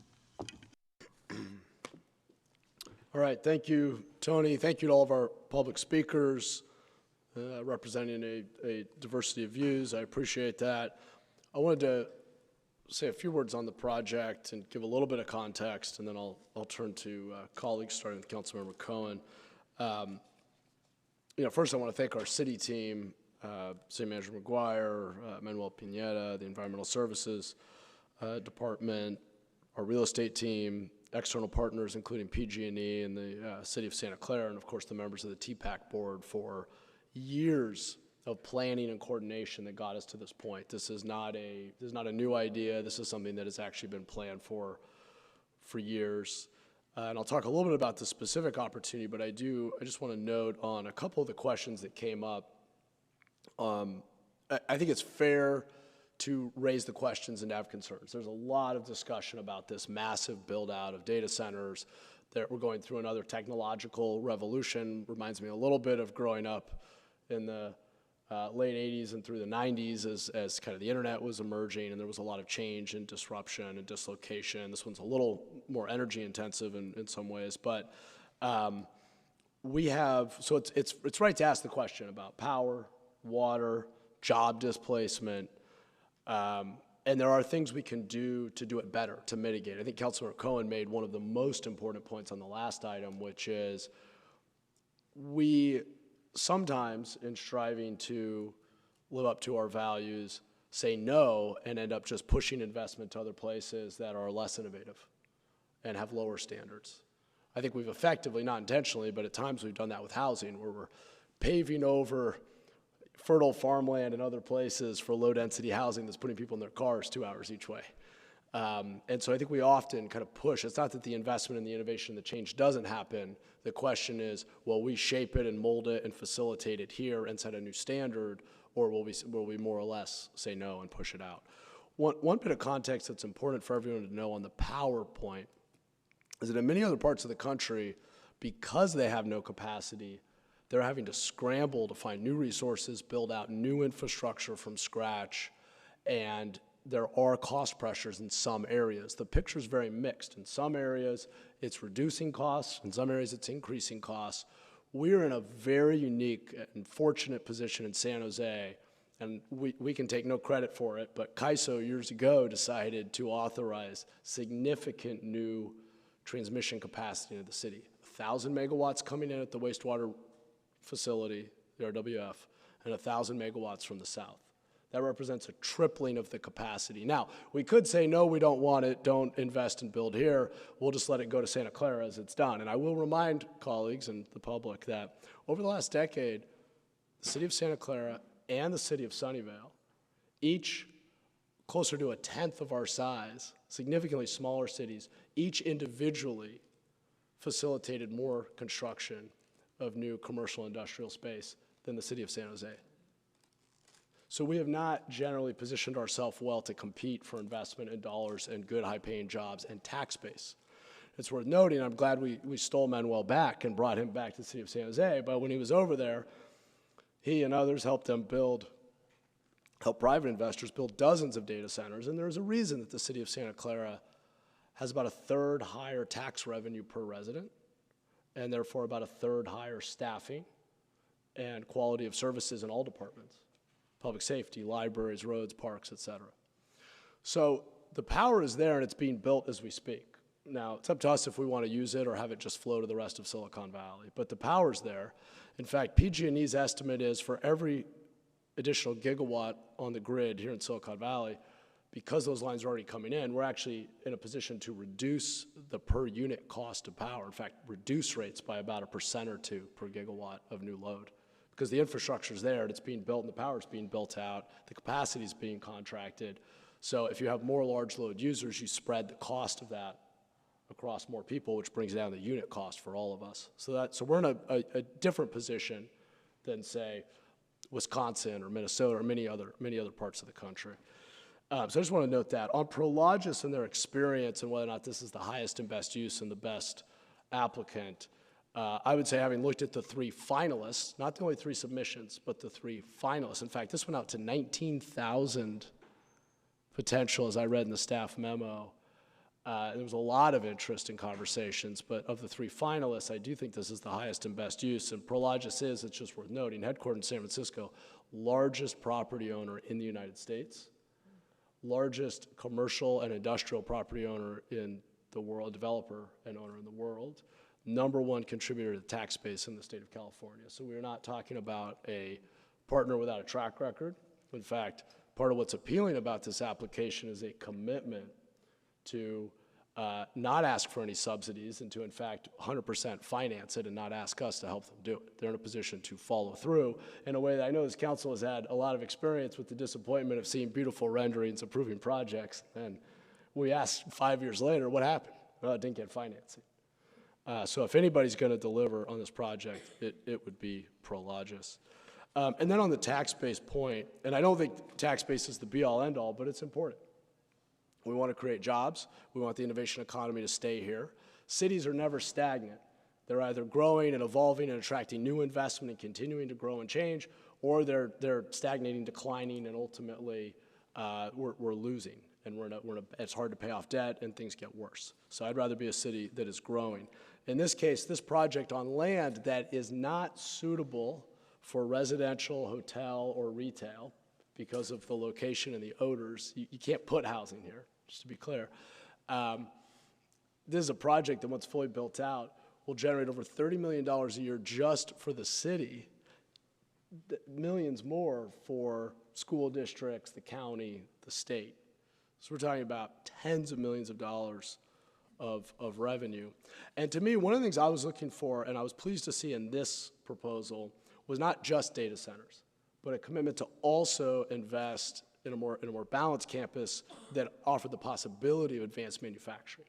All right, thank you, Tony. Thank you to all of our public speakers representing a diversity of views. I appreciate that. I wanted to say a few words on the project and give a little bit of context, and then I'll turn to colleagues, starting with Councilmember Cohen. First I want to thank our city team, City Manager McGuire, Manuel Pineda, the Environmental Services Department, our real estate team, external partners, including PG&E and the City of Santa Clara, and of course the members of the TPAC board for years of planning and coordination that got us to this point. This is not a new idea. This is something that has actually been planned for years. And I'll talk a little bit about the specific opportunity, but I just want to note on a couple of the questions that came up. I think it's fair to raise the questions and have concerns. There's a lot of discussion about this massive build out of data centers, that we're going through another technological revolution. Reminds me a little bit of growing up in the late 80s and through the 90s as kind of the internet was emerging, and there was a lot of change and disruption and dislocation. This one's a little more energy intensive in some ways, but so it's right to ask the question about power, water, job displacement, and there are things we can do to do it better, to mitigate. I think Councilmember Cohen made one of the most important points on the last item, which is we sometimes, in striving to live up to our values, say no and end up just pushing investment to other places that are less innovative and have lower standards. I think we've effectively, not intentionally, but at times we've done that with housing, where we're paving over fertile farmland and other places for low-density housing that's putting people in their cars 2 hours each way. And so I think we often kind of push. It's not that the investment and the innovation and the change doesn't happen. The question is, will we shape it and mold it and facilitate it here and set a new standard, or will we more or less say no and push it out? One bit of context that's important for everyone to know on the power point is that in many other parts of the country, because they have no capacity, they're having to scramble to find new resources, build out new infrastructure from scratch, and there are cost pressures in some areas. The picture is very mixed. In some areas, it's reducing costs. In some areas, it's increasing costs. We're in a very unique and fortunate position in San Jose, and we can take no credit for it, but CAISO years ago decided to authorize significant new transmission capacity into the city. 1,000 megawatts coming in at the wastewater facility, the RWF, and 1,000 megawatts from the south. That represents a tripling of the capacity. Now, we could say, no, we don't want it, don't invest and build here, we'll just let it go to Santa Clara as it's done. And I will remind colleagues and the public that over the last decade, the city of Santa Clara and the city of Sunnyvale, each closer to a tenth of our size, significantly smaller cities, each individually facilitated more construction of new commercial industrial space than the city of San Jose. So we have not generally positioned ourselves well to compete for investment in dollars and good high-paying jobs and tax base. It's worth noting, I'm glad we stole Manuel back and brought him back to the city of San Jose, but when he was over there, he and others helped private investors build dozens of data centers, and there's a reason that the city of Santa Clara has about a third higher tax revenue per resident, and therefore about a third higher staffing and quality of services in all departments, public safety, libraries, roads, parks, et cetera. So the power is there and it's being built as we speak. Now, it's up to us if we want to use it or have it just flow to the rest of Silicon Valley, but the power's there. In fact, PG&E's estimate is for every additional gigawatt on the grid here in Silicon Valley, because those lines are already coming in, we're actually in a position to reduce the per unit cost of power. In fact, reduce rates by about 1% or 2% per gigawatt of new load. Because the infrastructure's there, and it's being built, and the power's being built out, the capacity's being contracted. So if you have more large load users, you spread the cost of that across more people, which brings down the unit cost for all of us. So we're in a different position than, say, Wisconsin or Minnesota or many other parts of the country. So I just want to note that. On Prologis and their experience and whether or not this is the highest and best use and the best applicant, I would say, having looked at the 3 finalists, not the only 3 submissions, but the 3 finalists. In fact, this went out to 19,000 potential, as I read in the staff memo. There was a lot of interest in conversations, but of the 3 finalists, I do think this is the highest and best use. And Prologis is, it's just worth noting, headquartered in San Francisco, largest property owner in the United States, largest commercial and industrial property owner in the world, developer and owner in the world, #1 contributor to the tax base in the state of California. So we're not talking about a partner without a track record. In fact, part of what's appealing about this application is a commitment to not ask for any subsidies and to, in fact, 100% finance it and not ask us to help them do it. They're in a position to follow through in a way that I know this council has had a lot of experience with the disappointment of seeing beautiful renderings, approving projects, and we asked 5 years later, what happened? Well, it didn't get financing. So if anybody's going to deliver on this project, it would be Prologis. And then on the tax base point, and I don't think tax base is the be-all, end-all, but it's important. We want to create jobs. We want the innovation economy to stay here. Cities are never stagnant. They're either growing and evolving and attracting new investment and continuing to grow and change, or they're stagnating, declining, and ultimately we're losing. And it's hard to pay off debt and things get worse. So I'd rather be a city that is growing. In this case, this project on land that is not suitable for residential, hotel, or retail because of the location and the odors, you can't put housing here, just to be clear. This is a project that, once fully built out, will generate over $30 million a year just for the city, millions more for school districts, the county, the state. So we're talking about tens of millions of dollars of revenue. And to me, one of the things I was looking for, and I was pleased to see in this proposal, was not just data centers, but a commitment to also invest in a more balanced campus that offered the possibility of advanced manufacturing.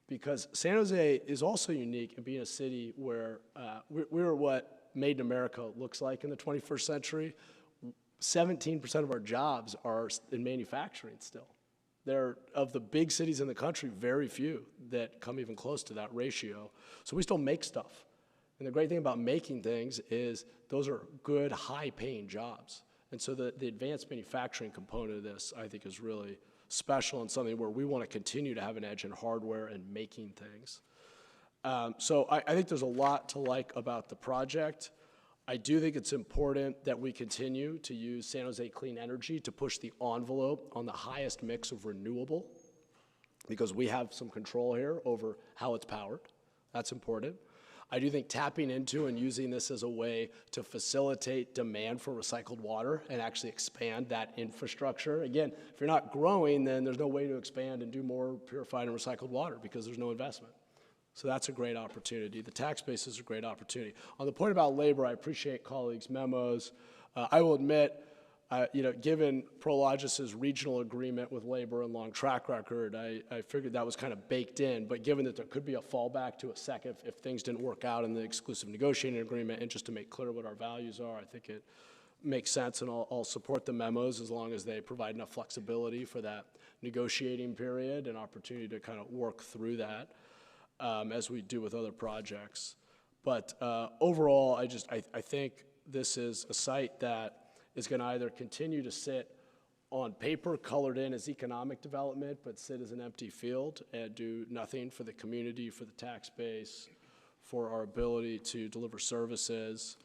Because San Jose is also unique in being a city where we're what Made in America looks like in the 21st century. 17% of our jobs are in manufacturing still. There, of the big cities in the country, very few that come even close to that ratio. So we still make stuff. And the great thing about making things is those are good, high-paying jobs. And so the advanced manufacturing component of this, I think, is really special and something where we want to continue to have an edge in hardware and making things. So I think there's a lot to like about the project. I do think it's important that we continue to use San Jose Clean Energy to push the envelope on the highest mix of renewable, because we have some control here over how it's powered. That's important. I do think tapping into and using this as a way to facilitate demand for recycled water and actually expand that infrastructure. Again, if you're not growing, then there's no way to expand and do more purified and recycled water because there's no investment. So that's a great opportunity. The tax base is a great opportunity. On the point about labor, I appreciate colleagues' memos. I will admit, given Prologis's regional agreement with labor and long track record, I figured that was kind of baked in. But given that there could be a fallback to a second if things didn't work out in the exclusive negotiating agreement, and just to make clear what our values are, I think it makes sense, and I'll support the memos as long as they provide enough flexibility for that negotiating period and opportunity to kind of work through that. As we do with other projects. But overall, I think this is a site that is going to either continue to sit on paper, colored in as economic development, but sit as an empty field and do nothing for the community, for the tax base, for our ability to deliver services.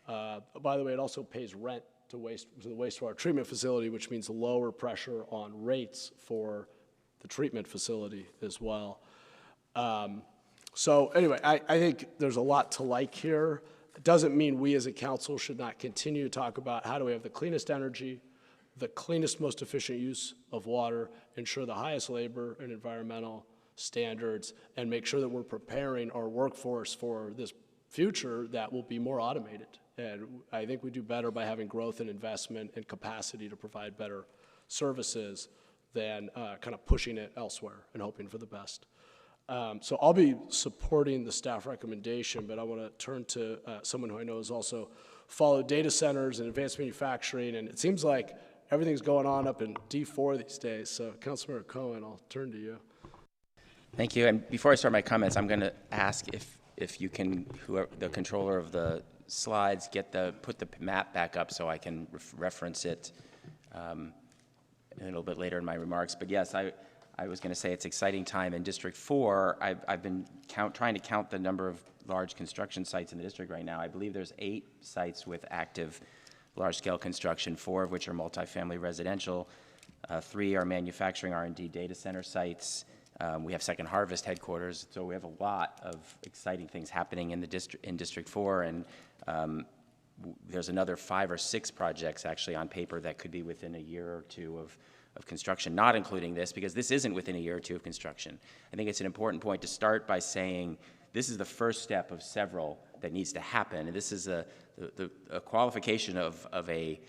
By the way, it also pays rent to the wastewater treatment facility, which means lower pressure on rates for the treatment facility as well. So anyway, I think there's a lot to like here. It doesn't mean we as a council should not continue to talk about how do we have the cleanest energy, the cleanest, most efficient use of water, ensure the highest labor and environmental standards, and make sure that we're preparing our workforce for this future that will be more automated. And I think we do better by having growth and investment and capacity to provide better services than kind of pushing it elsewhere and hoping for the best. So I'll be supporting the staff recommendation, but I want to turn to someone who I know has also followed data centers and advanced manufacturing, and it seems like everything's going on up in D4 these days. So Councilmember Cohen, I'll turn to you. Thank you. And before I start my comments, I'm going to ask if you can, whoever the controller of the slides, put the map back up so I can reference it a little bit later in my remarks. But yes, I was going to say it's exciting time in District 4. I've been trying to count the number of large construction sites in the district right now. I believe there's 8 sites with active large-scale construction, 4 of which are multifamily residential. 3 are manufacturing R&D data center sites. We have Second Harvest headquarters, so we have a lot of exciting things happening in the District 4, and there's another 5 or 6 projects actually on paper that could be within a year or 2 of construction, not including this, because this isn't within a year or 2 of construction. I think it's an important point to start by saying this is the first step of several that needs to happen, and this is a qualification of an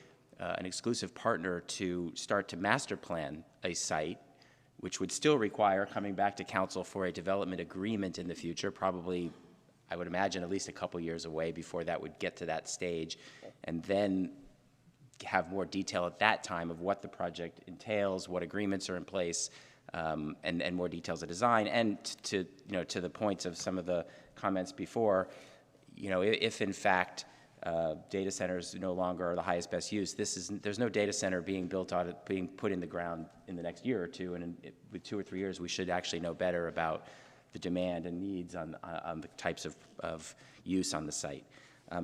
exclusive partner to start to master plan a site, which would still require coming back to council for a development agreement in the future, probably, I would imagine, at least a couple years away before that would get to that stage, and then have more detail at that time of what the project entails, what agreements are in place, and more details of design. And to the points of some of the comments before, if in fact data centers no longer are the highest best use, there's no data center being built on it, being put in the ground in the next year or 2, and with 2 or 3 years, we should actually know better about the demand and needs on the types of use on the site.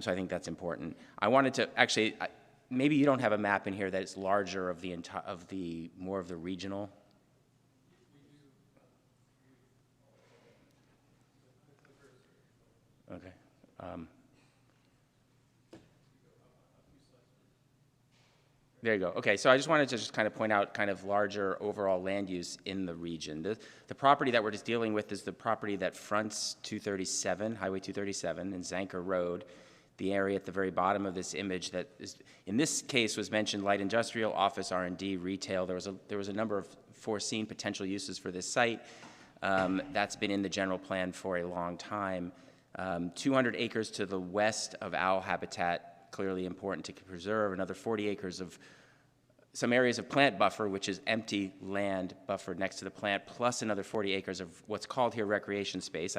So I think that's important. I wanted to actually. Maybe you don't have a map in here that is larger of the more of the regional. Okay. There you go. Okay, so I just wanted to just kind of point out kind of larger overall land use in the region. The property that we're just dealing with is the property that fronts 237, Highway 237 and Zanker Road. The area at the very bottom of this image that is, in this case, was mentioned light industrial, office, R&D, retail. There was a number of foreseen potential uses for this site. That's been in the general plan for a long time. 200 acres to the west of owl habitat, clearly important to preserve. Another 40 acres of some areas of plant buffer, which is empty land buffered next to the plant, plus another 40 acres of what's called here recreation space.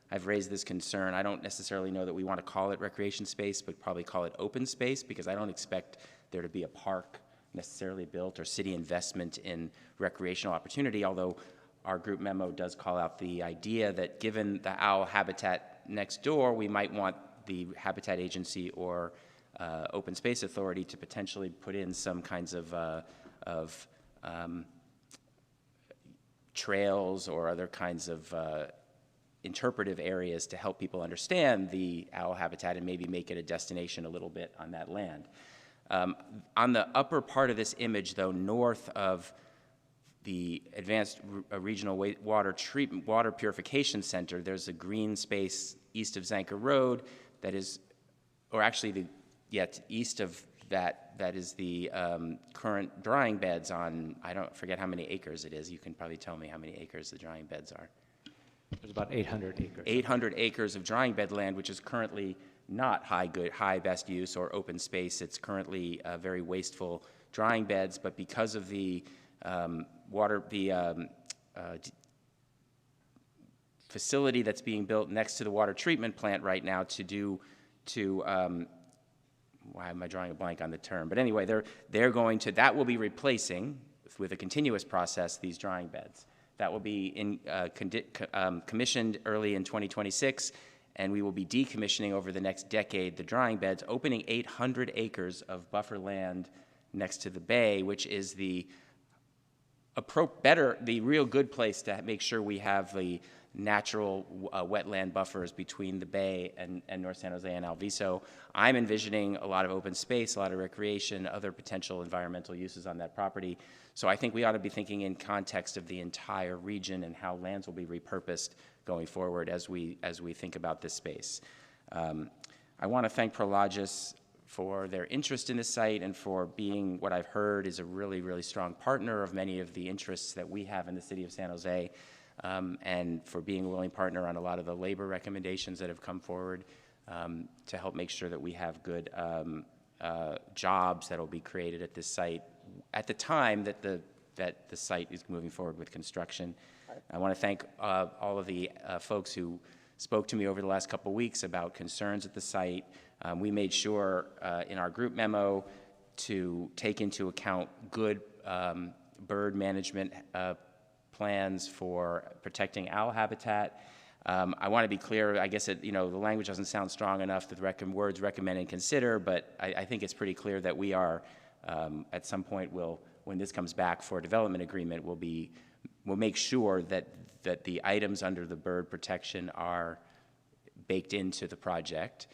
I've raised this concern. I don't necessarily know that we want to call it recreation space, but probably call it open space, because I don't expect there to be a park necessarily built or city investment in recreational opportunity, although our group memo does call out the idea that given the owl habitat next door, we might want the Habitat Agency or Open Space Authority to potentially put in some kinds of trails or other kinds of interpretive areas to help people understand the owl habitat and maybe make it a destination a little bit on that land. On the upper part of this image, though, north of the Advanced Regional Water Purification Center, there's a green space east of Zanker Road that is, or actually east of that is the current drying beds on, I don't forget how many acres it is. You can probably tell me how many acres the drying beds are. There's about 800 acres. 800 acres of drying bed land, which is currently not high best use or open space. It's currently very wasteful drying beds, but because of the facility that's being built next to the water treatment plant right now why am I drawing a blank on the term? But anyway, that will be replacing with a continuous process these drying beds. That will be commissioned early in 2026, and we will be decommissioning over the next decade the drying beds, opening 800 acres of buffer land next to the bay, which is the real good place to make sure we have the natural wetland buffers between the bay and North San Jose and Alviso. I'm envisioning a lot of open space, a lot of recreation, other potential environmental uses on that property. So I think we ought to be thinking in context of the entire region and how lands will be repurposed going forward as we think about this space. I want to thank Prologis for their interest in this site and for being what I've heard is a really, really strong partner of many of the interests that we have in the city of San Jose. and for being a willing partner on a lot of the labor recommendations that have come forward to help make sure that we have good jobs that will be created at this site at the time that the site is moving forward with construction. I want to thank all of the folks who spoke to me over the last couple of weeks about concerns at the site. We made sure in our group memo to take into account good bird management plans for protecting owl habitat. I want to be clear, I guess the language doesn't sound strong enough, the words recommend and consider, but I think it's pretty clear that we are, at some point, when this comes back for a development agreement, we'll make sure that the items under the bird protection are baked into the project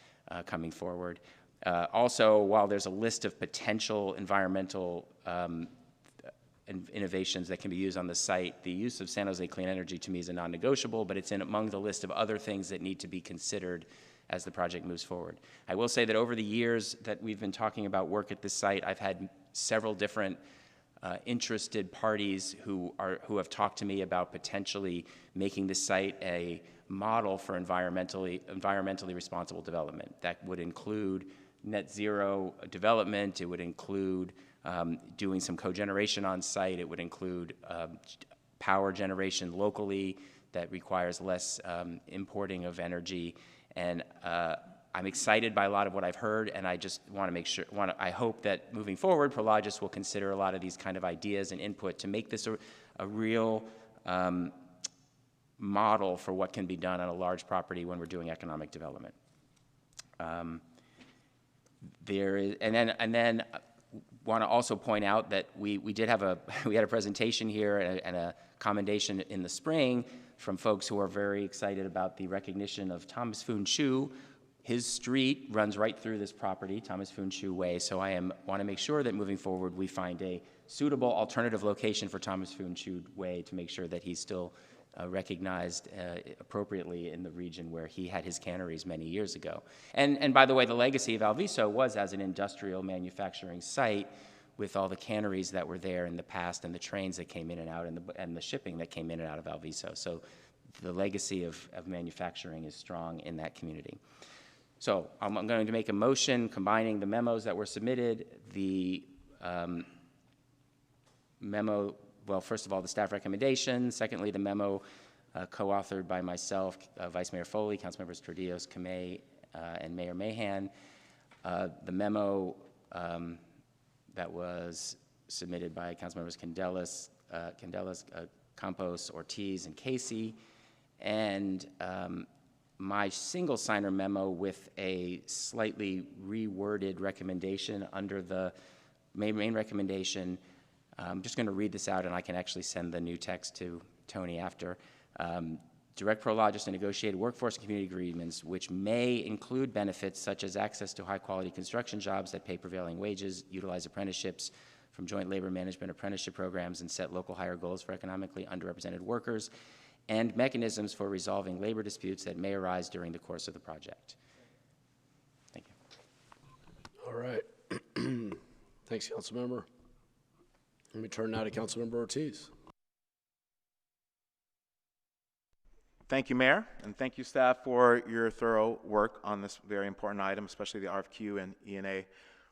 coming forward. Also, while there's a list of potential environmental innovations that can be used on the site, the use of San Jose Clean Energy to me is a non-negotiable, but it's among the list of other things that need to be considered as the project moves forward. I will say that over the years that we've been talking about work at this site, I've had several different interested parties who have talked to me about potentially making this site a model for environmentally responsible development. That would include net zero development. It would include doing some cogeneration on site. It would include power generation locally that requires less importing of energy. And I'm excited by a lot of what I've heard, and I just want to make sure, I hope that moving forward, Prologis will consider a lot of these kind of ideas and input to make this a real model for what can be done on a large property when we're doing economic development. And then want to also point out that we did have we had a presentation here and a commendation in the spring from folks who are very excited about the recognition of Thomas Foon Chu. His street runs right through this property, Thomas Foon Chu Way, so I want to make sure that moving forward we find a suitable alternative location for Thomas Foon Chu Way to make sure that he's still recognized appropriately in the region where he had his canneries many years ago. And by the way, the legacy of Alviso was as an industrial manufacturing site with all the canneries that were there in the past and the trains that came in and out and the shipping that came in and out of Alviso. So the legacy of manufacturing is strong in that community. So I'm going to make a motion combining the memos that were submitted, the memo, well, first of all, the staff recommendation. Secondly, the memo co-authored by myself, Vice Mayor Foley, Councilmembers Tordillos, Kamei, and Mayor Mahan. The memo that was submitted by Councilmembers Candelas, Campos, Ortiz, and Casey. And my single signer memo with a slightly reworded recommendation under the main recommendation. I'm just going to read this out, and I can actually send the new text to Tony after. Direct Prologis to negotiate workforce and community agreements which may include benefits such as access to high-quality construction jobs that pay prevailing wages, utilize apprenticeships from joint labor management apprenticeship programs, and set local hire goals for economically underrepresented workers, and mechanisms for resolving labor disputes that may arise during the course of the project. Thank you. All right. Thanks, Councilmember. Let me turn now to Councilmember Ortiz. Thank you, Mayor, and thank you, staff, for your thorough work on this very important item, especially the RFQ and E&A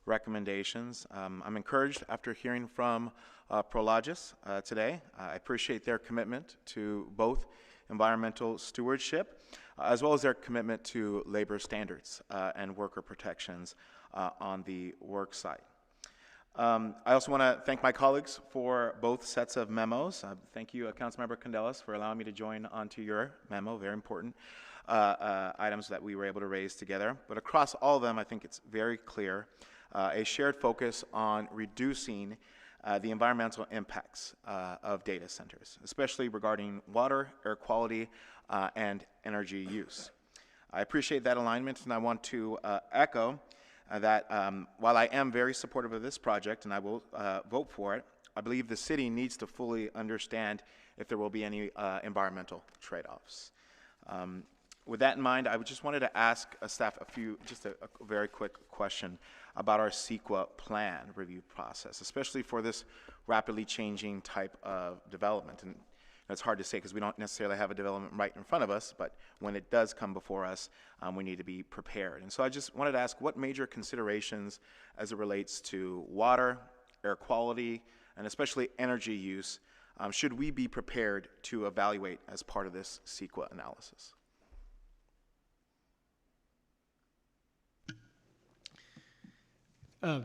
recommendations. I'm encouraged after hearing from Prologis today. I appreciate their commitment to both environmental stewardship as well as their commitment to labor standards and worker protections on the work site. I also want to thank my colleagues for both sets of memos. Thank you, Councilmember Candelas, for allowing me to join onto your memo. Very important items that we were able to raise together. But across all of them, I think it's very clear a shared focus on reducing the environmental impacts of data centers, especially regarding water, air quality, and energy use. I appreciate that alignment, and I want to echo that while I am very supportive of this project and I will vote for it, I believe the city needs to fully understand if there will be any environmental trade-offs. With that in mind, I just wanted to ask staff just a very quick question about our CEQA plan review process, especially for this rapidly changing type of development. And it's hard to say because we don't necessarily have a development right in front of us, but when it does come before us, we need to be prepared. And so I just wanted to ask, what major considerations as it relates to water, air quality, and especially energy use should we be prepared to evaluate as part of this CEQA analysis?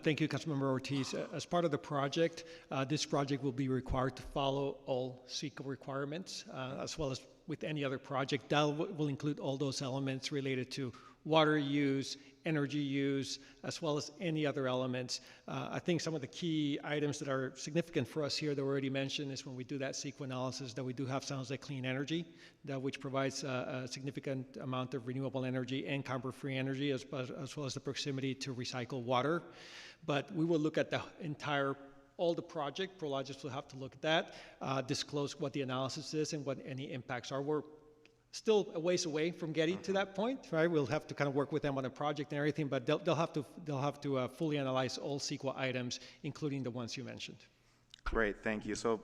Thank you, Councilmember Ortiz. As part of the project, this project will be required to follow all CEQA requirements, as well as with any other project. That will include all those elements related to water use, energy use, as well as any other elements. I think some of the key items that are significant for us here that we already mentioned is when we do that CEQA analysis that we do have San Jose Clean Energy, which provides a significant amount of renewable energy and carbon-free energy, as well as the proximity to recycle water. But we will look at the all the project. Prologis will have to look at that, disclose what the analysis is and what any impacts are. We're still a ways away from getting to that point, right? We'll have to kind of work with them on a project and everything, but they'll have to fully analyze all CEQA items, including the ones you mentioned. Great, thank you. So,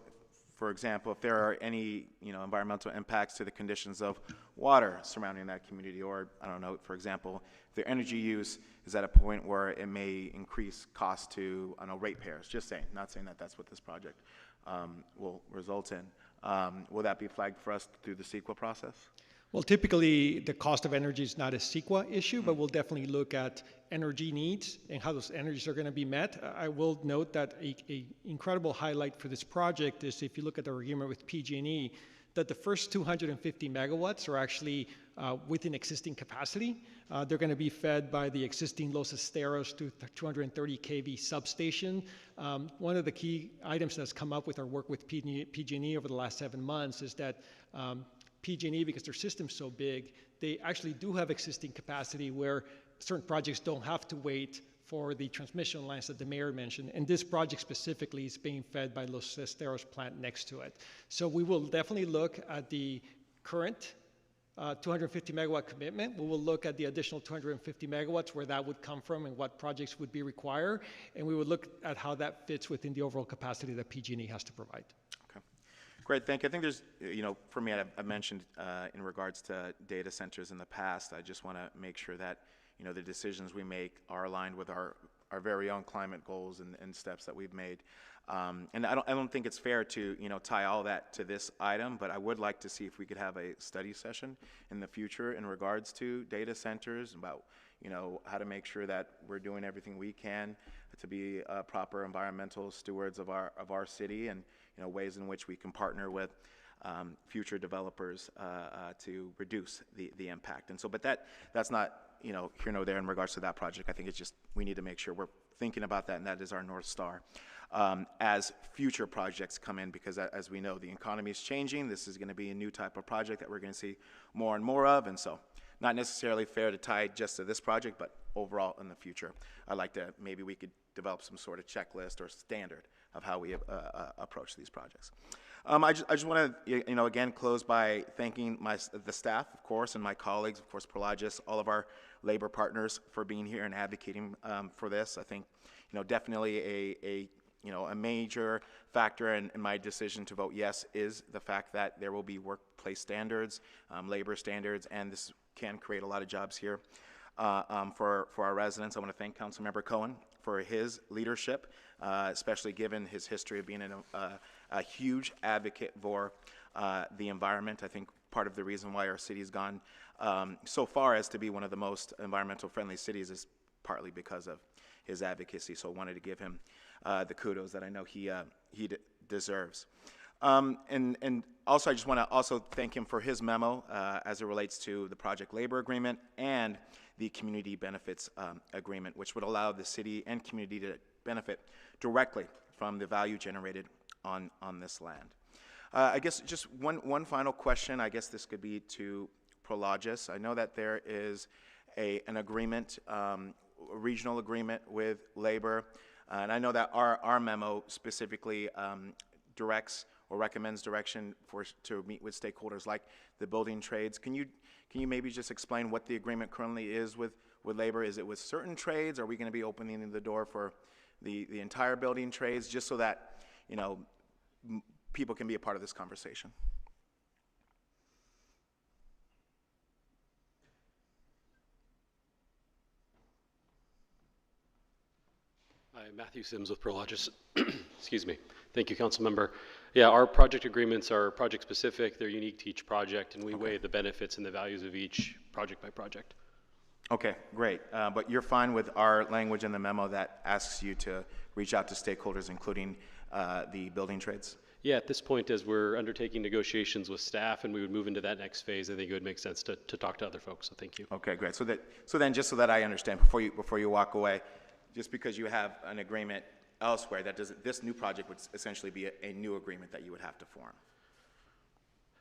for example, if there are any environmental impacts to the conditions of water surrounding that community, or I don't know, for example, if their energy use is at a point where it may increase cost to ratepayers. Just saying, not saying that that's what this project will result in. Will that be flagged for us through the CEQA process? Well, typically, the cost of energy is not a CEQA issue, but we'll definitely look at energy needs and how those energies are going to be met. I will note that an incredible highlight for this project is if you look at the agreement with PG&E, that the first 250 megawatts are actually within existing capacity. They're going to be fed by the existing Los Esteros to 230 kV substation. One of the key items that's come up with our work with PG&E over the last 7 months is that PG&E, because their system's so big, they actually do have existing capacity where certain projects don't have to wait for the transmission lines that the mayor mentioned. And this project specifically is being fed by Los Esteros plant next to it. So we will definitely look at the current 250 megawatt commitment. We will look at the additional 250 megawatts, where that would come from and what projects would be required. And we would look at how that fits within the overall capacity that PG&E has to provide. Great, thank you. I think there's, for me, I mentioned in regards to data centers in the past, I just want to make sure that, the decisions we make are aligned with our very own climate goals and steps that we've made. And I don't think it's fair to, tie all that to this item, but I would like to see if we could have a study session in the future in regards to data centers, about, how to make sure that we're doing everything we can to be proper environmental stewards of our city, and, ways in which we can partner with future developers to reduce the impact. And so, but that's not, here nor there in regards to that project. I think it's just, we need to make sure we're thinking about that, and that is our North Star as future projects come in, because as we know, the economy is changing. This is going to be a new type of project that we're going to see more and more of, and so not necessarily fair to tie just to this project, but overall in the future. I'd like to, maybe we could develop some sort of checklist or standard of how we approach these projects. I just want to, again, close by thanking the staff, of course, and my colleagues, of course, Prologis, all of our labor partners for being here and advocating for this. I think, definitely a major factor in my decision to vote yes is the fact that there will be workplace standards, labor standards, and this can create a lot of jobs here for our residents. I want to thank Councilmember Cohen for his leadership, especially given his history of being a huge advocate for the environment. I think part of the reason why our city has gone so far as to be one of the most environmental friendly cities is partly because of his advocacy. So I wanted to give him the kudos that I know he deserves. And also, I just want to also thank him for his memo as it relates to the project labor agreement and the community benefits agreement, which would allow the city and community to benefit directly from the value generated on this land. I guess just one final question. I guess this could be to Prologis. I know that there is an agreement, a regional agreement with labor, and I know that our memo specifically directs or recommends direction to meet with stakeholders like the building trades. Can you maybe just explain what the agreement currently is with labor? Is it with certain trades? Are we going to be opening the door for the entire building trades, just so that people can be a part of this conversation? Hi, Matthew Sims with Prologis. Excuse me. Thank you, Council Member. Yeah, our project agreements are project specific. They're unique to each project, and we weigh the benefits and the values of each project by project. Okay, great. But you're fine with our language in the memo that asks you to reach out to stakeholders, including the building trades? Yeah, at this point, as we're undertaking negotiations with staff and we would move into that next phase, I think it would make sense to talk to other folks, so thank you. Okay, great. So then just so that I understand, before you walk away, just because you have an agreement elsewhere, that doesn't, this new project would essentially be a new agreement that you would have to form.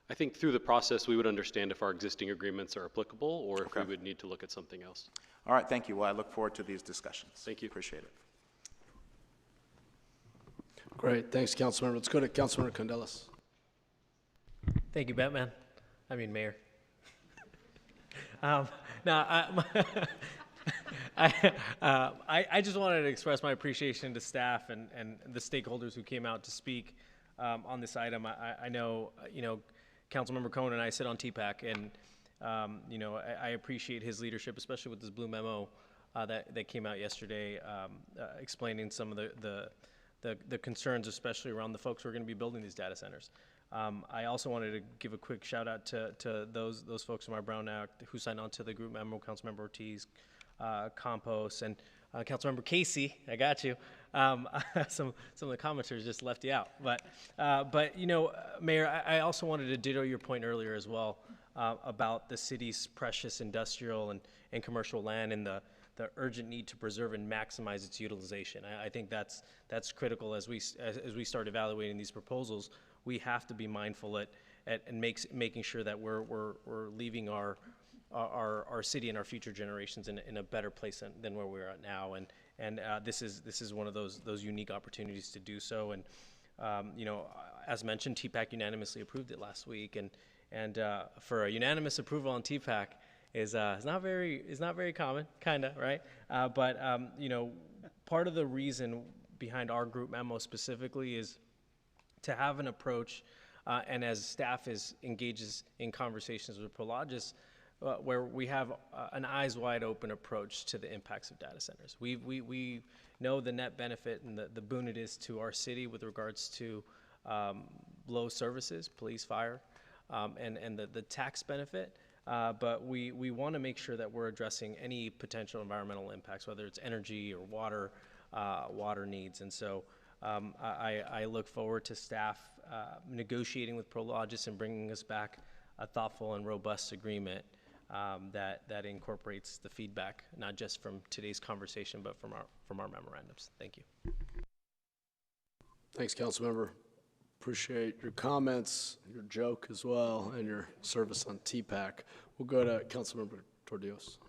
I think through the process, we would understand if our existing agreements are applicable or if we would need to look at something else. All right, thank you. Well, I look forward to these discussions. Thank you. Appreciate it. Great, thanks, Councilmember. Let's go to Councilmember Condelas. Thank you, Batman. I mean, Mayor. I just wanted to express my appreciation to staff and the stakeholders who came out to speak on this item. I know, Councilmember Cohen and I sit on TPAC, and I appreciate his leadership, especially with this blue memo that came out yesterday, explaining some of the concerns, especially around the folks who are going to be building these data centers. I also wanted to give a quick shout out to those folks from our Brown Act who signed on to the group memo, Councilmember Ortiz, Campos, and Councilmember Casey. I got you. Some of the commenters just left you out, but Mayor, I also wanted to ditto your point earlier as well about the city's precious industrial and commercial land and the urgent need to preserve and maximize its utilization. I think that's critical as we start evaluating these proposals. We have to be mindful at making sure that we're leaving our city and our future generations in a better place than where we're at now, and this is one of those unique opportunities to do so. And as mentioned, TPAC unanimously approved it last week, and for a unanimous approval on TPAC is not very common, kinda, right? But part of the reason behind our group memo specifically is to have an approach, and as staff engages in conversations with Prologis, where we have an eyes wide open approach to the impacts of data centers. We know the net benefit and the boon it is to our city with regards to low services, police, fire, and the tax benefit. But we want to make sure that we're addressing any potential environmental impacts, whether it's energy or water needs. And so I look forward to staff negotiating with Prologis and bringing us back a thoughtful and robust agreement that incorporates the feedback, not just from today's conversation, but from our memorandums. Thank you. Thanks, Councilmember. Appreciate your comments, your joke as well, and your service on TPAC. We'll go to Councilmember Tordios.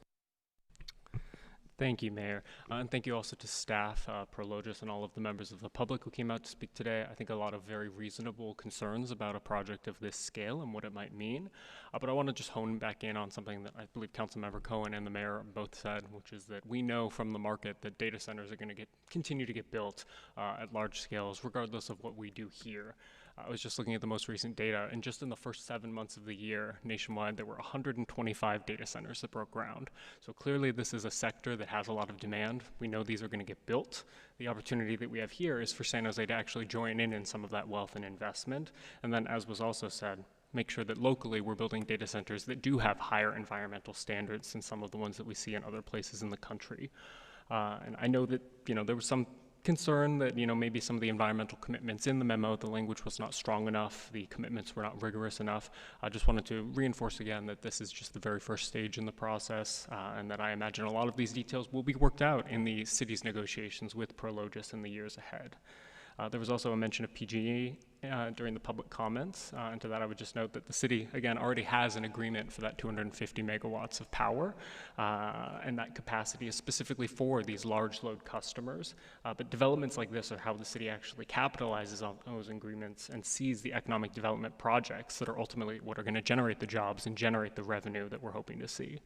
Thank you, Mayor. And thank you also to staff, Prologis, and all of the members of the public who came out to speak today. I think a lot of very reasonable concerns about a project of this scale and what it might mean. But I want to just hone back in on something that I believe Councilmember Cohen and the Mayor both said, which is that we know from the market that data centers are going to continue to get built at large scales, regardless of what we do here. I was just looking at the most recent data, and just in the first 7 months of the year, nationwide, there were 125 data centers that broke ground. So clearly this is a sector that has a lot of demand. We know these are going to get built. The opportunity that we have here is for San Jose to actually join in some of that wealth and investment. And then, as was also said, make sure that locally we're building data centers that do have higher environmental standards than some of the ones that we see in other places in the country. And I know that, there was some concern that, maybe some of the environmental commitments in the memo, the language was not strong enough, the commitments were not rigorous enough. I just wanted to reinforce again that this is just the very first stage in the process, and that I imagine a lot of these details will be worked out in the city's negotiations with Prologis in the years ahead. There was also a mention of PG&E during the public comments, and to that I would just note that the city, again, already has an agreement for that 250 megawatts of power, and that capacity is specifically for these large load customers. But developments like this are how the city actually capitalizes on those agreements and sees the economic development projects that are ultimately what are going to generate the jobs and generate the revenue that we're hoping to see.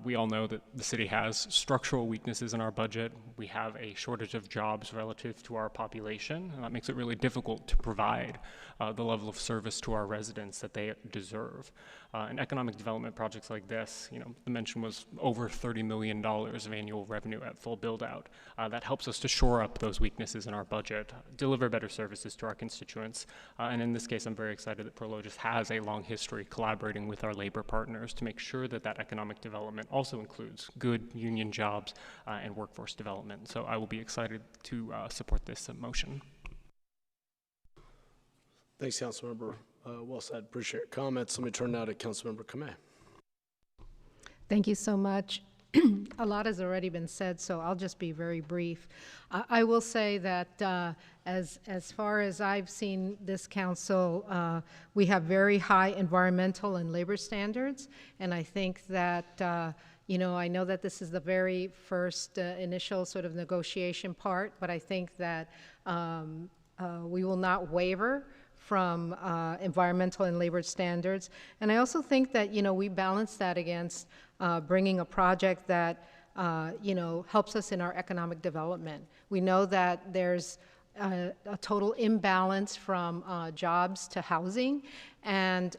We all know that the city has structural weaknesses in our budget. We have a shortage of jobs relative to our population, and that makes it really difficult to provide the level of service to our residents that they deserve. And economic development projects like this, the mention was over $30 million of annual revenue at full build-out. That helps us to shore up those weaknesses in our budget, deliver better services to our constituents. And in this case, I'm very excited that Prologis has a long history collaborating with our labor partners to make sure that that economic development also includes good union jobs and workforce development. So I will be excited to support this motion. Thanks, Councilmember. Well said. Appreciate your comments. Let me turn now to Councilmember Kameh. Thank you so much. A lot has already been said, so I'll just be very brief. I will say that as far as I've seen this council, we have very high environmental and labor standards, and I think that I know that this is the very first initial sort of negotiation part, but I think that we will not waver from environmental and labor standards. And I also think that, we balance that against bringing a project that, helps us in our economic development. We know that there's a total imbalance from jobs to housing, and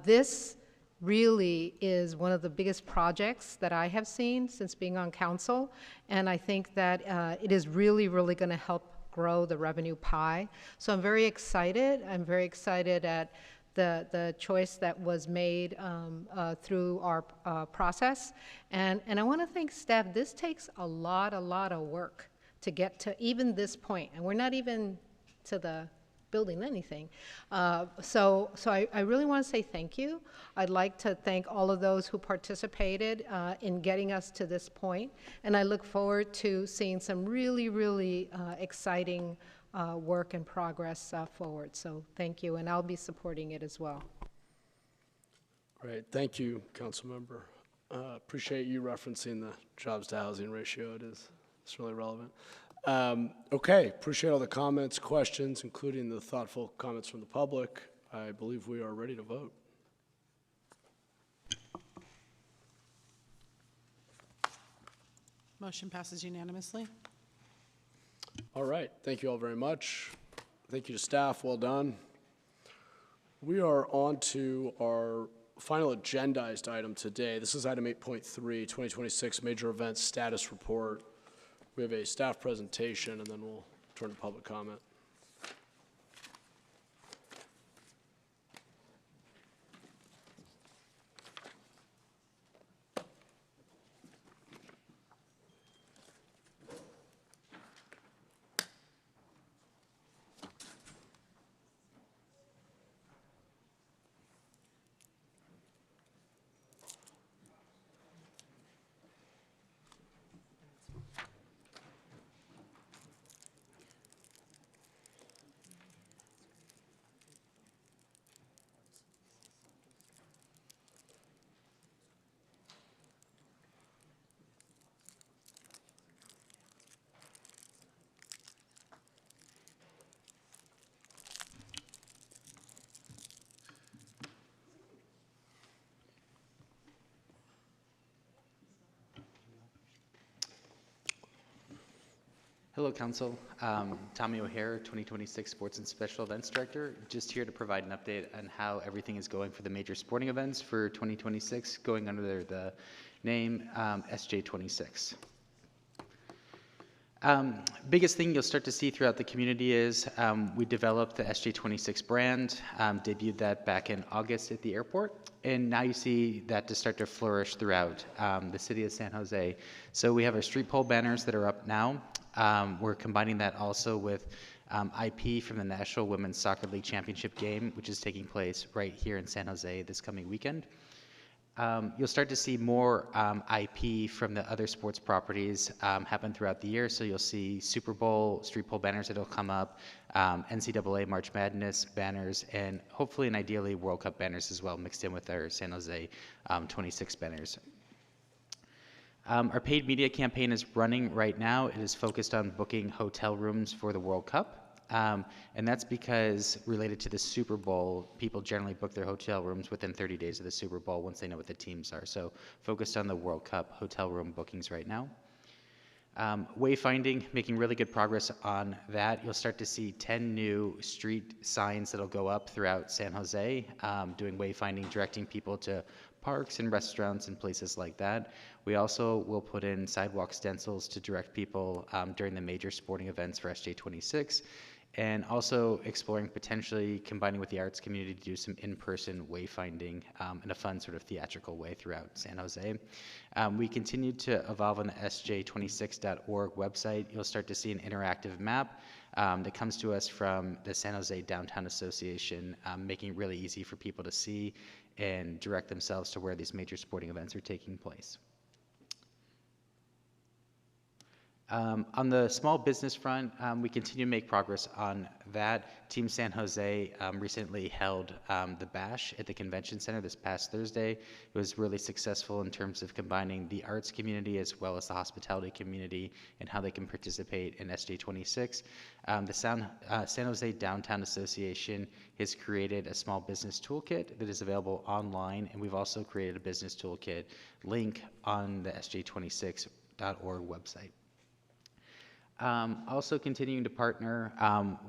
this really is one of the biggest projects that I have seen since being on council, and I think that it is really, really going to help grow the revenue pie. So I'm very excited. I'm very excited at the choice that was made through our process. And I want to thank staff. This takes a lot of work to get to even this point. And we're not even to the building anything. So I really want to say thank you. I'd like to thank all of those who participated in getting us to this point. And I look forward to seeing some really, really exciting work and progress forward. So thank you, and I'll be supporting it as well. Great. Thank you, Councilmember. Appreciate you referencing the jobs to housing ratio. It's really relevant. Okay, appreciate all the comments, questions, including the thoughtful comments from the public. I believe we are ready to vote. Motion passes unanimously. All right, thank you all very much. Thank you to staff, well done. We are on to our final agendized item today. This is item 8.3, 2026 Major Events Status Report. We have a staff presentation, and then we'll turn to public comment. Hello, Council. Tommy O'Hare, 2026 Sports and Special Events Director, just here to provide an update on how everything is going for the major sporting events for 2026, going under the name SJ26. Biggest thing you'll start to see throughout the community is we developed the SJ26 brand, debuted that back in August at the airport, and now you see that to start to flourish throughout the city of San Jose. So we have our street pole banners that are up now. We're combining that also with IP from the National Women's Soccer League Championship game, which is taking place right here in San Jose this coming weekend. You'll start to see more IP from the other sports properties happen throughout the year. So you'll see Super Bowl street pole banners that'll come up, NCAA March Madness banners, and hopefully and ideally World Cup banners as well, mixed in with our San Jose 26 banners. Our paid media campaign is running right now. It is focused on booking hotel rooms for the World Cup. And that's because related to the Super Bowl, people generally book their hotel rooms within 30 days of the Super Bowl once they know what the teams are. So focused on the World Cup hotel room bookings right now. Wayfinding, making really good progress on that. You'll start to see 10 new street signs that'll go up throughout San Jose, doing wayfinding, directing people to parks and restaurants and places like that. We also will put in sidewalk stencils to direct people during the major sporting events for SJ26, and also exploring potentially combining with the arts community to do some in-person wayfinding in a fun sort of theatrical way throughout San Jose. We continue to evolve on the sj26.org website. You'll start to see an interactive map that comes to us from the San Jose Downtown Association, making it really easy for people to see and direct themselves to where these major sporting events are taking place. On the small business front, we continue to make progress on that. Team San Jose recently held the Bash at the Convention Center this past Thursday. It was really successful in terms of combining the arts community as well as the hospitality community and how they can participate in SJ26. The San Jose Downtown Association has created a small business toolkit that is available online, and we've also created a business toolkit link on the sj26.org website. Also continuing to partner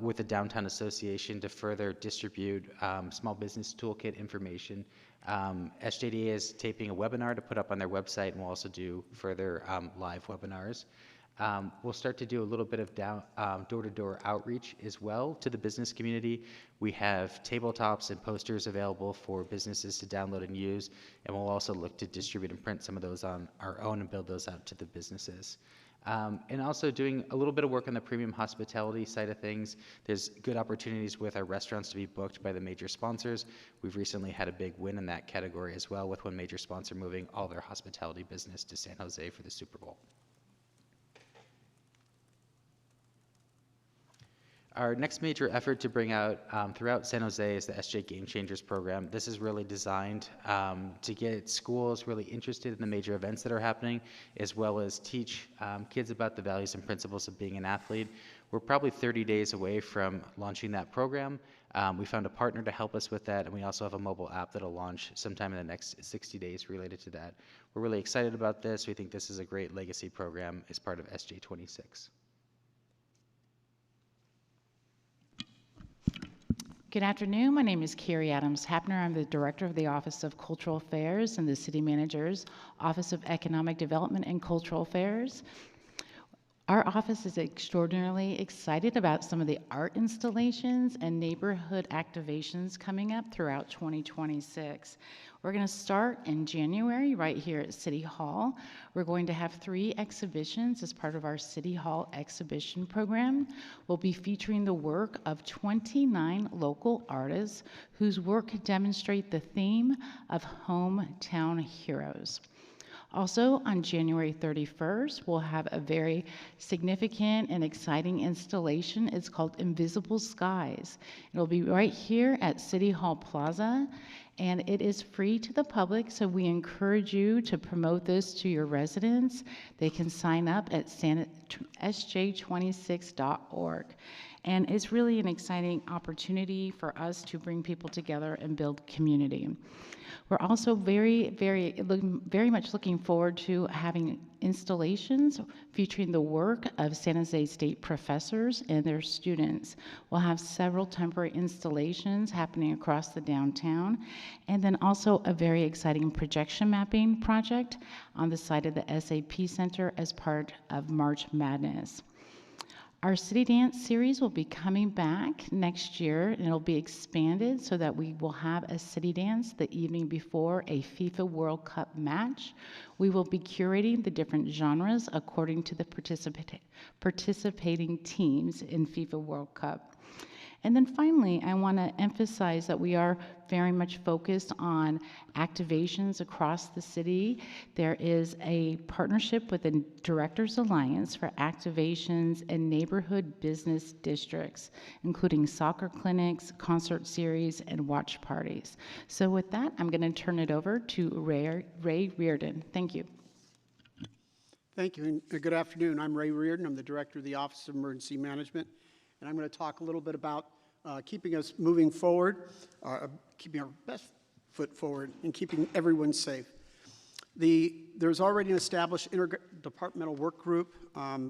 with the Downtown Association to further distribute small business toolkit information. SJDA is taping a webinar to put up on their website, and we'll also do further live webinars. We'll start to do a little bit of door-to-door outreach as well to the business community. We have tabletops and posters available for businesses to download and use, and we'll also look to distribute and print some of those on our own and build those out to the businesses. And also doing a little bit of work on the premium hospitality side of things. There's good opportunities with our restaurants to be booked by the major sponsors. We've recently had a big win in that category as well, with one major sponsor moving all their hospitality business to San Jose for the Super Bowl. Our next major effort to bring out throughout San Jose is the SJ Game Changers program. This is really designed to get schools really interested in the major events that are happening, as well as teach kids about the values and principles of being an athlete. We're probably 30 days away from launching that program. We found a partner to help us with that, and we also have a mobile app that'll launch sometime in the next 60 days related to that. We're really excited about this. We think this is a great legacy program as part of SJ26. Good afternoon. My name is Carrie Adams Hapner. I'm the Director of the Office of Cultural Affairs and the City Manager's Office of Economic Development and Cultural Affairs. Our office is extraordinarily excited about some of the art installations and neighborhood activations coming up throughout 2026. We're going to start in January right here at City Hall. We're going to have 3 exhibitions as part of our City Hall exhibition program. We'll be featuring the work of 29 local artists whose work demonstrate the theme of hometown heroes. Also, on January 31st, we'll have a very significant and exciting installation. It's called Invisible Skies. It'll be right here at City Hall Plaza, and it is free to the public, so we encourage you to promote this to your residents. They can sign up at sj26.org. And it's really an exciting opportunity for us to bring people together and build community. We're also very much looking forward to having installations featuring the work of San Jose State professors and their students. We'll have several temporary installations happening across the downtown, and then also a very exciting projection mapping project on the site of the SAP Center as part of March Madness. Our City Dance series will be coming back next year, and it'll be expanded so that we will have a City Dance the evening before a FIFA World Cup match. We will be curating the different genres according to the participating teams in FIFA World Cup. And then finally, I want to emphasize that we are very much focused on activations across the city. There is a partnership with the Directors Alliance for activations in neighborhood business districts, including soccer clinics, concert series, and watch parties. So with that, I'm going to turn it over to Ray Reardon. Thank you. Thank you, and good afternoon. I'm Ray Reardon. I'm the Director of the Office of Emergency Management, and I'm going to talk a little bit about keeping us moving forward, keeping our best foot forward, and keeping everyone safe. There's already an established interdepartmental work group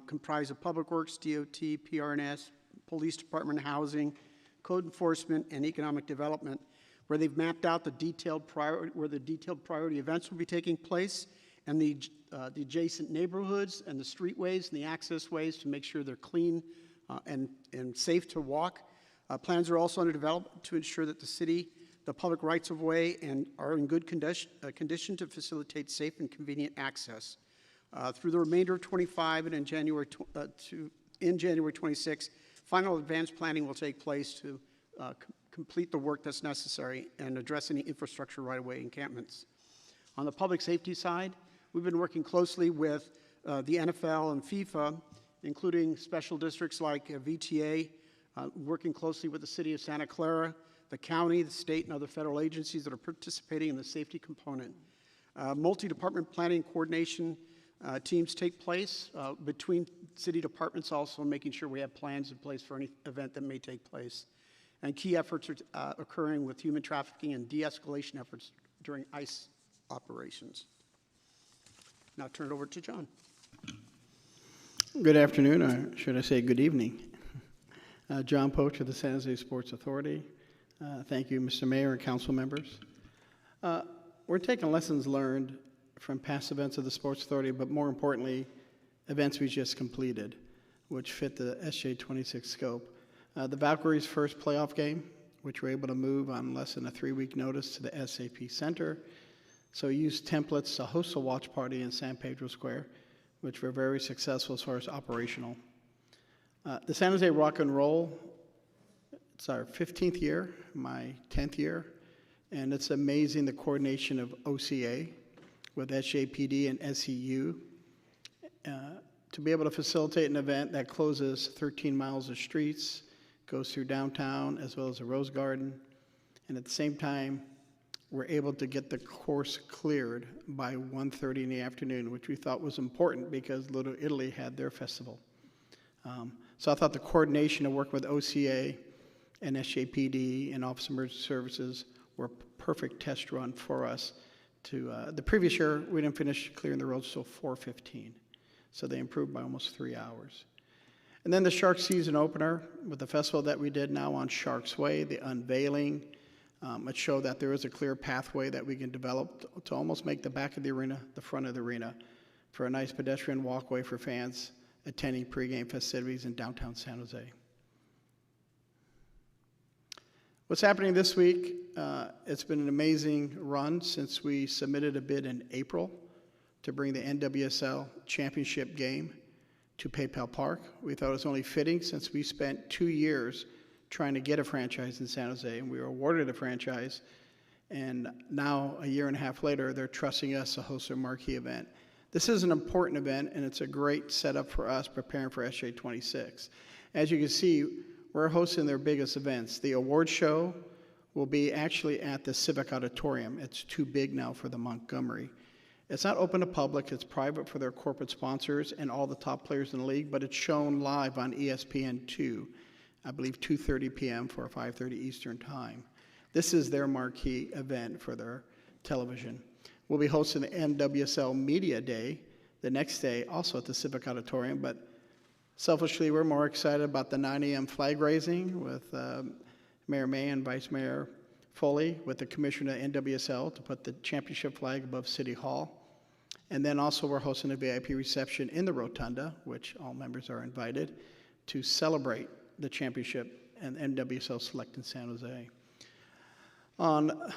comprised of Public Works, DOT, PRNS, Police Department, Housing, Code Enforcement, and Economic Development, where they've mapped out the detailed priority events will be taking place, and the adjacent neighborhoods and the streetways and the access ways to make sure they're clean and safe to walk. Plans are also under development to ensure that the public rights of way are in good condition to facilitate safe and convenient access. Through the remainder of 25 and in January 26, final advanced planning will take place to complete the work that's necessary and address any infrastructure right-of-way encampments. On the public safety side, we've been working closely with the NFL and FIFA, including special districts like VTA, working closely with the city of Santa Clara, the county, the state, and other federal agencies that are participating in the safety component. Multi-department planning and coordination teams take place between city departments, also making sure we have plans in place for any event that may take place. And key efforts are occurring with human trafficking and de-escalation efforts during ICE operations. Now turn it over to John. Good afternoon, or should I say good evening. John Poach of the San Jose Sports Authority. Thank you, Mr. Mayor and council members. We're taking lessons learned from past events of the Sports Authority, but more importantly, events we just completed, which fit the SJ26 scope. The Valkyries' first playoff game, which we're able to move on less than a 3-week notice to the SAP Center. So we used templates to host a watch party in San Pedro Square, which were very successful as far as operational. The San Jose Rock and Roll, it's our 15th year, my 10th year, and it's amazing the coordination of OCA with SJPD and SEU to be able to facilitate an event that closes 13 miles of streets, goes through downtown as well as the Rose Garden, and at the same time, we're able to get the course cleared by 1:30 in the afternoon, which we thought was important because Little Italy had their festival. So I thought the coordination of work with OCA and SJPD and Office of Emergency Services were a perfect test run for us. The previous year, we didn't finish clearing the roads until 4:15, so they improved by almost 3 hours. And then the Shark season opener with the festival that we did now on Shark's Way, the unveiling, it showed that there is a clear pathway that we can develop to almost make the back of the arena the front of the arena for a nice pedestrian walkway for fans attending pregame festivities in downtown San Jose. What's happening this week, it's been an amazing run since we submitted a bid in April to bring the NWSL championship game to PayPal Park. We thought it was only fitting since we spent 2 years trying to get a franchise in San Jose, and we were awarded a franchise, and now a year and a half later, they're trusting us to host a marquee event. This is an important event, and it's a great setup for us preparing for SJ26. As you can see, we're hosting their biggest events. The award show will be actually at the Civic Auditorium. It's too big now for the Montgomery. It's not open to public, it's private for their corporate sponsors and all the top players in the league, but it's shown live on ESPN2, I believe 2:30 p.m. for 5:30 Eastern time. This is their marquee event for their television. We'll be hosting the NWSL Media Day the next day, also at the Civic Auditorium, but selfishly, we're more excited about the 9 a.m. flag raising with Mayor May and Vice Mayor Foley with the Commissioner of NWSL to put the championship flag above City Hall. And then also we're hosting a VIP reception in the Rotunda, which all members are invited, to celebrate the championship and NWSL Select in San Jose. On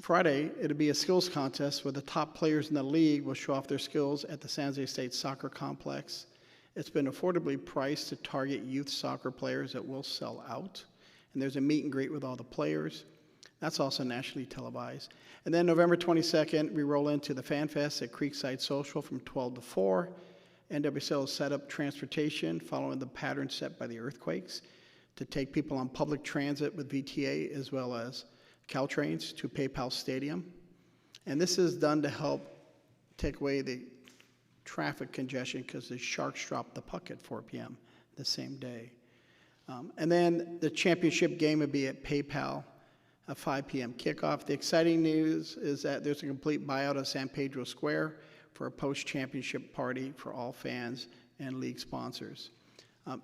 Friday, it'll be a skills contest where the top players in the league will show off their skills at the San Jose State Soccer Complex. It's been affordably priced to target youth soccer players that will sell out. And there's a meet and greet with all the players. That's also nationally televised. And then November 22nd, we roll into the Fan Fest at Creekside Social from 12 to 4. NWSL has set up transportation following the pattern set by the earthquakes to take people on public transit with VTA as well as Caltrains to PayPal Stadium. And this is done to help take away the traffic congestion because the Sharks dropped the puck at 4 p.m. the same day. And then the championship game would be at PayPal, a 5 p.m. kickoff. The exciting news is that there's a complete buyout of San Pedro Square for a post-championship party for all fans and league sponsors.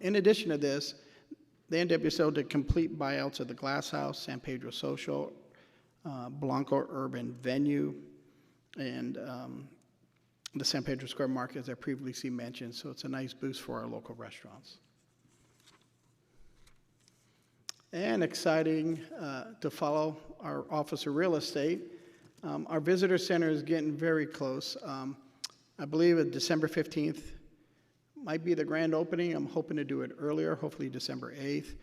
In addition to this, the NWSL did complete buyouts of the Glass House, San Pedro Social, Blanco Urban Venue, and the San Pedro Square Market, as I previously mentioned. So it's a nice boost for our local restaurants. And exciting to follow our Office of Real Estate. Our visitor center is getting very close. I believe December 15th might be the grand opening. I'm hoping to do it earlier, hopefully December 8th.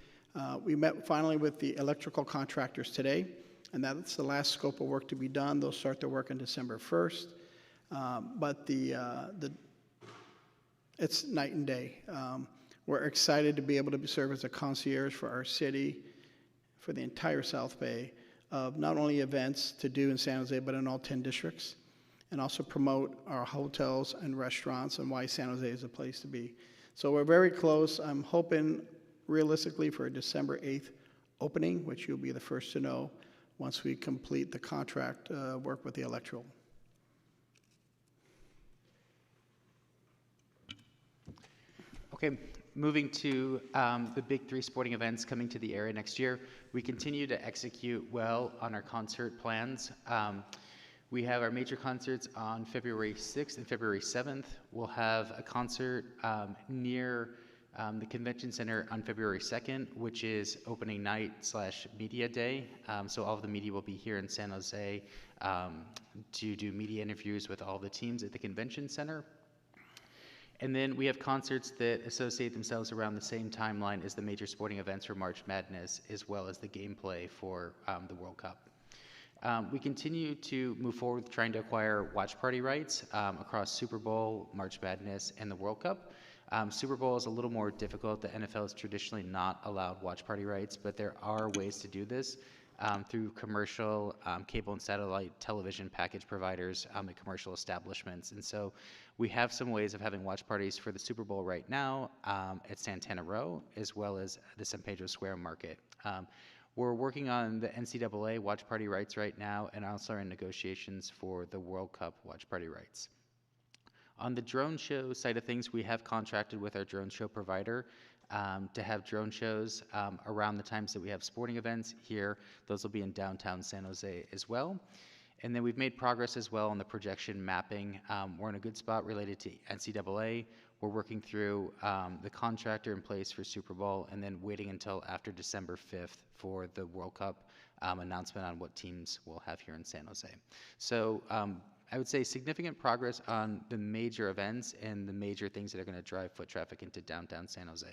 We met finally with the electrical contractors today, and that's the last scope of work to be done. They'll start their work on December 1st. But it's night and day. We're excited to be able to serve as a concierge for our city, for the entire South Bay, of not only events to do in San Jose, but in all 10 districts, and also promote our hotels and restaurants and why San Jose is a place to be. So we're very close. I'm hoping realistically for a December 8th opening, which you'll be the first to know once we complete the contract work with the electrical. Okay, moving to the big three sporting events coming to the area next year. We continue to execute well on our concert plans. We have our major concerts on February 6th and February 7th. We'll have a concert near the Convention Center on February 2nd, which is opening night / media day. So all of the media will be here in San Jose to do media interviews with all the teams at the Convention Center. And then we have concerts that associate themselves around the same timeline as the major sporting events for March Madness, as well as the gameplay for the World Cup. We continue to move forward with trying to acquire watch party rights across Super Bowl, March Madness, and the World Cup. Super Bowl is a little more difficult. The NFL has traditionally not allowed watch party rights, but there are ways to do this through commercial, cable and satellite television package providers and commercial establishments. And so we have some ways of having watch parties for the Super Bowl right now at Santana Row, as well as the San Pedro Square Market. We're working on the NCAA watch party rights right now, and also are in negotiations for the World Cup watch party rights. On the drone show side of things, we have contracted with our drone show provider to have drone shows around the times that we have sporting events here. Those will be in downtown San Jose as well. And then we've made progress as well on the projection mapping. We're in a good spot related to NCAA. We're working through the contractor in place for Super Bowl, and then waiting until after December 5th for the World Cup announcement on what teams we'll have here in San Jose. So I would say significant progress on the major events and the major things that are going to drive foot traffic into downtown San Jose.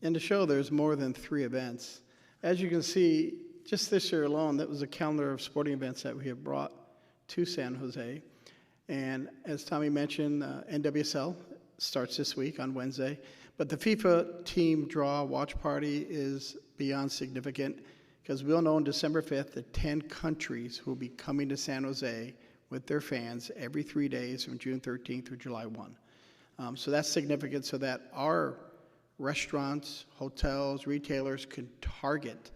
And to show there's more than 3 events. As you can see, just this year alone, that was a calendar of sporting events that we have brought to San Jose. And as Tommy mentioned, NWSL starts this week on Wednesday. But the FIFA team draw watch party is beyond significant, because we'll know on December 5th that 10 countries will be coming to San Jose with their fans every 3 days from June 13th through July 1. So that's significant, so that our restaurants, hotels, retailers can target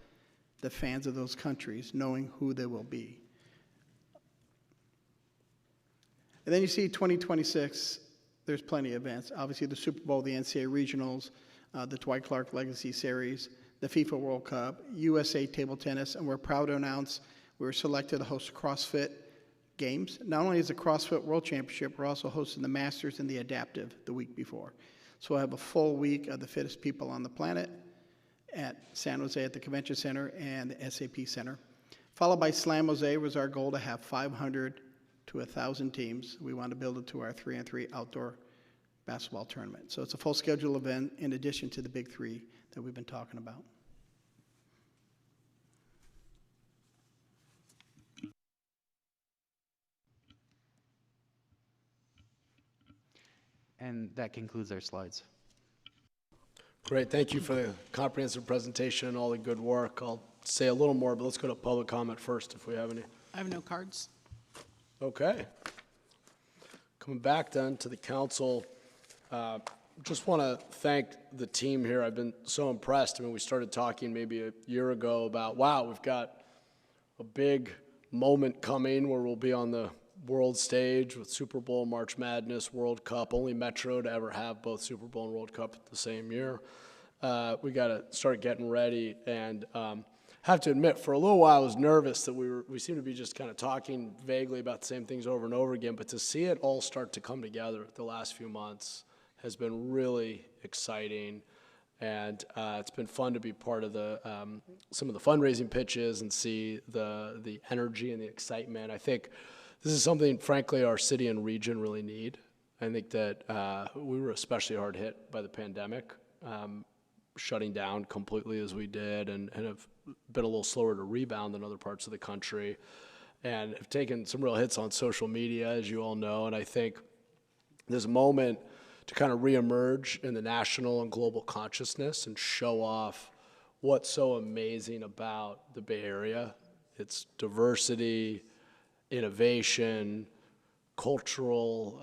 the fans of those countries, knowing who they will be. And then you see 2026, there's plenty of events. Obviously the Super Bowl, the NCAA Regionals, the Dwight Clark Legacy Series, the FIFA World Cup, USA Table Tennis, and we're proud to announce we were selected to host CrossFit Games. Not only is the CrossFit World Championship, we're also hosting the Masters and the Adaptive the week before. So we'll have a full week of the fittest people on the planet at San Jose at the Convention Center and the SAP Center. Followed by Slam Jose was our goal to have 500 to 1,000 teams. We want to build it to our 3-on-3 outdoor basketball tournament. So it's a full schedule event in addition to the big 3 that we've been talking about. And that concludes our slides. Great, thank you for the comprehensive presentation and all the good work. I'll say a little more, but let's go to public comment first if we have any. I have no cards. Okay. Coming back then to the council, just want to thank the team here. I've been so impressed. I mean, we started talking maybe a year ago about, wow, we've got a big moment coming where we'll be on the world stage with Super Bowl, March Madness, World Cup, only Metro to ever have both Super Bowl and World Cup at the same year. We got to start getting ready, and have to admit, for a little while I was nervous that we seemed to be just kind of talking vaguely about the same things over and over again, but to see it all start to come together the last few months has been really exciting. And it's been fun to be part of the some of the fundraising pitches and see the energy and the excitement. I think this is something, frankly, our city and region really need. I think that we were especially hard hit by the pandemic, shutting down completely as we did, and have been a little slower to rebound than other parts of the country, and have taken some real hits on social media, as you all know. And I think this moment to kind of reemerge in the national and global consciousness and show off what's so amazing about the Bay Area. Its diversity, innovation, cultural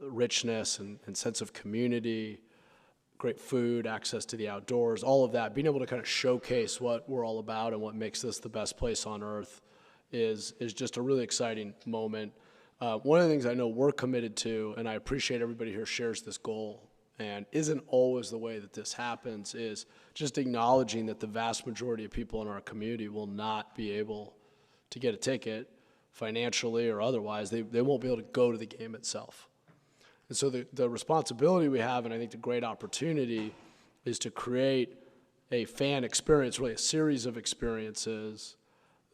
richness and sense of community, great food, access to the outdoors, all of that. Being able to kind of showcase what we're all about and what makes this the best place on earth is just a really exciting moment. One of the things I know we're committed to, and I appreciate everybody here shares this goal, and isn't always the way that this happens, is just acknowledging that the vast majority of people in our community will not be able to get a ticket financially or otherwise. They won't be able to go to the game itself. And so the responsibility we have, and I think the great opportunity, is to create a fan experience, really a series of experiences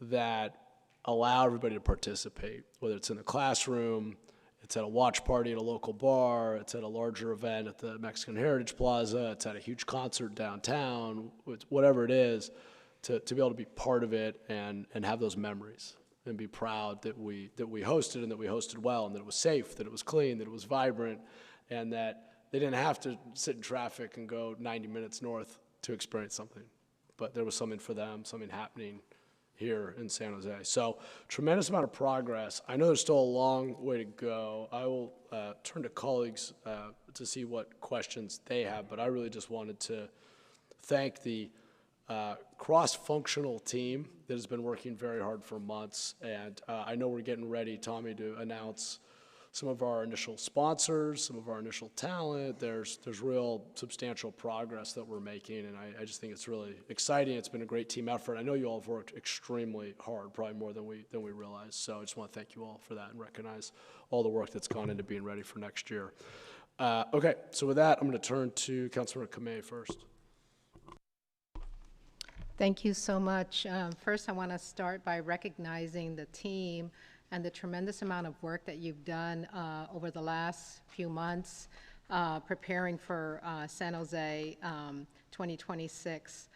that allow everybody to participate, whether it's in the classroom, it's at a watch party at a local bar, it's at a larger event at the Mexican Heritage Plaza, it's at a huge concert downtown, whatever it is, to be able to be part of it and have those memories and be proud that we hosted, and that we hosted well, and that it was safe, that it was clean, that it was vibrant, and that they didn't have to sit in traffic and go 90 minutes north to experience something. But there was something for them, something happening here in San Jose. So tremendous amount of progress. I know there's still a long way to go. I will turn to colleagues to see what questions they have, but I really just wanted to thank the cross-functional team that has been working very hard for months. And I know we're getting ready, Tommy, to announce some of our initial sponsors, some of our initial talent. There's real substantial progress that we're making, and I just think it's really exciting. It's been a great team effort. I know you all have worked extremely hard, probably more than we realize. So I just want to thank you all for that and recognize all the work that's gone into being ready for next year. Okay, so with that, I'm going to turn to Councilmember Kamei first. Thank you so much. First, I want to start by recognizing the team and the tremendous amount of work that you've done over the last few months preparing for San Jose 2026.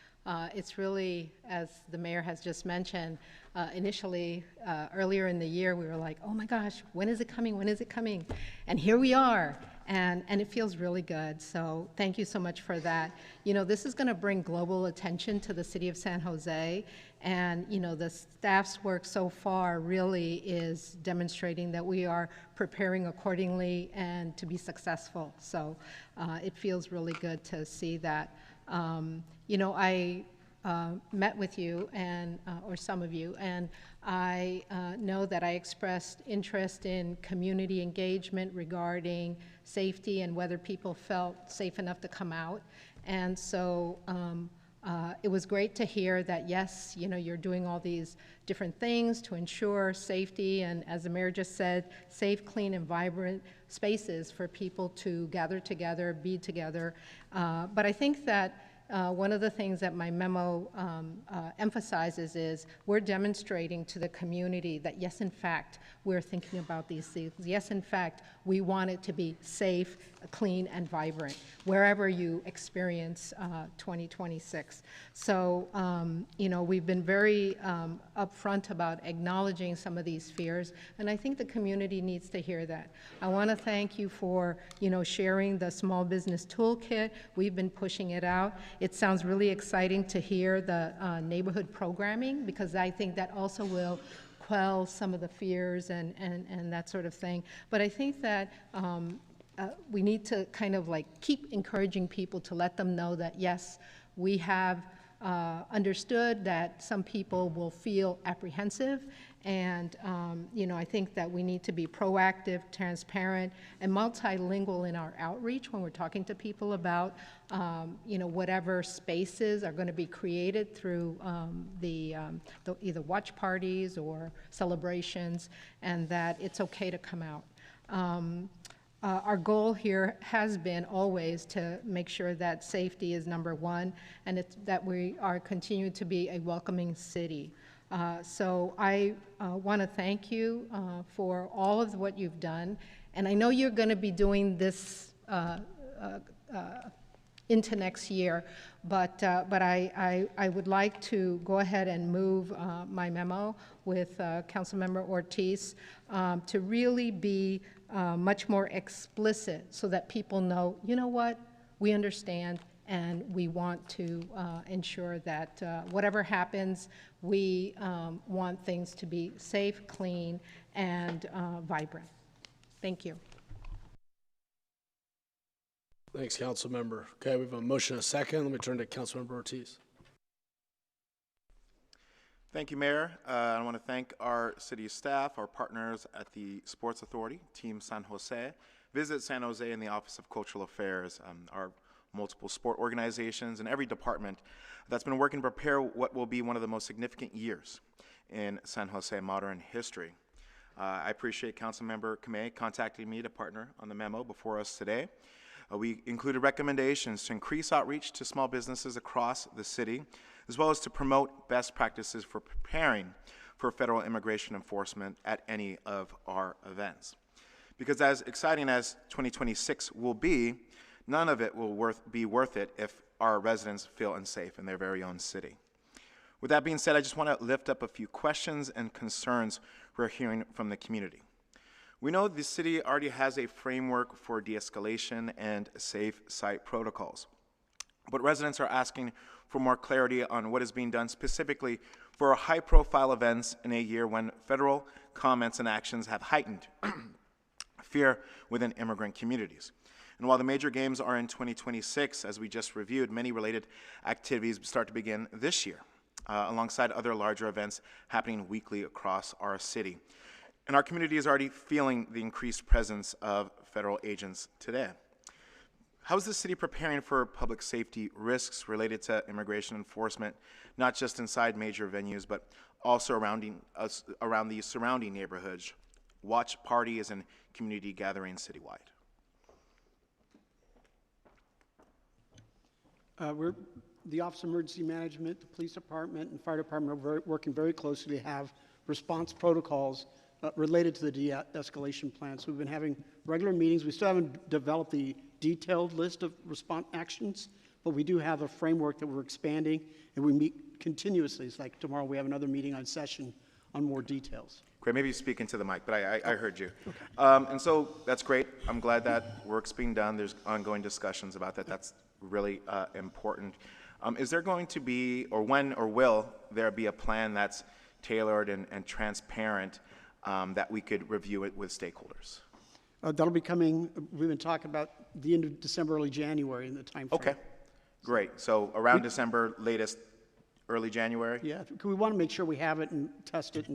It's really, as the mayor has just mentioned, initially, earlier in the year, we were like, oh my gosh, when is it coming? When is it coming? And here we are. And it feels really good. So thank you so much for that. You know, this is going to bring global attention to the city of San Jose. And, you know, the staff's work so far really is demonstrating that we are preparing accordingly and to be successful. So it feels really good to see that. You know, I met with you and or some of you, and I know that I expressed interest in community engagement regarding safety and whether people felt safe enough to come out. And so it was great to hear that, yes, you know, you're doing all these different things to ensure safety and, as the mayor just said, safe, clean, and vibrant spaces for people to gather together, be together. But I think that one of the things that my memo emphasizes is we're demonstrating to the community that, yes, in fact, we're thinking about these things. Yes, in fact, we want it to be safe, clean, and vibrant wherever you experience 2026. So, you know, we've been very upfront about acknowledging some of these fears, and I think the community needs to hear that. I want to thank you for, you know, sharing the small business toolkit. We've been pushing it out. It sounds really exciting to hear the neighborhood programming, because I think that also will quell some of the fears and that sort of thing. But I think that we need to kind of like keep encouraging people to let them know that, yes, we have understood that some people will feel apprehensive, and I think that we need to be proactive, transparent, and multilingual in our outreach when we're talking to people about whatever spaces are going to be created through the either watch parties or celebrations, and that it's okay to come out. Our goal here has been always to make sure that safety is number one, and that we are continuing to be a welcoming city. So I want to thank you for all of what you've done, and I know you're going to be doing this into next year, but I would like to go ahead and move my memo with Councilmember Ortiz to really be much more explicit so that people know, you know what, we understand and we want to ensure that whatever happens, we want things to be safe, clean, and vibrant. Thank you. Thanks, Councilmember. Okay, we have a motion and a second. Let me turn to Councilmember Ortiz. Thank you, Mayor. I want to thank our city staff, our partners at the Sports Authority, Team San Jose, Visit San Jose, and the Office of Cultural Affairs, our multiple sport organizations, and every department that's been working to prepare what will be one of the most significant years in San Jose modern history. I appreciate Councilmember Kamei contacting me to partner on the memo before us today. We included recommendations to increase outreach to small businesses across the city, as well as to promote best practices for preparing for federal immigration enforcement at any of our events. Because as exciting as 2026 will be, none of it will be worth it if our residents feel unsafe in their very own city. With that being said, I just want to lift up a few questions and concerns we're hearing from the community. We know the city already has a framework for de-escalation and safe site protocols, but residents are asking for more clarity on what is being done specifically for high-profile events in a year when federal comments and actions have heightened fear within immigrant communities. And while the major games are in 2026, as we just reviewed, many related activities start to begin this year, alongside other larger events happening weekly across our city. And our community is already feeling the increased presence of federal agents today. How is the city preparing for public safety risks related to immigration enforcement, not just inside major venues, but also around the surrounding neighborhoods, watch parties, and community gatherings citywide? The Office of Emergency Management, the Police Department, and Fire Department are working very closely to have response protocols related to the de-escalation plan. So we've been having regular meetings. We still haven't developed the detailed list of response actions, but we do have a framework that we're expanding, and we meet continuously. It's like tomorrow we have another meeting on session on more details. Great, maybe you speak into the mic, but I heard you. Okay. And so that's great. I'm glad that work's being done. There's ongoing discussions about that. That's really important. Is there going to be, or when or will there be a plan that's tailored and transparent that we could review it with stakeholders? That'll be coming, we've been talking about the end of December, early January in the time frame. Okay, great. So around December, latest early January? Yeah, we want to make sure we have it and test it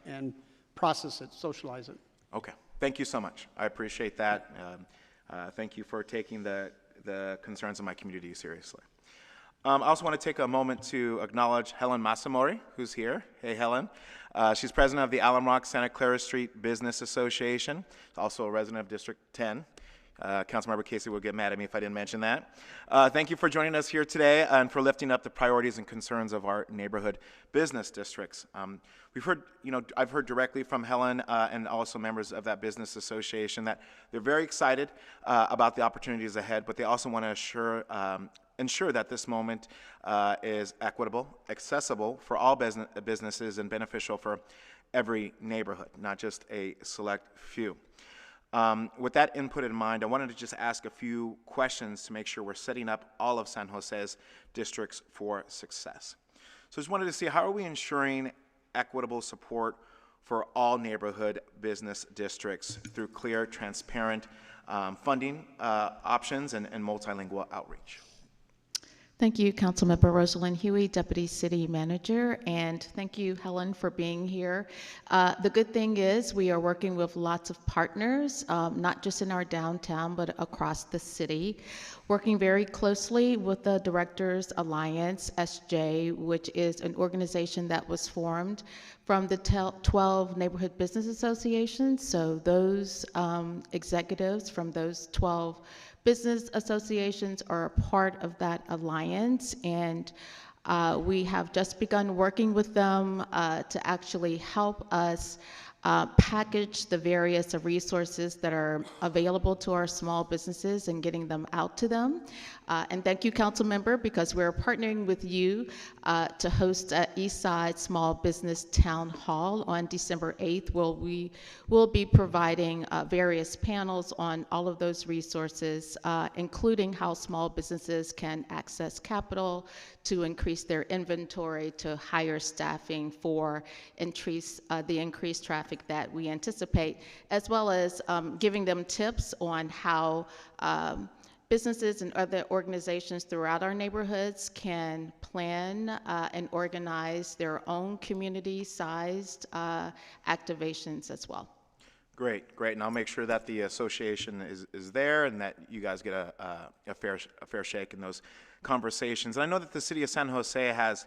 and process it, socialize it. Okay, thank you so much. I appreciate that. Thank you for taking the concerns of my community seriously. I also want to take a moment to acknowledge Helen Masamori, who's here. Hey, Helen. She's president of the Alum Rock Santa Clara Street Business Association, also a resident of District 10. Councilmember Casey will get mad at me if I didn't mention that. Thank you for joining us here today and for lifting up the priorities and concerns of our neighborhood business districts. We've heard, I've heard directly from Helen and also members of that business association that they're very excited about the opportunities ahead, but they also want to ensure that this moment is equitable, accessible for all businesses, and beneficial for every neighborhood, not just a select few. With that input in mind, I wanted to just ask a few questions to make sure we're setting up all of San Jose's districts for success. So I just wanted to see, how are we ensuring equitable support for all neighborhood business districts through clear, transparent funding options and multilingual outreach. Thank you, Councilmember Rosalind Huey, Deputy City Manager, and thank you, Helen, for being here. The good thing is we are working with lots of partners, not just in our downtown, but across the city, working very closely with the Directors Alliance, SJ, which is an organization that was formed from the 12 neighborhood business associations. So those executives from those 12 business associations are a part of that alliance, and we have just begun working with them to actually help us package the various resources that are available to our small businesses and getting them out to them. And thank you, Council Member, because we're partnering with you to host East Side Small Business Town Hall on December 8th, where we will be providing various panels on all of those resources, including how small businesses can access capital to increase their inventory, to hire staffing for the increased traffic that we anticipate, as well as giving them tips on how businesses and other organizations throughout our neighborhoods can plan and organize their own community-sized activations as well. Great, great, and I'll make sure that the association is there and that you guys get a fair shake in those conversations. And I know that the city of San Jose has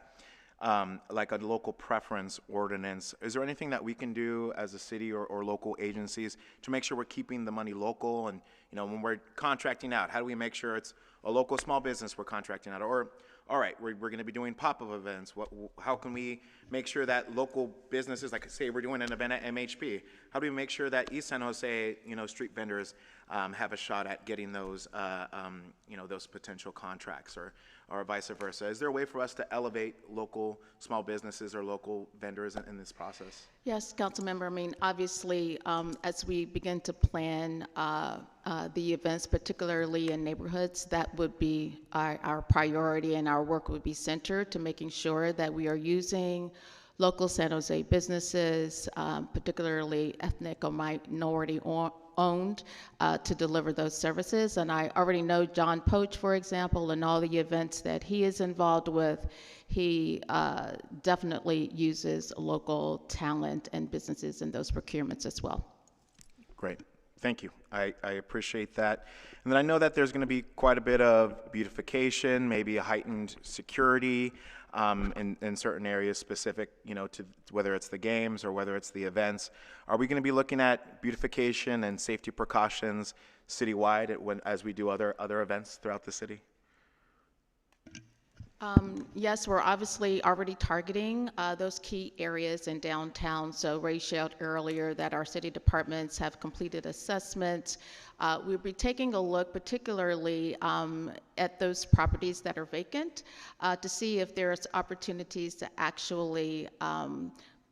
like a local preference ordinance. Is there anything that we can do as a city or local agencies to make sure we're keeping the money local? And when we're contracting out, how do we make sure it's a local small business we're contracting out? Or, all right, we're going to be doing pop-up events. How can we make sure that local businesses, like say we're doing an event at MHP, how do we make sure that East San Jose, street vendors have a shot at getting those, those potential contracts, or vice versa? Is there a way for us to elevate local small businesses or local vendors in this process? Yes, Councilmember. I mean, obviously, as we begin to plan the events, particularly in neighborhoods, that would be our priority, and our work would be centered to making sure that we are using local San Jose businesses, particularly ethnic or minority-owned, to deliver those services. And I already know John Poach, for example, and all the events that he is involved with, he definitely uses local talent and businesses in those procurements as well. Great. Thank you. I appreciate that. And then I know that there's going to be quite a bit of beautification, maybe a heightened security in certain areas specific, to whether it's the games or whether it's the events. Are we going to be looking at beautification and safety precautions citywide as we do other events throughout the city? Yes, we're obviously already targeting those key areas in downtown. So Ray shared earlier that our city departments have completed assessments. We'll be taking a look particularly at those properties that are vacant to see if there's opportunities to actually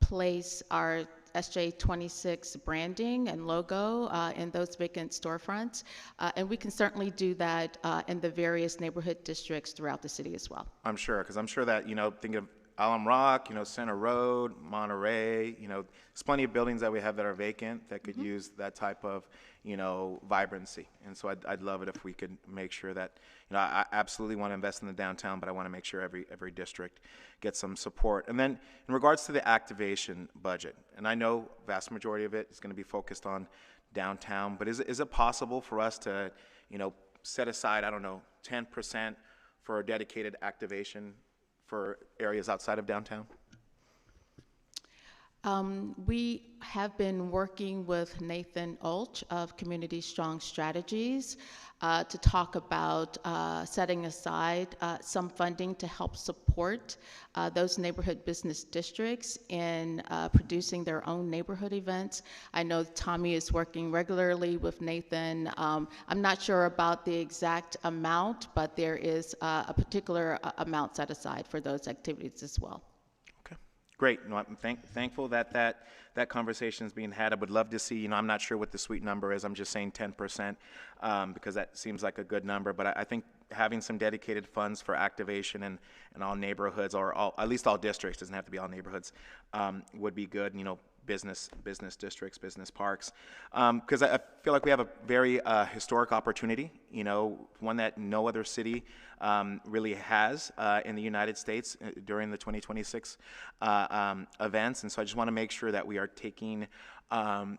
place our SJ26 branding and logo in those vacant storefronts. And we can certainly do that in the various neighborhood districts throughout the city as well. I'm sure, because I'm sure that, think of Alum Rock, Center Road, Monterey, there's plenty of buildings that we have that are vacant that could use that type of, vibrancy. And so I'd love it if we could make sure that, I absolutely want to invest in the downtown, but I want to make sure every district gets some support. And then in regards to the activation budget, and I know vast majority of it is going to be focused on downtown, but is it possible for us to, set aside, 10% for a dedicated activation for areas outside of downtown? We have been working with Nathan Ulch of Community Strong Strategies to talk about setting aside some funding to help support those neighborhood business districts in producing their own neighborhood events. I know Tommy is working regularly with Nathan. I'm not sure about the exact amount, but there is a particular amount set aside for those activities as well. Great. I'm thankful that that conversation is being had. I would love to see, I'm not sure what the sweet number is. I'm just saying 10% because that seems like a good number. But I think having some dedicated funds for activation in all neighborhoods, or at least all districts, doesn't have to be all neighborhoods, would be good. business districts, business parks, because I feel like we have a very historic opportunity, you know, one that no other city really has in the United States during the 2026 events. And so I just want to make sure that we are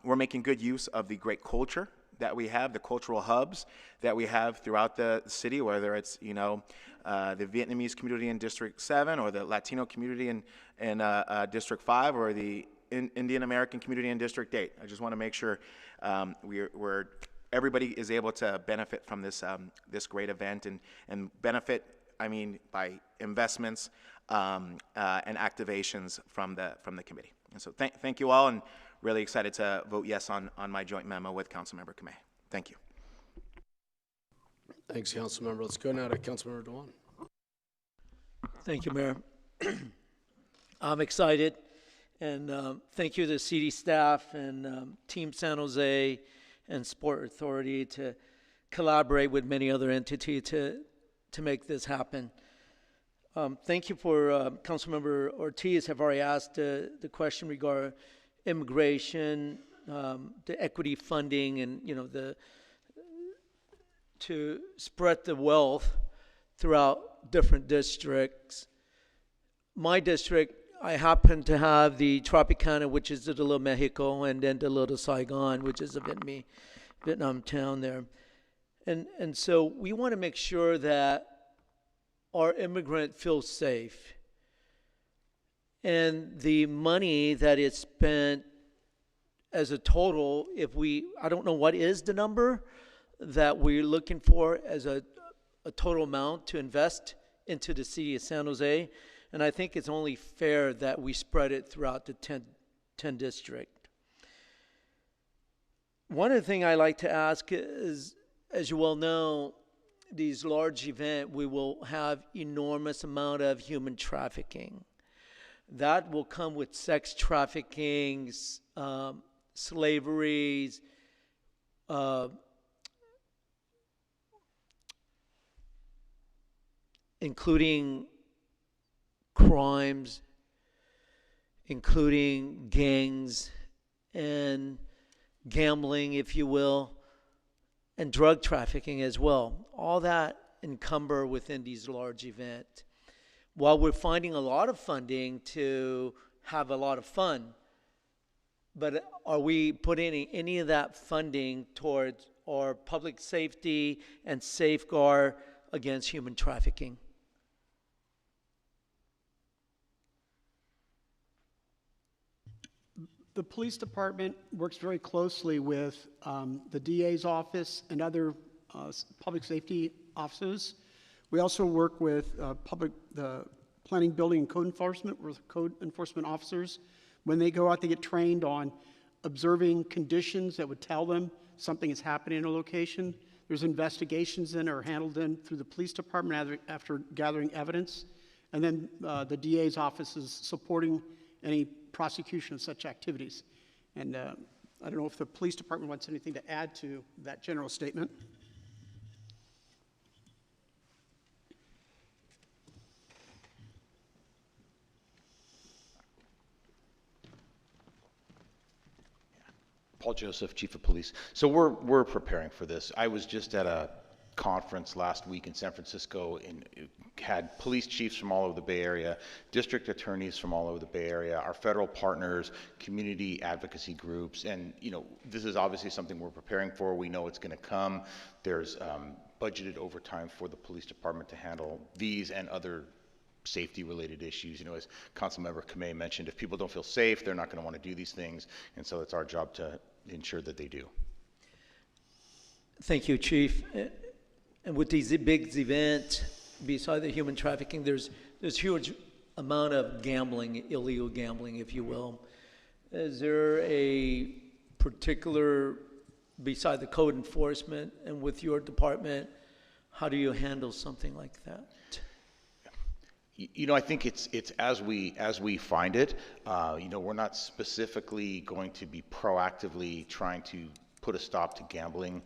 we're making good use of the great culture that we have, the cultural hubs that we have throughout the city, whether it's, you know, the Vietnamese community in District 7 or the Latino community in District 5 or the Indian American community in District 8. I just want to make sure everybody is able to benefit from this this great event and benefit, I mean, by investments and activations from the committee. And so thank you all, and really excited to vote yes on my joint memo with Councilmember Kamei. Thank you. Thanks, Councilmember. Let's go now to Councilmember Dewan. Thank you, Mayor. I'm excited, and thank you to the city staff and Team San Jose and Sport Authority to collaborate with many other entities to make this happen. Thank you for Councilmember Ortiz have already asked the question regarding immigration, the equity funding, and to spread the wealth throughout different districts. My district, I happen to have the Tropicana, which is the Little Mexico, and then the Little Saigon, which is a Vietnam town there. And so we want to make sure that our immigrant feels safe. And the money that is spent as a total, I don't know what is the number that we're looking for as a total amount to invest into the city of San Jose. And I think it's only fair that we spread it throughout the 10 district. One of the things I like to ask is, as you well know, these large events, we will have enormous amount of human trafficking. That will come with sex trafficking, slavery, including crimes, including gangs and gambling, if you will, and drug trafficking as well. All that encumber within these large events. While we're finding a lot of funding to have a lot of fun, but are we putting any of that funding towards our public safety and safeguard against human trafficking? The police department works very closely with the DA's office and other public safety offices. We also work with the planning, building, and code enforcement with code enforcement officers. When they go out, they get trained on observing conditions that would tell them something is happening in a location. There's investigations then are handled in through the police department after gathering evidence. And then the DA's office is supporting any prosecution of such activities. And I don't know if the police department wants anything to add to that general statement. Paul Joseph, Chief of Police. So we're preparing for this. I was just at a conference last week in San Francisco and had police chiefs from all over the Bay Area, district attorneys from all over the Bay Area, our federal partners, community advocacy groups, and this is obviously something we're preparing for. We know it's going to come. There's budgeted overtime for the police department to handle these and other safety-related issues. As Councilmember Kamei mentioned, if people don't feel safe, they're not going to want to do these things, and so it's our job to ensure that they do. Thank you, Chief. And with these big events, besides the human trafficking, there's huge amount of gambling, illegal gambling, if you will. Is there a particular, beside the code enforcement and with your department, how do you handle something like that? I think it's as we find it. We're not specifically going to be proactively trying to put a stop to gambling.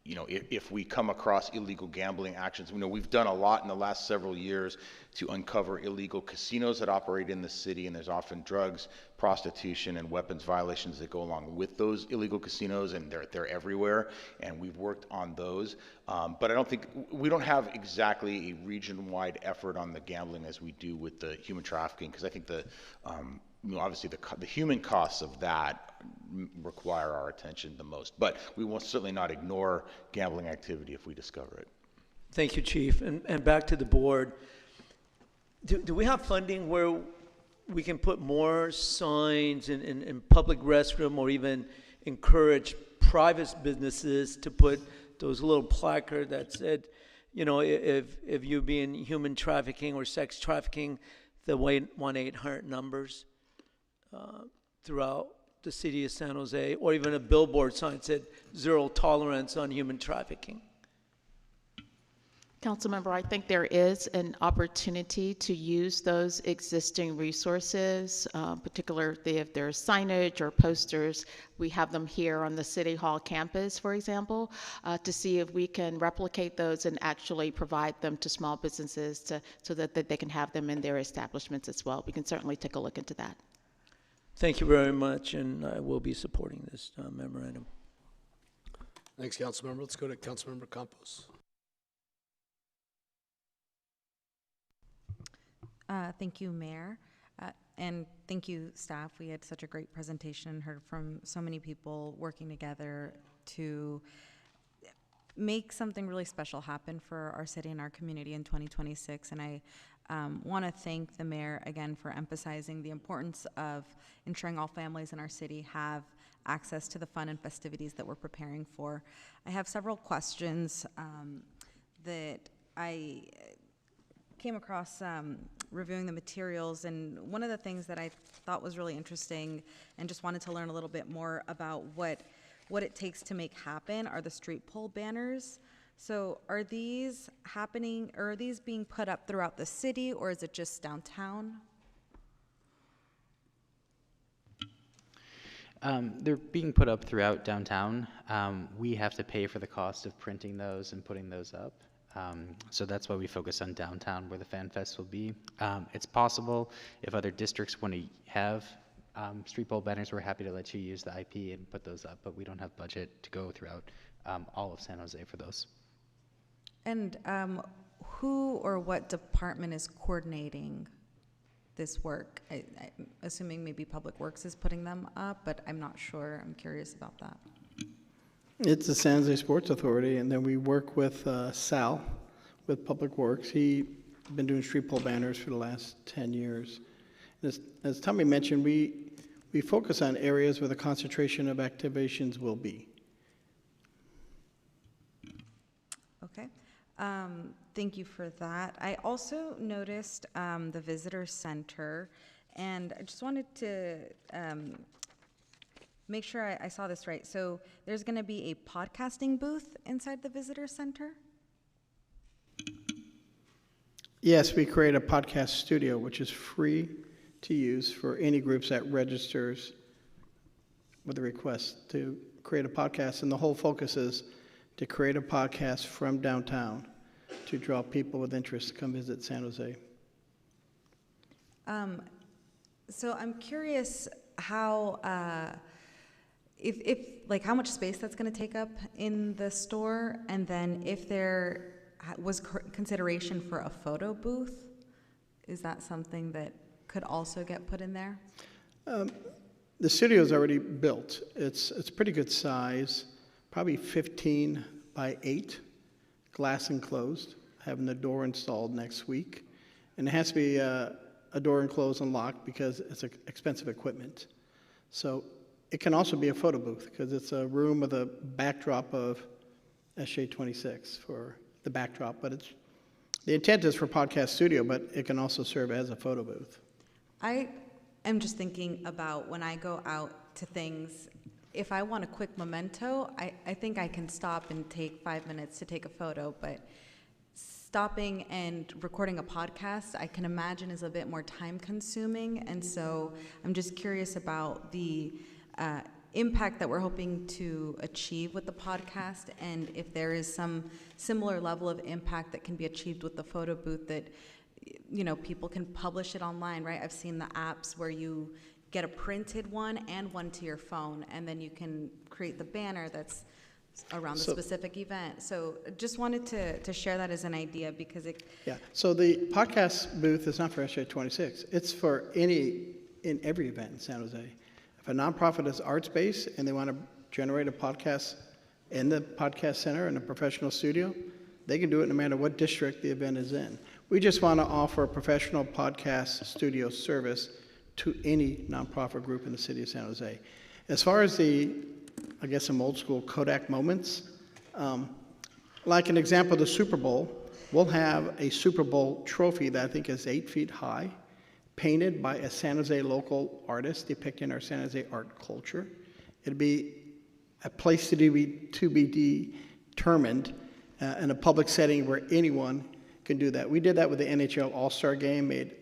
you know, if we come across illegal gambling actions, you know, we've done a lot in the last several years to uncover illegal casinos that operate in the city, and there's often drugs, prostitution, and weapons violations that go along with those illegal casinos, and they're everywhere, and we've worked on those. But I don't think, we don't have exactly a region-wide effort on the gambling as we do with the human trafficking, because I think the, you know, obviously the human costs of that require our attention the most. But we will certainly not ignore gambling activity if we discover it. Thank you, Chief. And back to the board. Do we have funding where we can put more signs in public restroom, or even encourage private businesses to put those little placard that said, you know, if you be in human trafficking or sex trafficking, the 1-800 numbers throughout the city of San Jose, or even a billboard sign that said zero tolerance on human trafficking? Councilmember, I think there is an opportunity to use those existing resources, particularly if there's signage or posters. We have them here on the City Hall campus, for example, to see if we can replicate those and actually provide them to small businesses so that they can have them in their establishments as well. We can certainly take a look into that. Thank you very much, and I will be supporting this memorandum. Thanks, Councilmember. Let's go to Councilmember Campos. Thank you, Mayor, and thank you, staff. We had such a great presentation, heard from so many people working together to make something really special happen for our city and our community in 2026. And I want to thank the mayor again for emphasizing the importance of ensuring all families in our city have access to the fun and festivities that we're preparing for. I have several questions that I came across reviewing the materials, and one of the things that I thought was really interesting and just wanted to learn a little bit more about what it takes to make happen are the street pole banners. So are these happening, or are these being put up throughout the city, or is it just downtown? They're being put up throughout downtown. We have to pay for the cost of printing those and putting those up. So that's why we focus on downtown, where the Fan Fest will be. It's possible if other districts want to have street pole banners, we're happy to let you use the IP and put those up, but we don't have budget to go throughout all of San Jose for those. And who or what department is coordinating this work? I'm assuming maybe Public Works is putting them up, but I'm not sure. I'm curious about that. It's the San Jose Sports Authority, and then we work with Sal, with Public Works. He's been doing street pole banners for the last 10 years. As Tommy mentioned, we focus on areas where the concentration of activations will be. Okay. Thank you for that. I also noticed the visitor center, and I just wanted to make sure I saw this right. So there's going to be a podcasting booth inside the visitor center? Yes, we create a podcast studio, which is free to use for any groups that registers with a request to create a podcast. And the whole focus is to create a podcast from downtown to draw people with interest to come visit San Jose. So I'm curious how, if like how much space that's going to take up in the store, and then if there was consideration for a photo booth, is that something that could also get put in there? The studio is already built. It's pretty good size, probably 15 by 8, glass enclosed, having the door installed next week. And it has to be a door enclosed and locked because it's expensive equipment. So it can also be a photo booth because it's a room with a backdrop of SJ26 for the backdrop. But the intent is for podcast studio, but it can also serve as a photo booth. I am just thinking about when I go out to things, if I want a quick memento, I think I can stop and take 5 minutes to take a photo, but stopping and recording a podcast, I can imagine is a bit more time consuming. And so I'm just curious about the impact that we're hoping to achieve with the podcast, and if there is some similar level of impact that can be achieved with the photo booth, that people can publish it online, right? I've seen the apps where you get a printed one and one to your phone, and then you can create the banner that's around the specific event. So just wanted to share that as an idea, because it... Yeah, so the podcast booth is not for SJ 26. It's for in every event in San Jose. If a nonprofit is arts-based and they want to generate a podcast in the podcast center in a professional studio, they can do it no matter what district the event is in. We just want to offer a professional podcast studio service to any nonprofit group in the city of San Jose. As far as some old school Kodak moments, like an example of the Super Bowl, we'll have a Super Bowl trophy that I think is 8 feet high, painted by a San Jose local artist depicting our San Jose art culture. It'd be a place to be determined in a public setting where anyone can do that. We did that with the NHL All-Star Game, made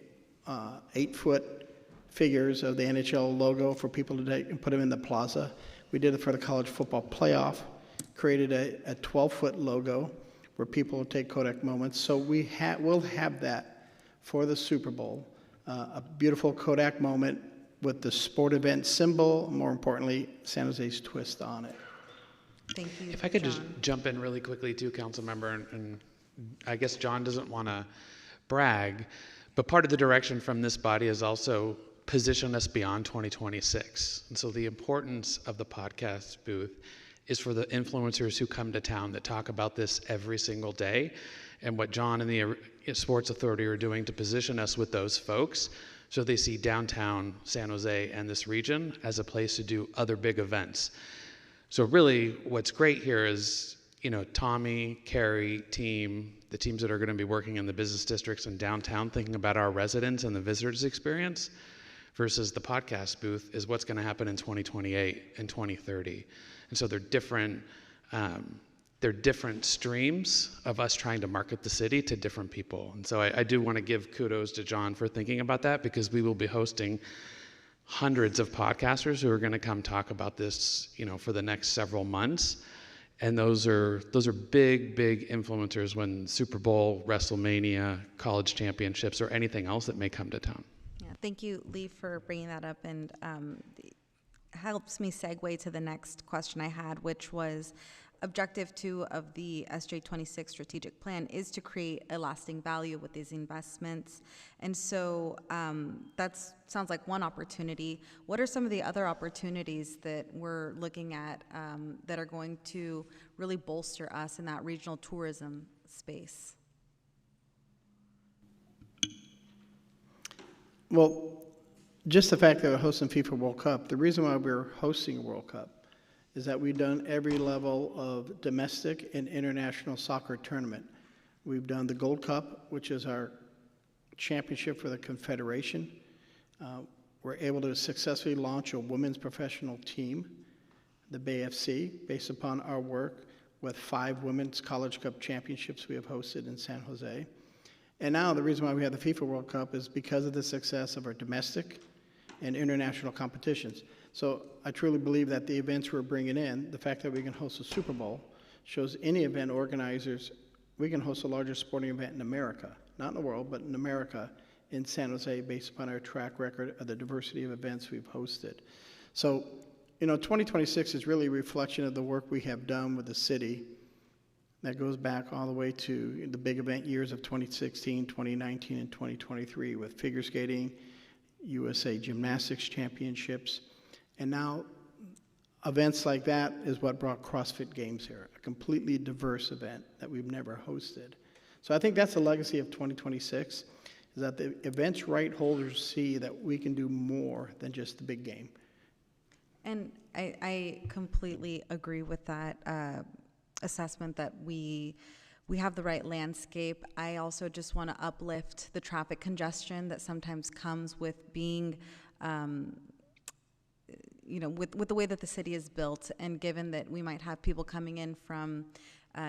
8-foot figures of the NHL logo for people to take and put them in the plaza. We did it for the college football playoff, created a 12-foot logo where people will take Kodak moments. So we'll have that for the Super Bowl, a beautiful Kodak moment with the sport event symbol, more importantly, San Jose's twist on it. Thank you, If I could John. just jump in really quickly too, council member, and I guess John doesn't want to brag, but part of the direction from this body is also position us beyond 2026. And so the importance of the podcast booth is for the influencers who come to town that talk about this every single day, and what John and the Sports Authority are doing to position us with those folks so they see downtown San Jose and this region as a place to do other big events. So really what's great here is, Tommy, Carrie, team, the teams that are going to be working in the business districts and downtown thinking about our residents and the visitors experience, versus the podcast booth is what's going to happen in 2028 and 2030. And so they're different streams of us trying to market the city to different people. And so I do want to give kudos to John for thinking about that, because we will be hosting hundreds of podcasters who are going to come talk about this, for the next several months. And those are big influencers when Super Bowl, WrestleMania, college championships, or anything else that may come to town. Yeah, thank you, Lee, for bringing that up, and helps me segue to the next question I had, which was Objective 2 of the SJ26 strategic plan is to create a lasting value with these investments. And so that sounds like one opportunity. What are some of the other opportunities that we're looking at that are going to really bolster us in that regional tourism space? Well, just the fact that we're hosting FIFA World Cup, the reason why we're hosting a World Cup is that we've done every level of domestic and international soccer tournament. We've done the Gold Cup, which is our championship for the Confederation. We're able to successfully launch a women's professional team, the BAFC, based upon our work with 5 women's College Cup championships we have hosted in San Jose. And now the reason why we have the FIFA World Cup is because of the success of our domestic and international competitions. So I truly believe that the events we're bringing in, the fact that we can host a Super Bowl, shows any event organizers we can host the largest sporting event in America, not in the world, but in America, in San Jose, based upon our track record of the diversity of events we've hosted. So, 2026 is really a reflection of the work we have done with the city. That goes back all the way to the big event years of 2016, 2019, and 2023 with figure skating, USA Gymnastics Championships, and now events like that is what brought CrossFit Games here, a completely diverse event that we've never hosted. So I think that's the legacy of 2026, is that the events right holders see that we can do more than just the big game. And I completely agree with that assessment that we have the right landscape. I also just want to uplift the traffic congestion that sometimes comes with being with the way that the city is built, and given that we might have people coming in from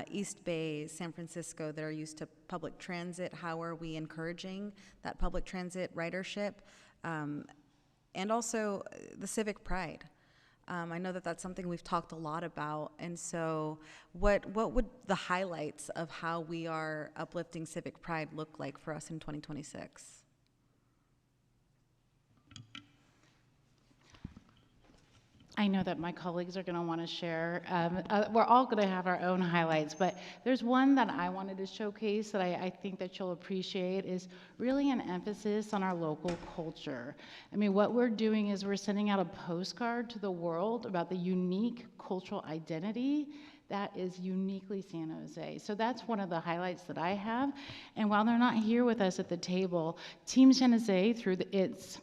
East Bay, San Francisco, that are used to public transit, how are we encouraging that public transit ridership? And also the civic pride. I know that that's something we've talked a lot about. And so what would the highlights of how we are uplifting civic pride look like for us in 2026? I know that my colleagues are going to want to share. We're all going to have our own highlights, but there's one that I wanted to showcase that I think that you'll appreciate is really an emphasis on our local culture. I mean, what we're doing is we're sending out a postcard to the world about the unique cultural identity that is uniquely San Jose. So that's one of the highlights that I have. And while they're not here with us at the table, Team San Jose, through its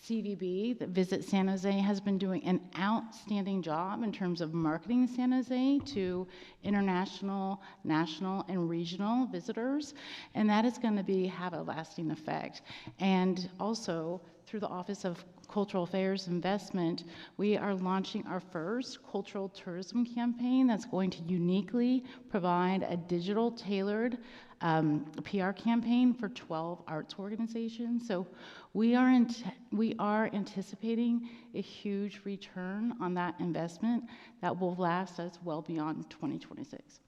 CVB, that Visit San Jose, has been doing an outstanding job in terms of marketing San Jose to international, national, and regional visitors, and that is going to have a lasting effect. And also, through the Office of Cultural Affairs Investment, we are launching our first cultural tourism campaign that's going to uniquely provide a digital tailored PR campaign for 12 arts organizations. So we are anticipating a huge return on that investment that will last us well beyond 2026.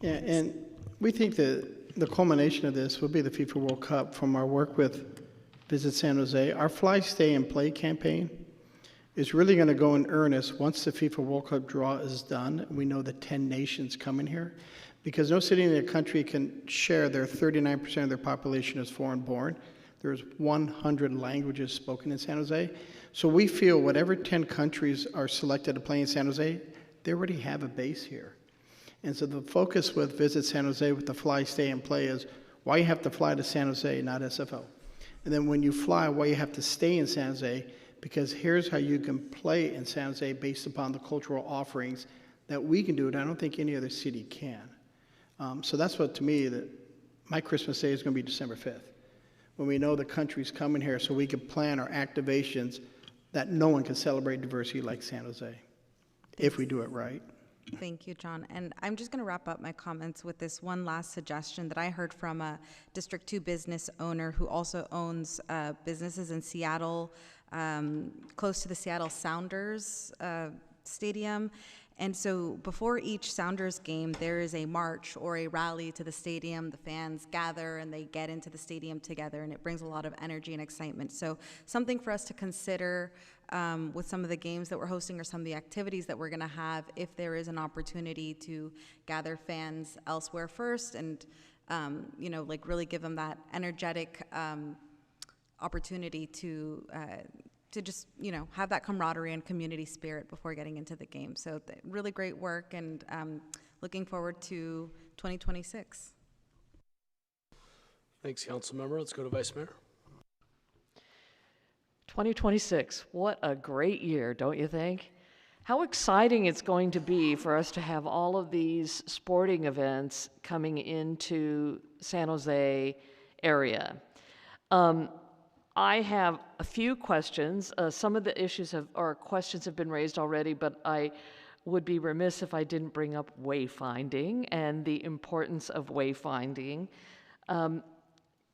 Yeah, and we think that the culmination of this will be the FIFA World Cup. From our work with Visit San Jose, our Fly, Stay, and Play campaign is really going to go in earnest once the FIFA World Cup draw is done. We know the 10 nations coming here, because no city in the country can share their 39% of their population is foreign born. There's 100 languages spoken in San Jose. So we feel whatever 10 countries are selected to play in San Jose, they already have a base here. And so the focus with Visit San Jose with the Fly, Stay, and Play is why you have to fly to San Jose, not SFO. And then when you fly, why you have to stay in San Jose, because here's how you can play in San Jose based upon the cultural offerings that we can do, and I don't think any other city can. So that's what, to me, that my Christmas Day is going to be December 5th, when we know the country's coming here so we can plan our activations that no one can celebrate diversity like San Jose, if we do it right. Thank you, John. And I'm just going to wrap up my comments with this one last suggestion that I heard from a District 2 business owner who also owns businesses in Seattle, close to the Seattle Sounders Stadium. And so before each Sounders game, there is a march or a rally to the stadium. The fans gather and they get into the stadium together, and it brings a lot of energy and excitement. So something for us to consider with some of the games that we're hosting or some of the activities that we're going to have, if there is an opportunity to gather fans elsewhere first and, you know, like really give them that energetic opportunity to just, you know, have that camaraderie and community spirit before getting into the game. So really great work, and looking forward to 2026. Thanks, Councilmember. Let's go to Vice Mayor. 2026, what a great year, don't you think? How exciting it's going to be for us to have all of these sporting events coming into San Jose area. I have a few questions. Some of the issues or questions have been raised already, but I would be remiss if I didn't bring up wayfinding and the importance of wayfinding.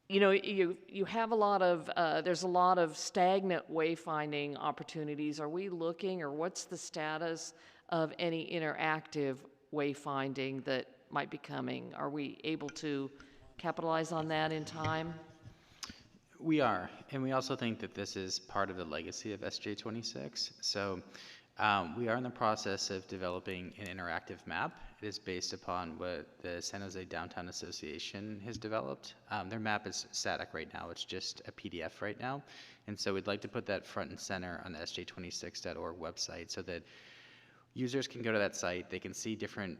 You know, you have a lot of, there's a lot of stagnant wayfinding opportunities. Are we looking, or what's the status of any interactive wayfinding that might be coming? Are we able to capitalize on that in time? We are, and we also think that this is part of the legacy of SJ26. So we are in the process of developing an interactive map. It is based upon what the San Jose Downtown Association has developed. Their map is static right now. It's just a PDF right now. And so we'd like to put that front and center on the sj26.org website so that users can go to that site. They can see different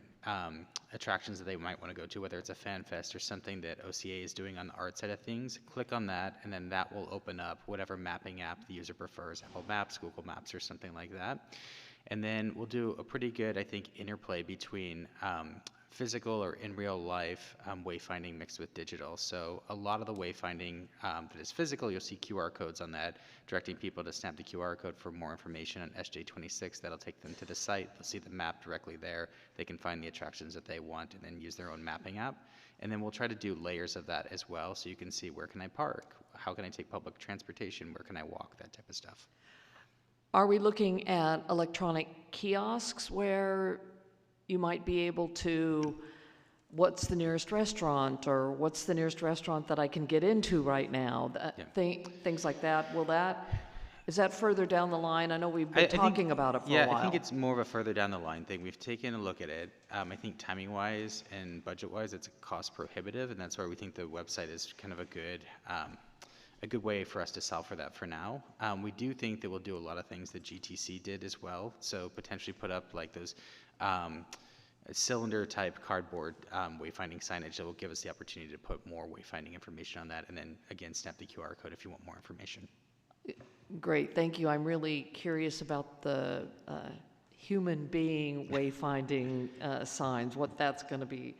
attractions that they might want to go to, whether it's a fan fest or something that OCA is doing on the art side of things. Click on that, and then that will open up whatever mapping app the user prefers, Apple Maps, Google Maps, or something like that. And then we'll do a pretty good, I think, interplay between physical or in real life wayfinding mixed with digital. So a lot of the wayfinding that is physical, you'll see QR codes on that, directing people to snap the QR code for more information on SJ26. That'll take them to the site. They'll see the map directly there. They can find the attractions that they want and then use their own mapping app. And then we'll try to do layers of that as well, so you can see, where can I park? How can I take public transportation? Where can I walk? That type of stuff. Well, Are we looking at electronic kiosks where you might be able to, what's the nearest restaurant, or what's the nearest restaurant that I can get into right now? Things like that. Is that further down the line? I know we've been talking about it for a while. Yeah, I think it's more of a further down the line thing. We've taken a look at it. I think timing-wise and budget-wise, it's cost prohibitive, and that's where we think the website is kind of a good way for us to solve for that for now. We do think that we'll do a lot of things that GTC did as well, so potentially put up like those cylinder-type cardboard wayfinding signage that will give us the opportunity to put more wayfinding information on that, and then, again, snap the QR code if you want more information. Great, thank you. I'm really curious about the human being wayfinding signs, what that's going to be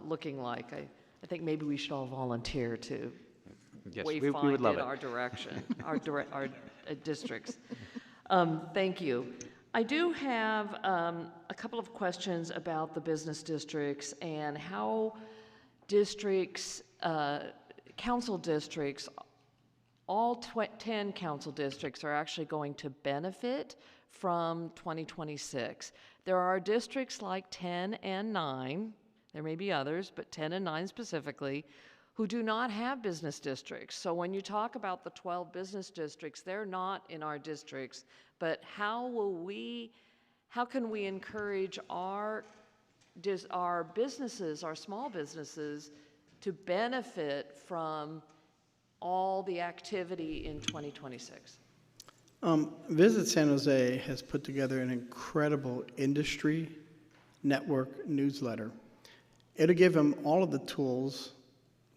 looking like. I think maybe we should all volunteer to wayfind we would love in it. our direction, our districts. Thank you. I do have a couple of questions about the business districts and how districts, council districts, all 10 council districts are actually going to benefit from 2026. There are districts like 10 and 9, there may be others, but 10 and 9 specifically, who do not have business districts. So when you talk about the 12 business districts, they're not in our districts, but how can we encourage our businesses, our small businesses, to benefit from all the activity in 2026? Visit San Jose has put together an incredible industry network newsletter. It'll give them all of the tools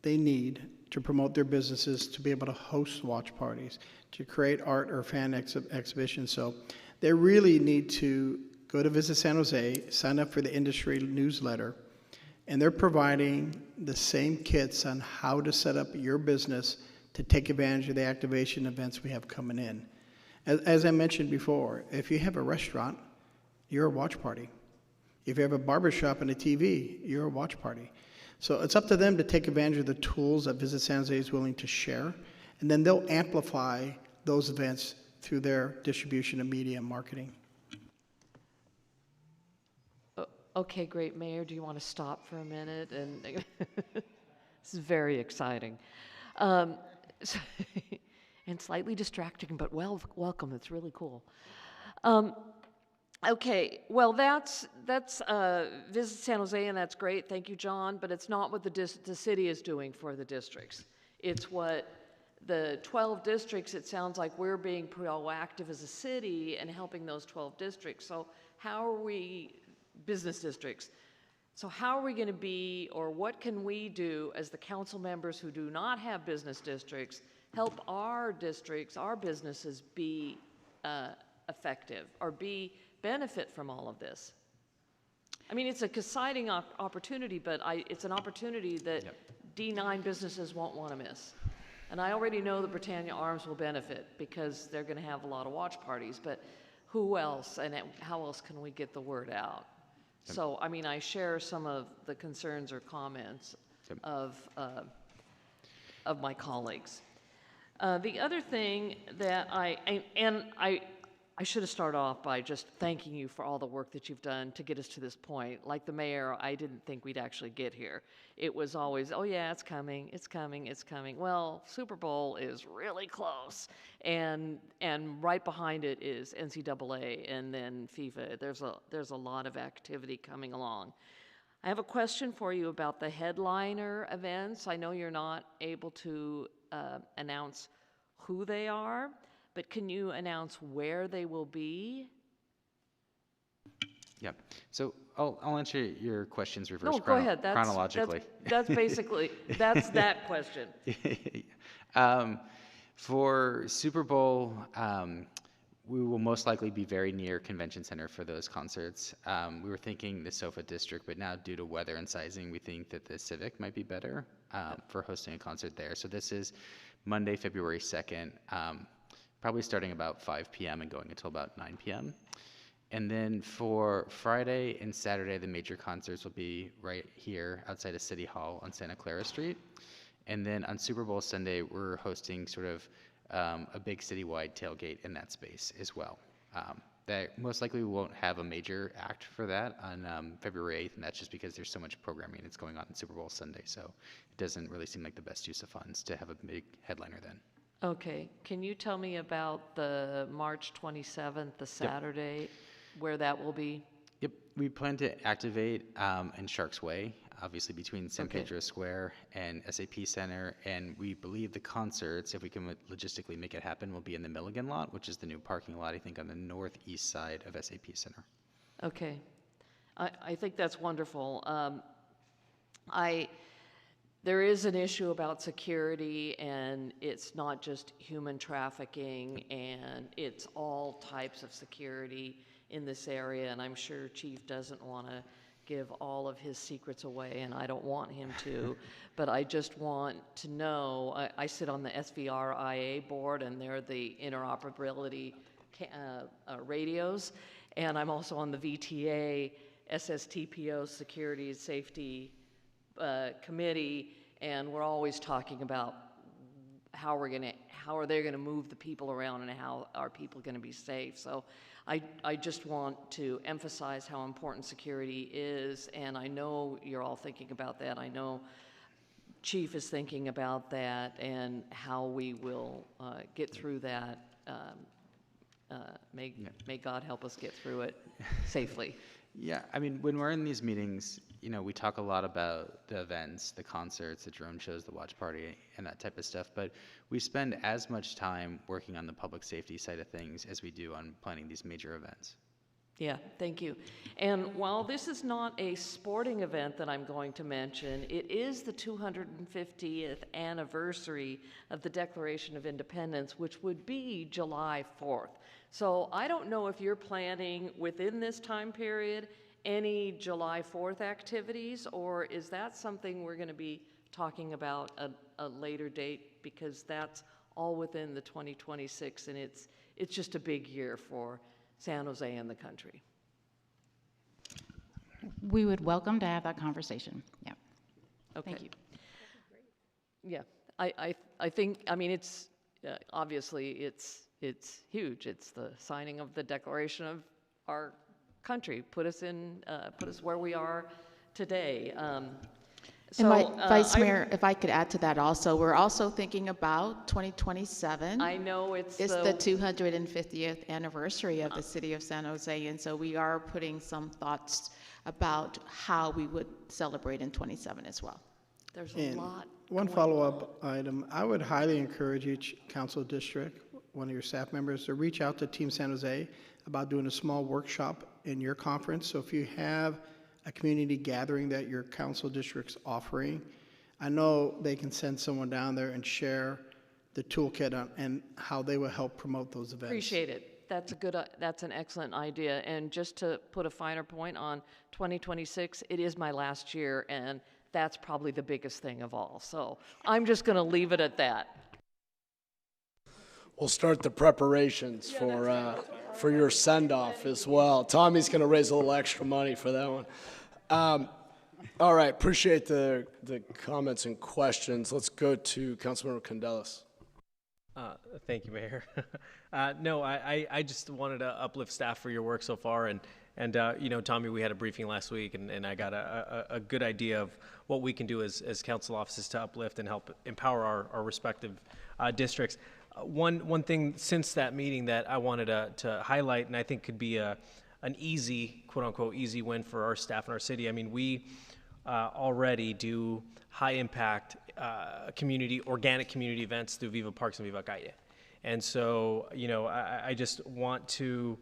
they need to promote their businesses, to be able to host watch parties, to create art or fan exhibitions. So they really need to go to Visit San Jose, sign up for the industry newsletter, and they're providing the same kits on how to set up your business to take advantage of the activation events we have coming in. As I mentioned before, if you have a restaurant, you're a watch party. If you have a barbershop and a TV, you're a watch party. So it's up to them to take advantage of the tools that Visit San Jose is willing to share, and then they'll amplify those events through their distribution of media and marketing. Okay, great. Mayor, do you want to stop for a minute? And this is very exciting. And slightly distracting, but welcome. It's really cool. Okay, well, that's Visit San Jose, and that's great. Thank you, John. But it's not what the city is doing for the districts. It's what the 12 districts. It sounds like we're being proactive as a city and helping those 12 districts. So how are we, business districts? So how are we going to be, or what can we do as the council members who do not have business districts help our districts, our businesses be effective or benefit from all of this? I mean, it's an exciting opportunity, but it's an opportunity that D9 businesses won't want to miss. And I already know that Britannia Arms will benefit because they're going to have a lot of watch parties, but who else and how else can we get the word out? So, I mean, I share some of the concerns or comments of my colleagues. The other thing that I should have started off by just thanking you for all the work that you've done to get us to this point. Like the mayor, I didn't think we'd actually get here. It was always, oh yeah, it's coming, it's coming, it's coming. Well, Super Bowl is really close, and right behind it is NCAA and then FIFA. There's a lot of activity coming along. I have a question for you about the headliner events. I know you're not able to announce who they are, but can you announce where they will be? Yeah. So I'll answer your questions reverse No, go ahead. chronologically. That's basically, that's that question. For Super Bowl, we will most likely be very near Convention Center for those concerts. We were thinking the SoFa District, but now due to weather and sizing, we think that the Civic might be better for hosting a concert there. So this is Monday, February 2nd, probably starting about 5 p.m. and going until about 9 p.m. And then for Friday and Saturday, the major concerts will be right here outside of City Hall on Santa Clara Street. And then on Super Bowl Sunday, we're hosting sort of a big citywide tailgate in that space as well. That most likely we won't have a major act for that on February 8th, and that's just because there's so much programming that's going on in Super Bowl Sunday. So it doesn't really seem like the best use of funds to have a big headliner then. Okay, can you tell me about the March 27th, the Saturday, where that will be? Yep, we plan to activate in Sharks Way, obviously between San Pedro Square and SAP Center, and we believe the concerts, if we can logistically make it happen, will be in the Milligan lot, which is the new parking lot, I think, on the northeast side of SAP Center. Okay, I think that's wonderful. There is an issue about security, and it's not just human trafficking, and it's all types of security in this area, and I'm sure Chief doesn't want to give all of his secrets away, and I don't want him to, but I just want to know, I sit on the SVRIA board, and they're the interoperability radios, and I'm also on the VTA SSTPO Security Safety Committee, and we're always talking about how are they going to move the people around, and how are people going to be safe. So I just want to emphasize how important security is, and I know you're all thinking about that. I know Chief is thinking about that, and how we will get through that. May God help us get through it safely. Yeah, I mean, when we're in these meetings, you know, we talk a lot about the events, the concerts, the drone shows, the watch party, and that type of stuff, but we spend as much time working on the public safety side of things as we do on planning these major events. Yeah, thank you. And while this is not a sporting event that I'm going to mention, it is the 250th anniversary of the Declaration of Independence, which would be July 4th. So I don't know if you're planning within this time period any July 4th activities, or is that something we're going to be talking about a later date, because that's all within the 2026, and it's just a big year for San Jose and the country. We would welcome to have that conversation. Yeah. Okay. Thank you. Yeah, I think, I mean, it's obviously it's huge. It's the signing of the Declaration of our country, put us where we are today. Vice Mayor, if I could add to that also, we're also thinking about 2027. I know it's the 250th anniversary of the city of San Jose, and so we are putting some thoughts about how we would celebrate in 27 as well. There's a lot. One follow-up item, I would highly encourage each council district, one of your staff members, to reach out to Team San Jose about doing a small workshop in your conference. So if you have a community gathering that your council district's offering, I know they can send someone down there and share the toolkit and how they will help promote those events. Appreciate it. That's an excellent idea. And just to put a finer point on 2026, it is my last year, and that's probably the biggest thing of all. So I'm just going to leave it at that. We'll start the preparations for your send-off as well. Tommy's going to raise a little extra money for that one. All right, appreciate the comments and questions. Let's go to Councilmember Candelas. Thank you, Mayor. No, I just wanted to uplift staff for your work so far, and you know, Tommy, we had a briefing last week, and I got a good idea of what we can do as council offices to uplift and help empower our respective districts. One thing since that meeting that I wanted to highlight, and I think could be an easy, quote unquote, easy win for our staff in our city. I mean, we already do high impact organic community events through Viva Parks and Viva Calle. And so, you know, I just want to,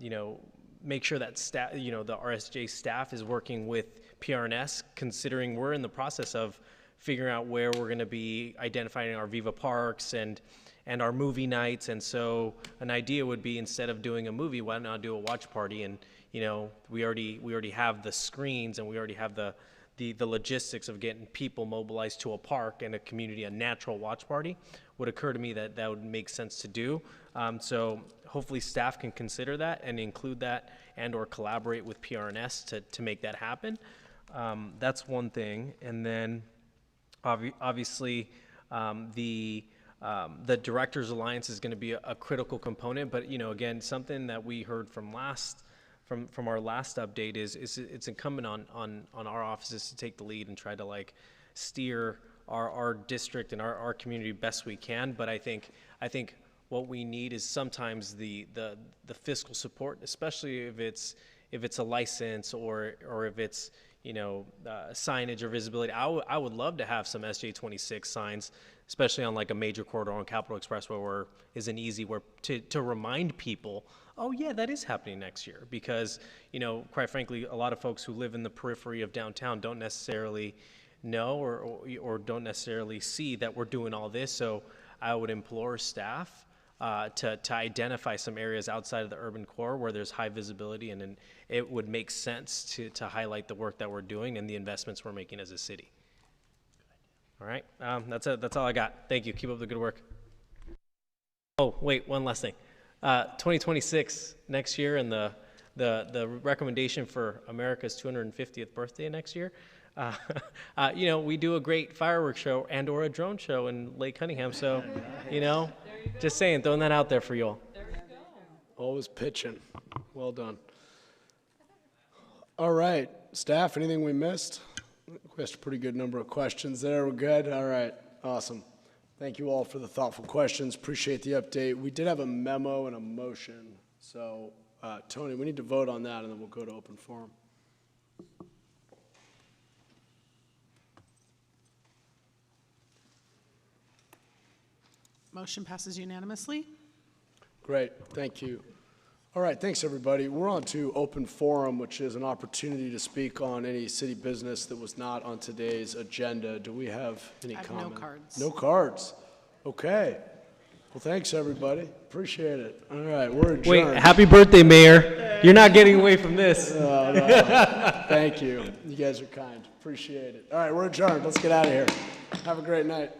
you know, make sure that staff, you know, the RSJ staff is working with PRNS, considering we're in the process of figuring out where we're going to be identifying our Viva Parks and our movie nights. And so an idea would be, instead of doing a movie, why not do a watch party? And, you know, we already have the screens, and we already have the logistics of getting people mobilized to a park and a community, a natural watch party. Would occur to me that would make sense to do. So hopefully staff can consider that and include that, and or collaborate with PRNS to make that happen. That's one thing. And then obviously the The Directors Alliance is going to be a critical component, but again, something that we heard from our last update is it's incumbent on our offices to take the lead and try to steer our district and our community best we can. But I think what we need is sometimes the fiscal support, especially if it's a license or if it's signage or visibility. I would love to have some SJ26 signs, especially on a major corridor on Capitol Expressway where isn't easy, where to remind people, oh yeah, that is happening next year. Because quite frankly, a lot of folks who live in the periphery of downtown don't necessarily know or don't necessarily see that we're doing all this. So I would implore staff to identify some areas outside of the urban core where there's high visibility, and then it would make sense to highlight the work that we're doing and the investments we're making as a city. All right, that's all I got. Thank you. Keep up the good work. Oh, wait, one last thing. 2026 next year, and the recommendation for America's 250th birthday next year. We do a great fireworks show and/or a drone show in Lake Cunningham. So, just saying, throwing that out there for you all. Always pitching. Well done. All right, staff, anything we missed? We asked a pretty good number of questions there. We're good? All right, awesome. Thank you all for the thoughtful questions. Appreciate the update. We did have a memo and a motion. So, Tony, we need to vote on that, and then we'll go to open forum. Motion passes unanimously. Great, thank you. All right, thanks everybody. We're on to open forum, which is an opportunity to speak on any city business that was not on today's agenda. Do we have any comment? No cards. No cards. Okay. Well, thanks everybody. Appreciate it. All right, we're adjourned. Wait, happy birthday, Mayor. You're not getting away from this. No. Thank you. You guys are kind. Appreciate it. All right, we're adjourned. Let's get out of here. Have a great night.